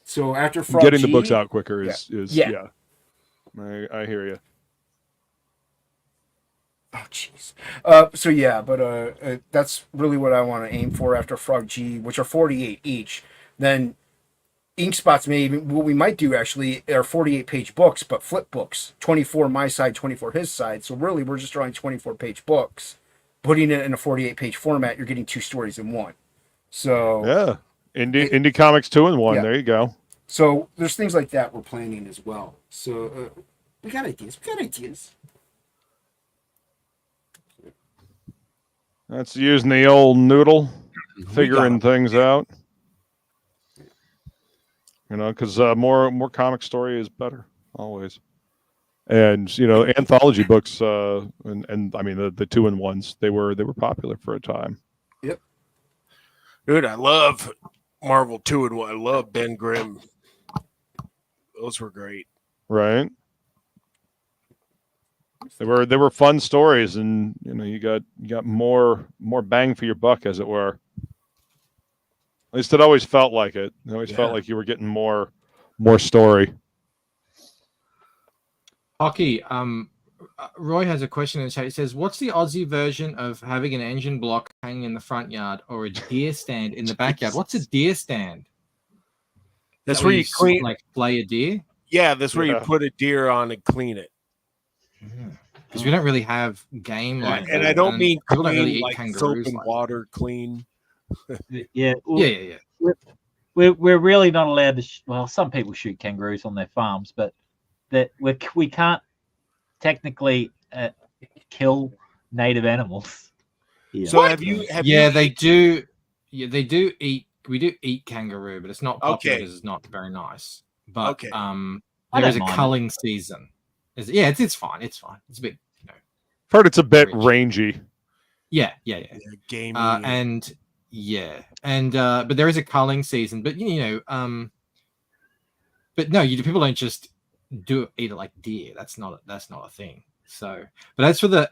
So after Frog Getting the G- books out quicker is Yeah. I hear you. Oh, jeez. So yeah, but that's really what I want to aim for after Frog G, which are 48 each. Then Ink Spots what we might do actually are 48-page books, but flip books, 24 my side, 24 his side. So really, we're just drawing 24-page books, putting it in a 48-page format. You're getting two stories in one. So Yeah, indie comics 2-in-1. Yeah. There you go. So there's things like that we're planning as well. So we got ideas. That's using the old noodle, figuring things out. You know, because more comic story is better always. And you know, anthology books, and I mean the 2-in-1s, they were popular for a time. Yep. Dude, I love Marvel 2-in-1. I love Ben Grimm. Those were great. Right. They were fun stories, and you know, you got more bang for your buck, as it were. At least it always felt like it. It always felt like you were getting more story. Hocky, Roy has a question in the chat. He says, what's the Aussie version of having an engine block hanging in the front yard or a deer stand in the backyard? What's a deer stand? That's where you clean, like flay a deer? Yeah, that's where you put a deer on and clean it. because we don't really have game like and that, I don't mean people don't clean really eat like soap kangaroos. and water clean. Yeah, Yeah. We're really not allowed to. Well, some people shoot kangaroos on their farms, but that we can't technically kill native animals. Yeah. So have you? They do. Yeah, they do eat. We do eat kangaroo, but it's not popular Okay. because it's not very nice. But Okay. I there is a don't mind culling season. It's fine. It's fine. It's a bit. Heard it's a bit rangy. Yeah. Gamey. But there is a culling season. But but no, people don't just eat it like deer. That's not a thing. So, but as for the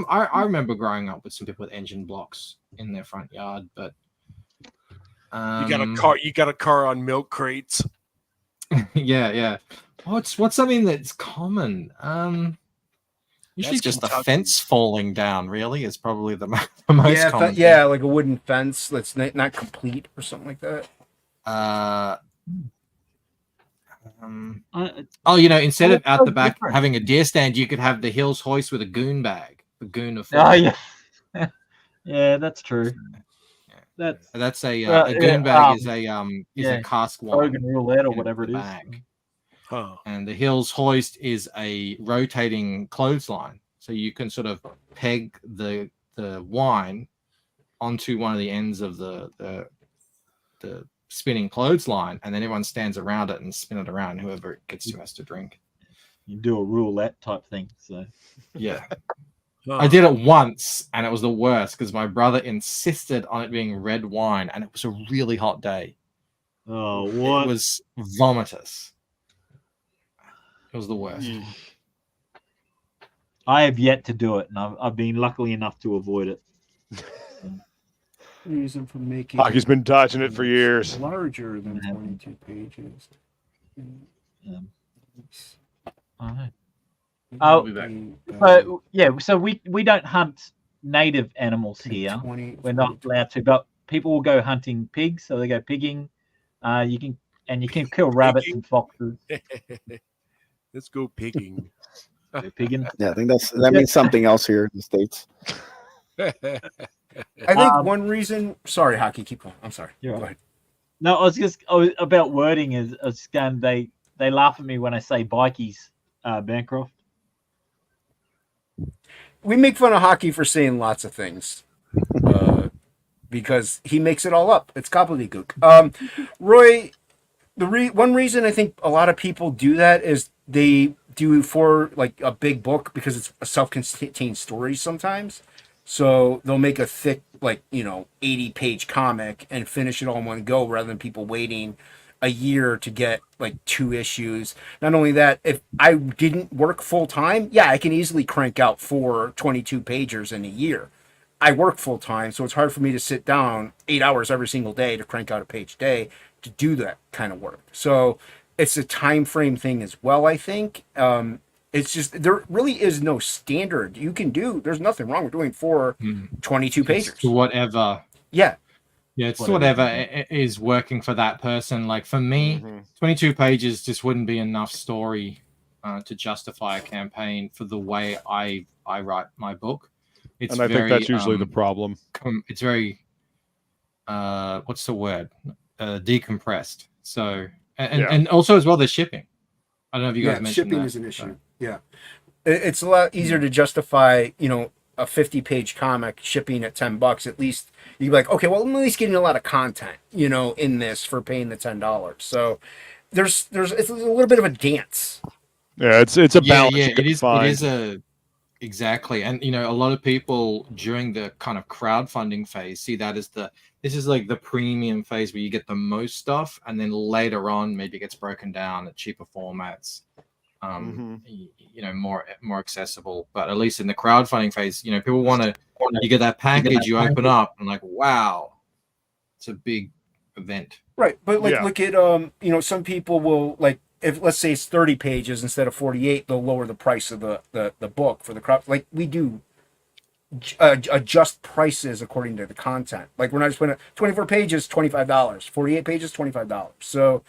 I remember growing up with some people with engine blocks in their front yard, but you got a car on milk crates. yeah. What's something that's common? Usually That's just a Kentucky. fence falling down. Really, is probably the most common. Like a wooden fence that's not complete or something like that. Instead of out the back having a deer stand, you could have the hills hoist with a goon bag, a goon of. Oh yeah, yeah, that's true. That's a goon bag is a cask wine. Rogan roulette or whatever it is. Bag. And the hills hoist is a rotating clothesline, so you can sort of peg the wine onto one of the ends of the spinning clothesline, and then everyone stands around it and spin it around. Whoever it gets to has to drink. You do a roulette type thing. So yeah. I did it once, and it was the worst because my brother insisted on it being red wine, and it was a really hot day. Oh, what? It was vomitous. It was the worst. I have yet to do it, and I've been lucky enough to avoid it. Reason for making Hocky's been dodging it for years. Larger than 22 pages. So we don't hunt native animals here. We're not allowed to, but people will go hunting pigs, so they go pigging. You can kill rabbits and foxes. Let's go pigging. Pigging. Yeah, I think that means something else here in the States. I think one reason. Sorry, Hockey, keep going. I'm sorry. Go ahead. No, I was about wording. Is I was going. They laugh at me when I say bikies, Bancroft. We make fun of Hockey for saying lots of things, because he makes it all up. It's gobbledygook. Roy, one reason I think a lot of people do that is they do for like a big book because it's a self-contained story sometimes. So they'll make a thick, 80-page comic and finish it all in one go rather than people waiting a year to get like 2 issues. Not only that, if I didn't work full time, I can easily crank out 4 22-pagers in a year. I work full time, so it's hard for me to sit down 8 hours every single day to crank out a page a day to do that kind of work. So it's a time frame thing as well, I think. It's just there really is no standard you can do. There's nothing wrong with doing 4 22 pages. It's whatever. Yeah. Yeah, it's whatever is working for that person. Like for me, 22 pages just wouldn't be enough story to justify a campaign for the way I write my book. I think that's usually the problem. It's very, what's the word? Decompressed. So, and also as well, the shipping. I don't know if you guys mentioned shipping that, is an issue. Yeah. It's a lot easier to justify, a 50-page comic shipping at $10. At least you'd be like, okay, well, I'm at least getting a lot of content, in this for paying the $10. So it's a little bit of a dance. Yeah, it's a balance. Yeah, it is exactly. And a lot of people during the kind of crowdfunding phase see that as this is like the premium phase where you get the most stuff, and then later on maybe it gets broken down at cheaper formats. More accessible, but at least in the crowdfunding phase, people you get that package, you open up and like, wow, it's a big event. Right. But look at, some people will if let's say it's 30 pages instead of 48, they'll lower the price of the book for the crowd. Like we do adjust prices according to the content. Like we're not just putting 24 pages, $25, 48 pages, $25. So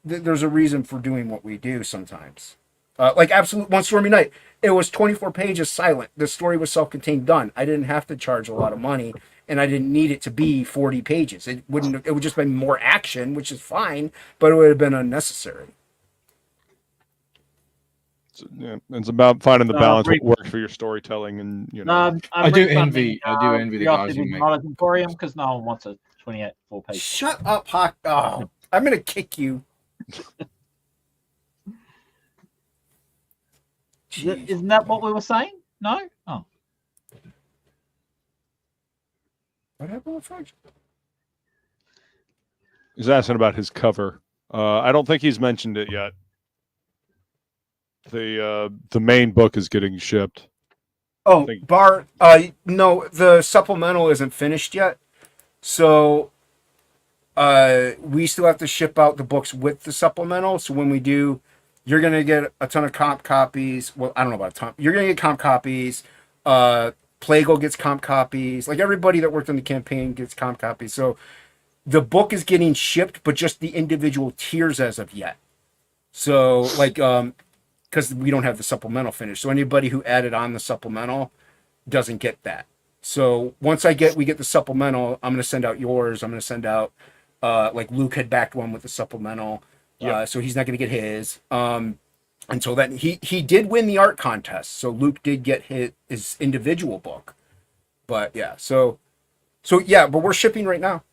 there's a reason for doing what we do sometimes. Like Absolute One Stormy Night, it was 24 pages silent. The story was self-contained, done. I didn't have to charge a lot of money, and I didn't need it to be 40 pages. It wouldn't. It would just be more action, which is fine, but it would have been unnecessary. Yeah, it's about finding the balance what works for your storytelling, and you know. I do envy the guys who make Emporium because no one wants a 28 full page. Shut up, Hock. Oh, I'm gonna kick you. Isn't that what we were saying? No. Oh. What happened with French? He's asking about his cover. I don't think he's mentioned it yet. The main book is getting shipped. Oh, no, the supplemental isn't finished yet. So we still have to ship out the books with the supplemental. So when we do, you're going to get a ton of comp copies. Well, I don't know about a ton. You're going to get comp copies. Plegel gets comp copies. Like everybody that worked on the campaign gets comp copies. So the book is getting shipped, but just the individual tiers as of yet. So like, because we don't have the supplemental finished. So anybody who added on the supplemental doesn't get that. So once we get the supplemental, I'm going to send out yours. I'm going to send out, like Luke had backed one with the supplemental. Yep. So he's not going to get his. Until then, he did win the art contest. So Luke did get his individual book. But yeah, so yeah, but we're shipping right now.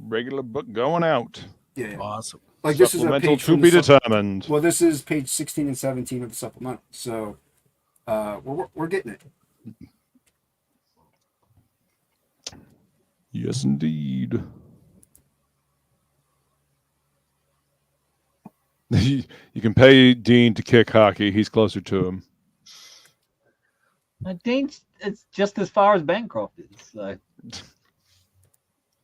Regular book going out. Yeah. Awesome. Like this is a page to be determined. Well, this is page 16 and 17 of the supplemental. So we're getting it. Yes, indeed. You can pay Dean to kick Hocky. He's closer to him. Dean's it's just as far as Bancroft is. So.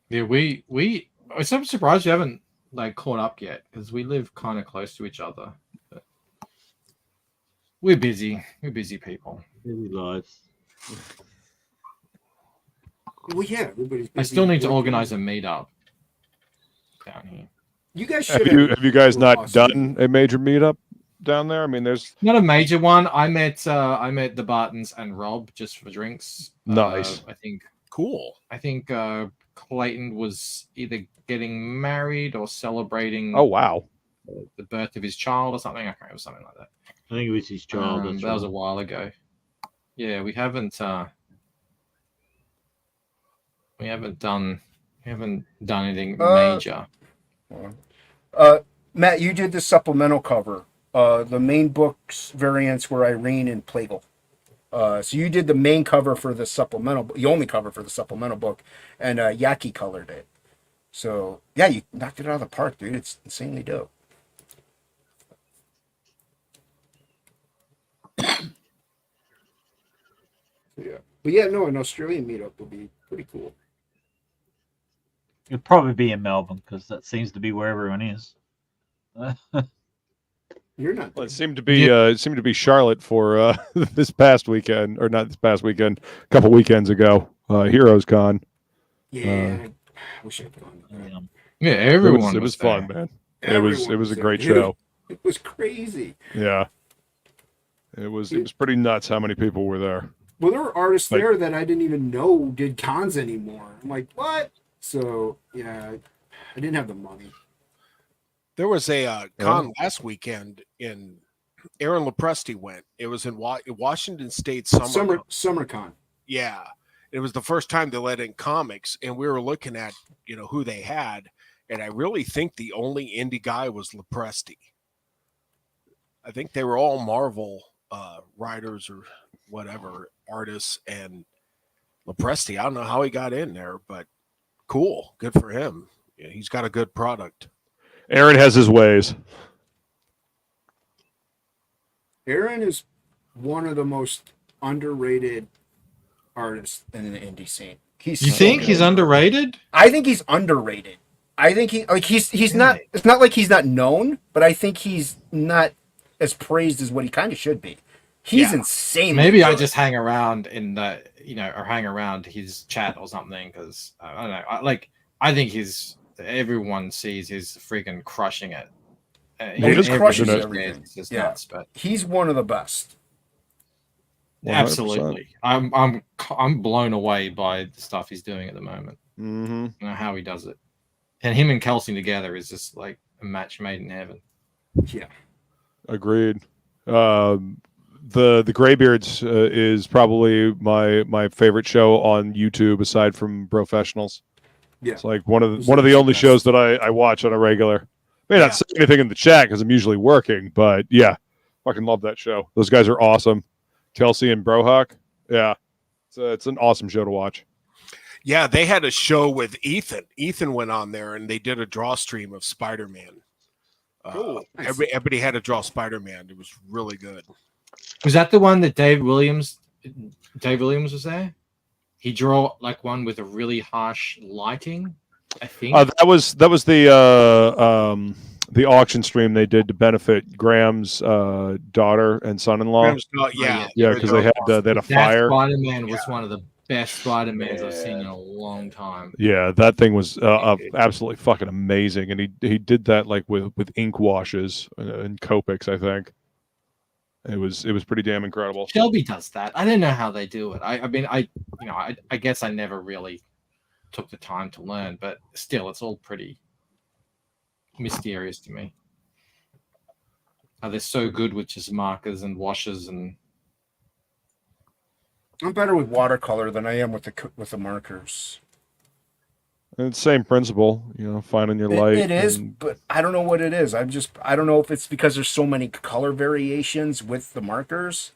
Yeah, I'm so surprised you haven't like caught up yet because we live kind of close to each other. But we're busy. We're busy people. Busy lives. Well, yeah, everybody's busy. I still need to organize a meetup down here. You guys have should. Have you guys not done a major meetup down there? I mean, there's not a major one. I met the Bartons and Rob just for drinks. Nice. I think cool. I think Clayton was either getting married or celebrating. Oh wow. The birth of his child or something. I can't remember, something like that. I think it was his child. That was a while ago. Yeah, we haven't done anything major. Matt, you did the supplemental cover. The main books variants were Irene and Plegel. So you did the main cover for the supplemental, the only cover for the supplemental book, and Yaki colored it. So yeah, you knocked it out of the park, dude. It's insanely dope. Yeah, but yeah, no, an Australian meetup would be pretty cool. It'd probably be in Melbourne because that seems to be where everyone is. You're not. Well, it seemed to be Charlotte for this past weekend, or not this past weekend, a couple weekends ago. Heroes Con. Yeah, I wish I'd gone. Yeah, everyone. It was fun, man. It was a great there. show. It was crazy. Yeah, it was pretty nuts how many people were there. Well, there were artists there that I didn't even know did cons anymore. I'm like, what? So yeah, I didn't have the money. There was a con last weekend in Aaron Lepresti went. It was in Washington State Summer Con. Yeah, it was the first time they let in comics, and we were looking at who they had, and I really think the only indie guy was Lepresti. I think they were all Marvel writers or whatever artists, and Lepresti, I don't know how he got in there, but cool, good for him. Yeah, he's got a good product. Aaron has his ways. Aaron is one of the most underrated artists in the indie scene. You think he's underrated? I think he's underrated. I think he's not. It's not like he's not known, but I think he's not as praised as what he kind of should be. He's insane. Maybe I just hang around or hang around his chat or something because I don't know. I think everyone sees he's freaking crushing it, He is crushes crushing it. everything. It's just Yeah. nuts, but He's one of the best. 100%. absolutely, I'm blown away by the stuff he's doing at the moment. Mm-hmm. You know how he does it, and him and Kelsey together is just like a match made in heaven. Yeah, agreed. The Graybeards is probably my favorite show on YouTube aside from Professionals. Yeah. It's like one of the only shows that I watch on a regular. May not say anything in the chat because I'm usually working, but yeah, fucking love that show. Those guys are awesome. Kelsey and Brohawk. Yeah, it's an awesome show to watch. Yeah, they had a show with Ethan. Ethan went on there and they did a draw stream of Spider-Man. Cool. Nice. Everybody had to draw Spider-Man. It was really good. Was that the one that Dave Williams was there? He drew like one with a really harsh lighting, I think. That was the auction stream they did to benefit Graham's daughter and son-in-law. Yeah, because they had a fire. Spider-Man was one of the best Spider-Mans I've seen in a long time. Yeah, that thing was absolutely fucking amazing, and he did that like with ink washes and Copics, I think. It was pretty damn incredible. Shelby does that. I don't know how they do it. I guess I never really took the time to learn, but still, it's all pretty mysterious to me. How they're so good with just markers and washes, and I'm better with watercolor than I am with the markers. And it's the same principle, finding your light. It is, but I don't know what it is. I don't know if it's because there's so many color variations with the markers.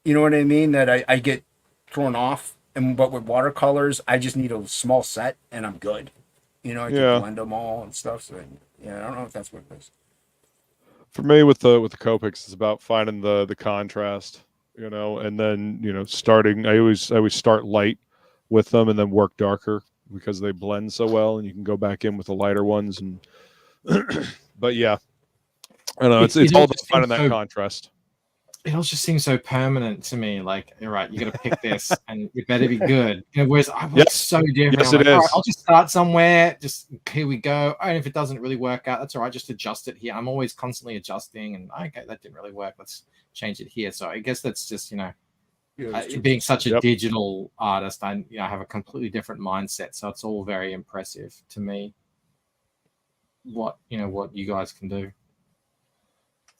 You know what I mean? That I get thrown off. But with watercolors, I just need a small set and I'm good. I can blend them all and stuff. So yeah, I don't know if that's what it is. For me, with the Copics, it's about finding the contrast, and then starting. I always start light with them and then work darker, because they blend so well, and you can go back in with the lighter ones. And but yeah, I don't know. It's all about finding that contrast. It all just seems so permanent to me. Like, all right, you got to pick this, and it better be good. Whereas I was so different. Yes, I'm it like, all is. right, I'll just start somewhere. Just here we go. And if it doesn't really work out, that's all right. Just adjust it here. I'm always constantly adjusting, and okay, that didn't really work. Let's change it here. So I guess that's just being such a digital artist, I have a completely different mindset. So it's all very impressive to me. What you guys can do.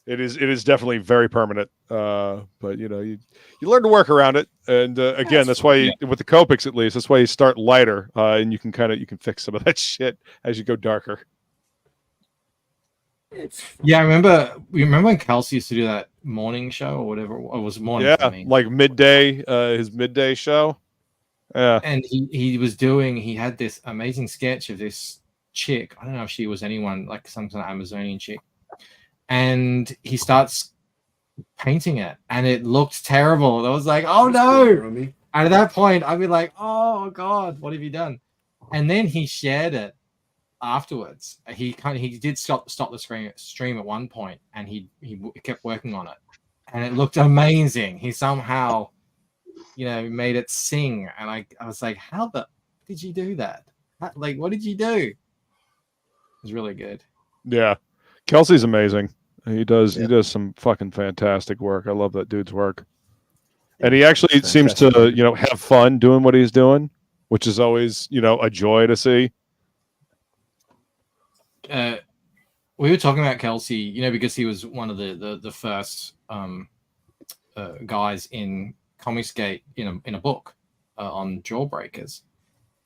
It is definitely very permanent, but you learn to work around it, and again, that's why with the Copics, at least, that's why you start lighter, and you can fix some of that shit as you go darker. Yeah, I remember. You remember when Kelsey used to do that morning show or whatever? It was morning. Yeah, like midday, his midday show. Yeah, and he had this amazing sketch of this chick. I don't know if she was anyone, like some kind of Amazonian chick. And he starts painting it, and it looked terrible. I was like, "Oh no!" And at that point, I'd be like, "Oh God, what have you done?" And then he shared it afterwards. He did stop the stream at one point, and he kept working on it, and it looked amazing. He somehow, made it sing, and I was like, "How did you do that? What did you do?" It was really good. Yeah, Kelsey's amazing. He does some fucking fantastic work. I love that dude's work. And he actually seems to, have fun doing what he's doing, which is always, a joy to see. We were talking about Kelsey, because he was one of the first guys in Comicsgate in a book on Jawbreakers.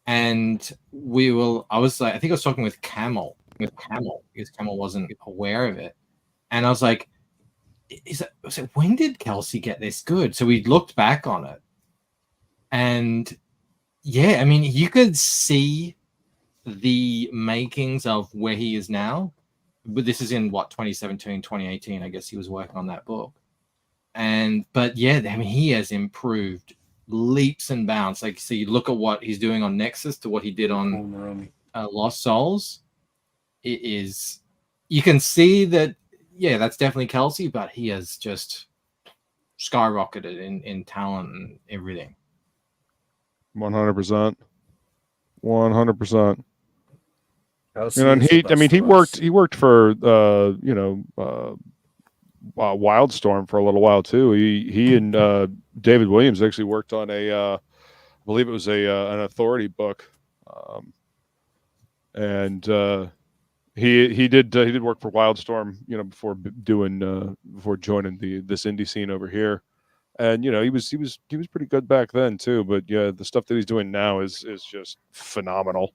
And I think I was talking with Camel because Camel wasn't aware of it. And I was like, when did Kelsey get this good? So we looked back on it. And yeah, I mean, you could see the makings of where he is now. But this is in 2017, 2018. I guess he was working on that book. But yeah, I mean, he has improved leaps and bounds. Like, so you look at what he's doing on Nexus to what he did on Lost Souls. It is, you can see that, yeah, that's definitely Kelsey, but he has just skyrocketed in talent and everything. 100%. 100%. You know, and he worked for Wildstorm for a little while too. He and David Williams actually worked on I believe it was an Authority book, and he did work for Wildstorm, before joining this indie scene over here, and he was pretty good back then too. But yeah, the stuff that he's doing now is just phenomenal.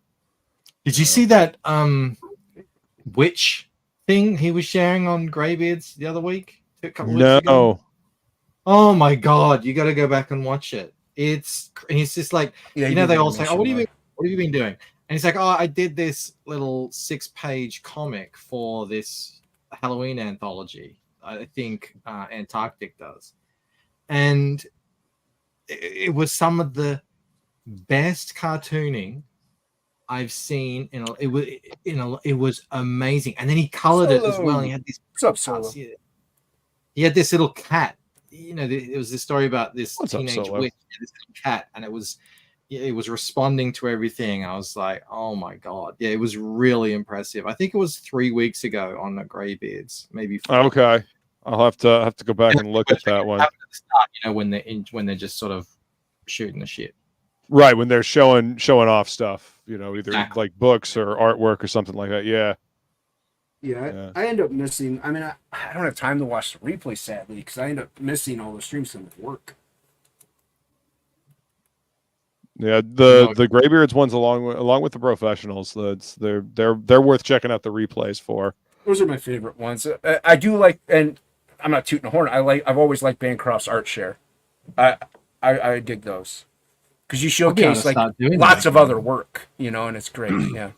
Did you see that witch thing he was sharing on Greybeards the other week? A couple weeks ago? Oh my god, you got to go back and watch it. It's just like they all say, "Oh, what have you been doing?" And he's like, "Oh, I did this little 6-page comic for this Halloween anthology. I think Antarctic does." And it was some of the best cartooning I've seen. It was amazing. And then he colored it as well. And he had this. What's up, Solo? He had this little cat. It was this story about this teenage Solo? witch and this little cat, and it was responding to everything. I was like, oh my god, yeah, it was really impressive. I think it was 3 weeks ago on the Greybeards, maybe 4. Okay, I'll have to go back and look at that one. At the start, when they're just sort of shooting the shit. Right, when they're showing off stuff, either like books or artwork or something like that. Yeah. Yeah, I end up missing. I mean, I don't have time to watch the replay, sadly, because I end up missing all the streams from work. Yeah, the Greybeards ones along with the professionals, they're worth checking out the replays for. Those are my favorite ones. I do like, and I'm not tooting a horn. I've always liked Bancroft's art share. I dig those because you showcase like lots of other work, and it's great. Yeah.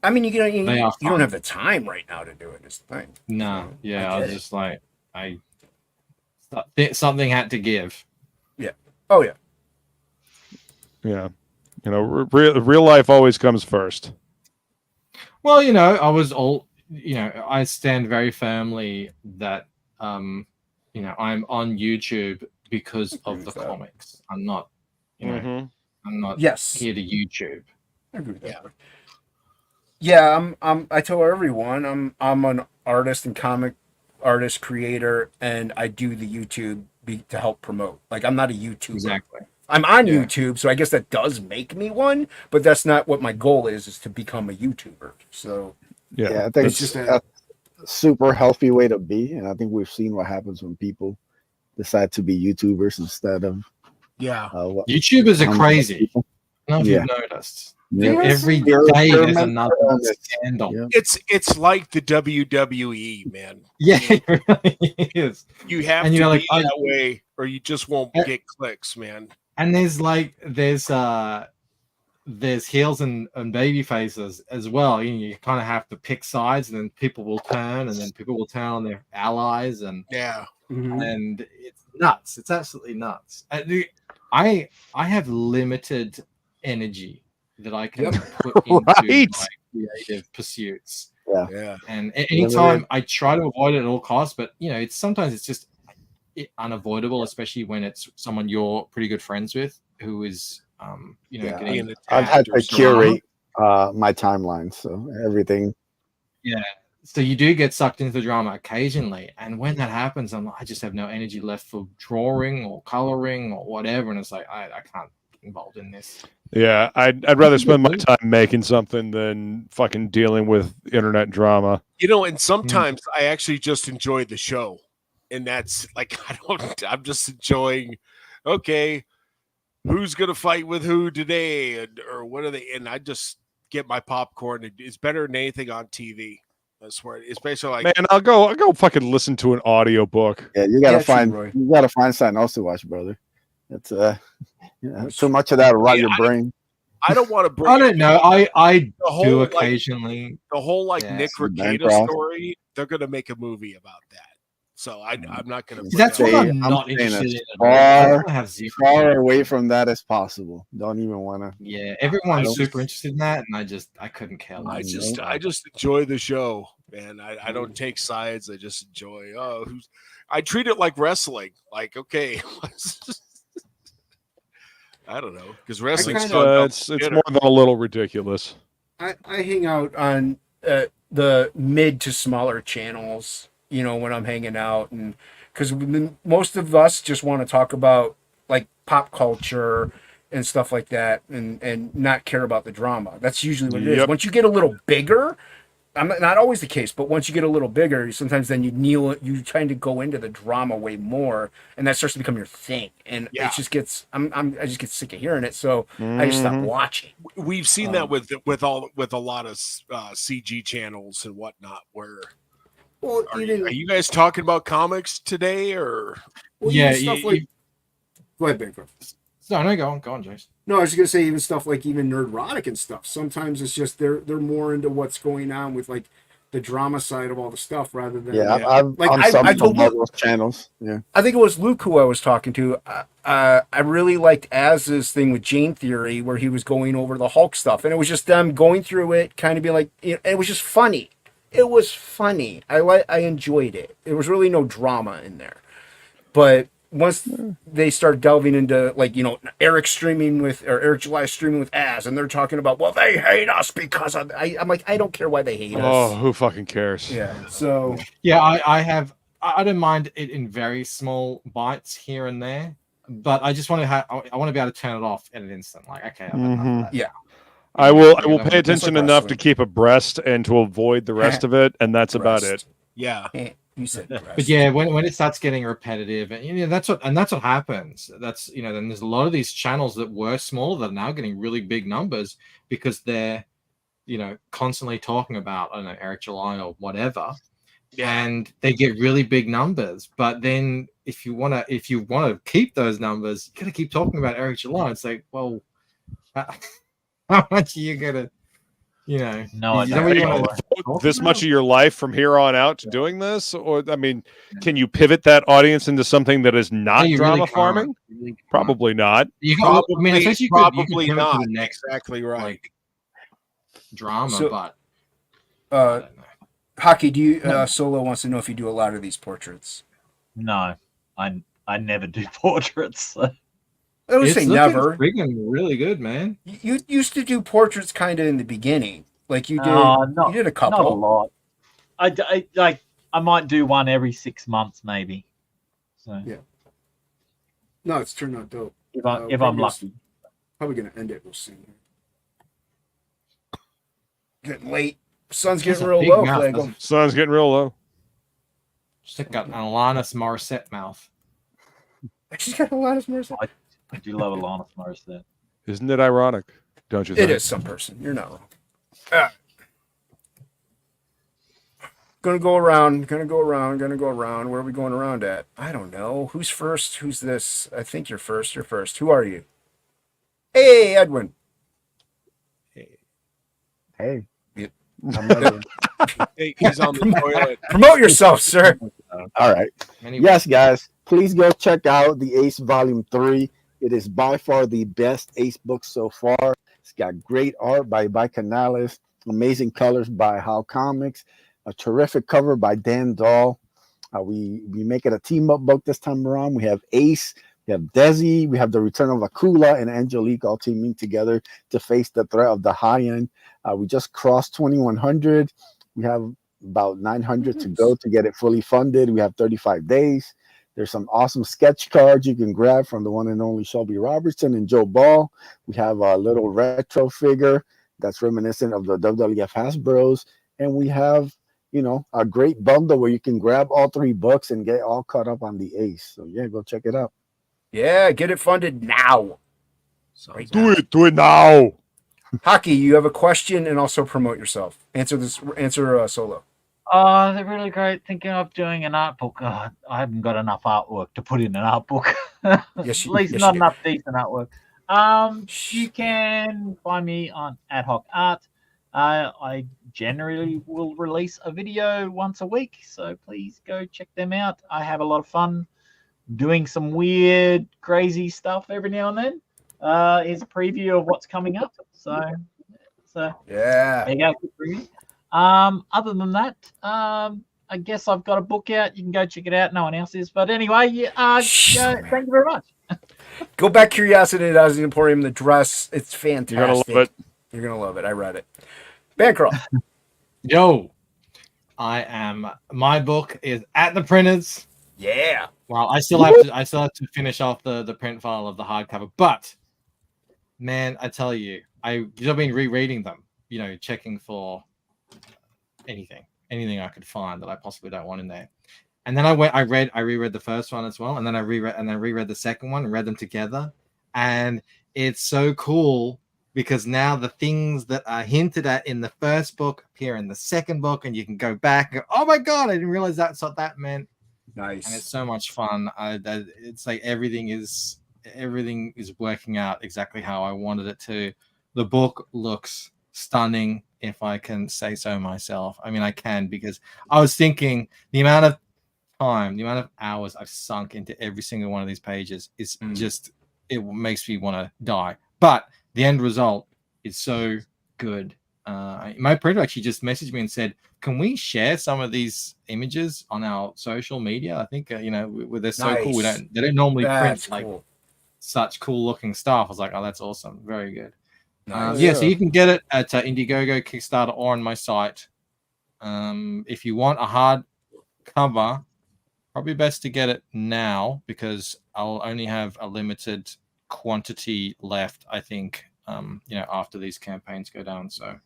I mean, you don't have the time right now to do it. It's the thing. No, yeah, I was just like, something had to give. Yeah. Oh yeah. Yeah. Real life always comes first. Well, I stand very firmly that I'm on YouTube because of the comics. I'm not, I'm not here to YouTube. I agree with that. Yeah, I tell everyone I'm an artist and comic artist creator, and I do the YouTube to help promote. Like, I'm not a YouTuber. Exactly. I'm on YouTube, so I guess that does make me one, but that's not what my goal is to become a YouTuber. So yeah, I think it's just a super healthy way to be, and I think we've seen what happens when people decide to be YouTubers instead of YouTubers are crazy. I don't know if you've noticed. Yeah. Every day there's another scandal. Yeah. It's like the WWE, man. Yeah, it really is. You have to be that way, or you just won't get clicks, man. And there's heels and baby faces as well. You kind of have to pick sides, and then people will turn, and then people will turn on their allies, and and it's nuts. It's absolutely nuts. I have limited energy that I can put into my creative pursuits. Yeah. And anytime I try to avoid it at all costs, but sometimes it's just unavoidable, especially when it's someone you're pretty good friends with who is getting I've had to curate my timeline, so everything. Yeah. So you do get sucked into the drama occasionally, and when that happens, I just have no energy left for drawing or coloring or whatever, and it's like I can't get involved in this. Yeah, I'd rather spend my time making something than fucking dealing with internet drama. And sometimes I actually just enjoy the show, and that's like I'm just enjoying. Okay, who's gonna fight with who today, or what are they? And I just get my popcorn. It's better than anything on TV. I swear, especially like man, I'll go fucking listen to an audiobook. Yeah, you gotta find something else to watch, brother. It's too much of that will rot your brain. I don't want to bring. I don't know. I do occasionally. The whole Nick Rekieta story. They're gonna make a movie about that. So I'm not gonna. That's what I'm not interested in. Far away from that as possible. Don't even want to. Yeah, everyone's super interested in that, and I couldn't care less. I just enjoy the show, man. I don't take sides. I just enjoy. I treat it like wrestling. Like, okay. I don't know, because wrestling kinda- stuff. It's more than a little ridiculous. I hang out on the mid to smaller channels, you know, when I'm hanging out, and because most of us just want to talk about like pop culture and stuff like that, and not care about the drama. That's usually what it is. Yep. Once you get a little bigger, not always the case, but once you get a little bigger, sometimes then you trying to go into the drama way more, and that starts to become your thing. And it just gets, I just get sick of hearing it, so I just stop watching. We've seen that with a lot of CG channels and whatnot. Where are you guys talking about comics today, or stuff like? Go ahead, Bigfoot. No, go on, Jace. No, I was just gonna say even stuff like even Nerdrotic and stuff. Sometimes it's just they're more into what's going on with like the drama side of all the stuff rather than I'm on all those channels. Yeah, I think it was Luke who I was talking to. I really liked Az's thing with Jane Theory where he was going over the Hulk stuff, and it was just them going through it, kind of being like, it was just funny. It was funny. I enjoyed it. There was really no drama in there, but once they start delving into like, you know, Eric July streaming with Az, and they're talking about, well, they hate us because of, I'm like, I don't care why they hate us. Oh, who fucking cares? Yeah. So yeah, I don't mind it in very small bites here and there, but I just want to I want to be able to turn it off in an instant. Like, okay, I've enough of that. Yeah. I will pay attention enough to keep abreast and to avoid the rest of it, and that's about it. Yeah. You said but yeah, when it starts getting repetitive, and you know, that's what happens. That's, you know, then there's a lot of these channels that were small that are now getting really big numbers because they're, you know, constantly talking about, I don't know, Eric July or whatever, and they get really big numbers. But then if you wanna keep those numbers, you gotta keep talking about Eric July. It's like, well, how much are you gonna? You know, this much of your life from here on out to doing this, or I mean, can you pivot that audience into something that is not drama really farming? Really probably not. Probably not. Exactly right. Like, drama, So, but Hockey, do you Solo wants to know if you do a lot of these portraits? No, I never do portraits. I would say never. Freaking really good, man. You used to do portraits kind of in the beginning, like you did. You did a couple. Not a lot. I might do one every 6 months, maybe. So yeah. No, it's turned out dope. If I'm lucky. Probably gonna end it real soon. Getting late. Sun's getting real low. Plegel. Sun's getting real low. She's got an Alanis Morissette mouth. She's got Alanis Morissette. I do love Alanis Morissette. Isn't it ironic? Don't you think? It is some person. You're not wrong. Gonna go around. Where are we going around at? I don't know. Who's first? Who's this? I think you're first. You're first. Who are you? Hey, Edwin. Hey. Yep. Hey, he's on the toilet. Promote yourself, sir. All right. Yes, guys. Please go check out the Ace Volume 3. It is by far the best Ace book so far. It's got great art by Canales, amazing colors by How Comics, a terrific cover by Dan Dahl. We make it a team-up book this time around. We have Ace, we have Desi, we have the return of Akula and Angelique all teaming together to face the threat of the high end. We just crossed 2,100. We have about 900 to go to get it fully funded. We have 35 days. There's some awesome sketch cards you can grab from the one and only Shelby Robertson and Joe Ball. We have a little retro figure that's reminiscent of the WWF Hasbros. And we have, you know, a great bundle where you can grab all 3 books and get all caught up on the Ace. So, yeah, go check it out. Yeah, get it funded now. Do it now. Hockey, you have a question and also promote yourself. Answer Solo. Oh, they're really great. Thinking of doing an art book. I haven't got enough artwork to put in an art book. Yes, At least not enough decent artwork. You can find me on Ad Hoc Art. I generally will release a video once a week, so please go check them out. I have a lot of fun doing some weird, crazy stuff every now and then. Here's a preview of what's coming up. So yeah, there you go. Other than that, I guess I've got a book out. You can go check it out. No one else is, but anyway, thank you very much. Go back, Curiosity Does the Emporium. The dress, it's fantastic. You're gonna love it. You're gonna love it. I read it. Bancroft. Yo, my book is at the printers. Yeah. Well, I still have to finish off the print file of the hardcover, but man, I tell you, I've been rereading them, checking for anything I could find that I possibly don't want in there. And then I reread the first one as well, and then I reread the second one and read them together. And it's so cool because now the things that are hinted at in the first book appear in the second book, and you can go back and go, oh my God, I didn't realize that's what that meant. Nice. And it's so much fun. It's like everything is working out exactly how I wanted it to. The book looks stunning, if I can say so myself. I mean, I can, because I was thinking the amount of hours I've sunk into every single one of these pages is just, it makes me want to die. But the end result is so good. My printer actually just messaged me and said, can we share some of these images on our social media? I think, they're so cool. They don't normally print like such cool looking stuff. I was like, oh, that's awesome. Very good. Nice. So you can get it at Indiegogo, Kickstarter, or on my site. If you want a hard cover, probably best to get it now because I'll only have a limited quantity left, I think, after these campaigns go down. So,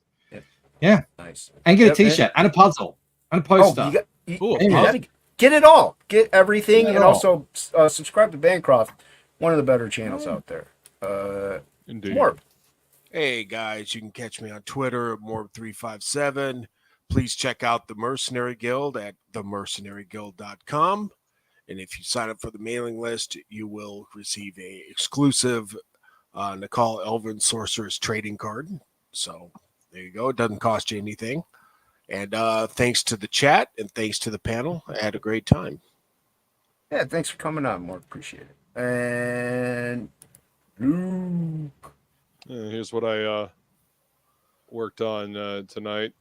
yeah. Nice. And get a t-shirt and a puzzle and a poster. Get it all. Get everything. And also subscribe to Bancroft, one of the better channels out there. Indeed. More. Hey guys, you can catch me on Twitter at Morb357. Please check out the Mercenary Guild at themercenaryguild.com. And if you sign up for the mailing list, you will receive a exclusive Nicole Elven Sorceress trading card. So there you go. It doesn't cost you anything. And thanks to the chat and thanks to the panel. I had a great time. Yeah, thanks for coming on. More appreciate it. And Luke. Here's what I worked on tonight.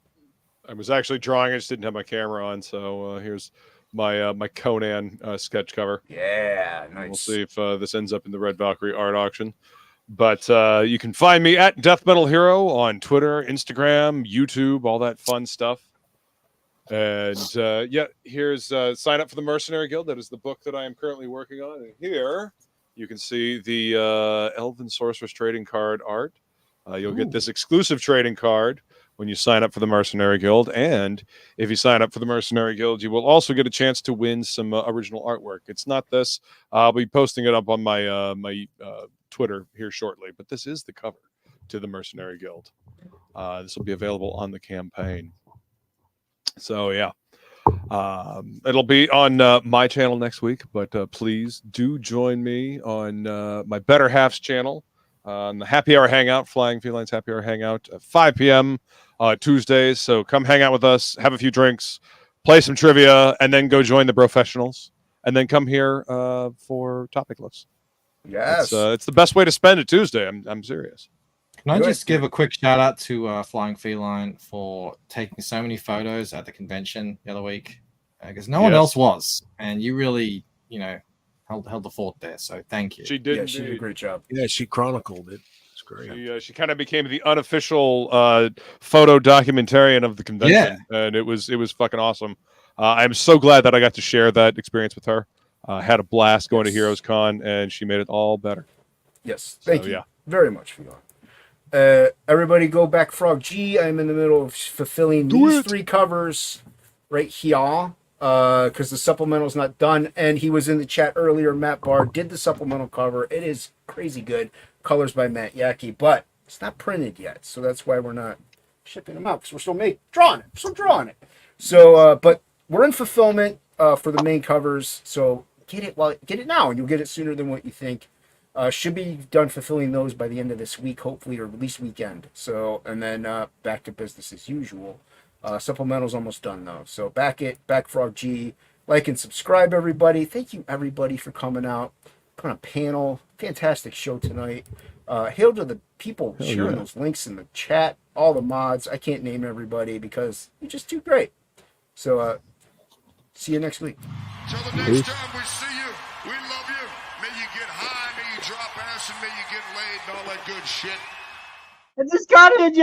I was actually drawing. I just didn't have my camera on. So here's my Conan sketch cover. Yeah, nice. We'll see if this ends up in the Red Valkyrie art auction. But you can find me at Death Metal Hero on Twitter, Instagram, YouTube, all that fun stuff. And here's sign up for the Mercenary Guild. That is the book that I am currently working on. And here you can see the Elven Sorceress trading card art. You'll get this exclusive trading card when you sign up for the Mercenary Guild. And if you sign up for the Mercenary Guild, you will also get a chance to win some original artwork. It's not this. I'll be posting it up on my Twitter here shortly. But this is the cover to the Mercenary Guild. This will be available on the campaign. So, yeah. It'll be on my channel next week, but please do join me on my Better Halves channel on the Happy Hour Hangout, Flying Felines Happy Hour Hangout at 5 p.m. Tuesdays. So come hang out with us, have a few drinks, play some trivia, and then go join the professionals, and then come here for TOPicLESS. Yes. It's the best way to spend a Tuesday. I'm serious. Can I just give a quick shout out to Flying Feline for taking so many photos at the convention the other week? Because no one else was. And you really, held the fort there. So thank you. She did. Yeah, she did a great job. Yeah, she chronicled it. It's great. She kind of became the unofficial photo documentarian of the convention. Yeah. And it was fucking awesome. I'm so glad that I got to share that experience with her. Had a blast going to Heroes Con, and she made it all better. Yes. Thank you very much for that. Everybody go back Frog G. I'm in the middle of fulfilling these 3 covers right here because the supplemental's not done. And he was in the chat earlier. Matt Barr did the supplemental cover. It is crazy good. Colors by Matt Yackey, but it's not printed yet. So that's why we're not shipping them out because we're still drawing it. So, but we're in fulfillment for the main covers. So get it now, and you'll get it sooner than what you think. Should be done fulfilling those by the end of this week, hopefully, or at least weekend. So, and then back to business as usual. Supplemental's almost done though. So back Frog G, like and subscribe, everybody. Thank you everybody for coming out. Put on a panel, fantastic show tonight. Hail to the people sharing those links in the chat, all the mods. I can't name everybody because you're just too great. So see you next week. Till the next time we see you, we love you. May you get high, may you drop ass and may you get laid and all that good shit. I just got here, Jay.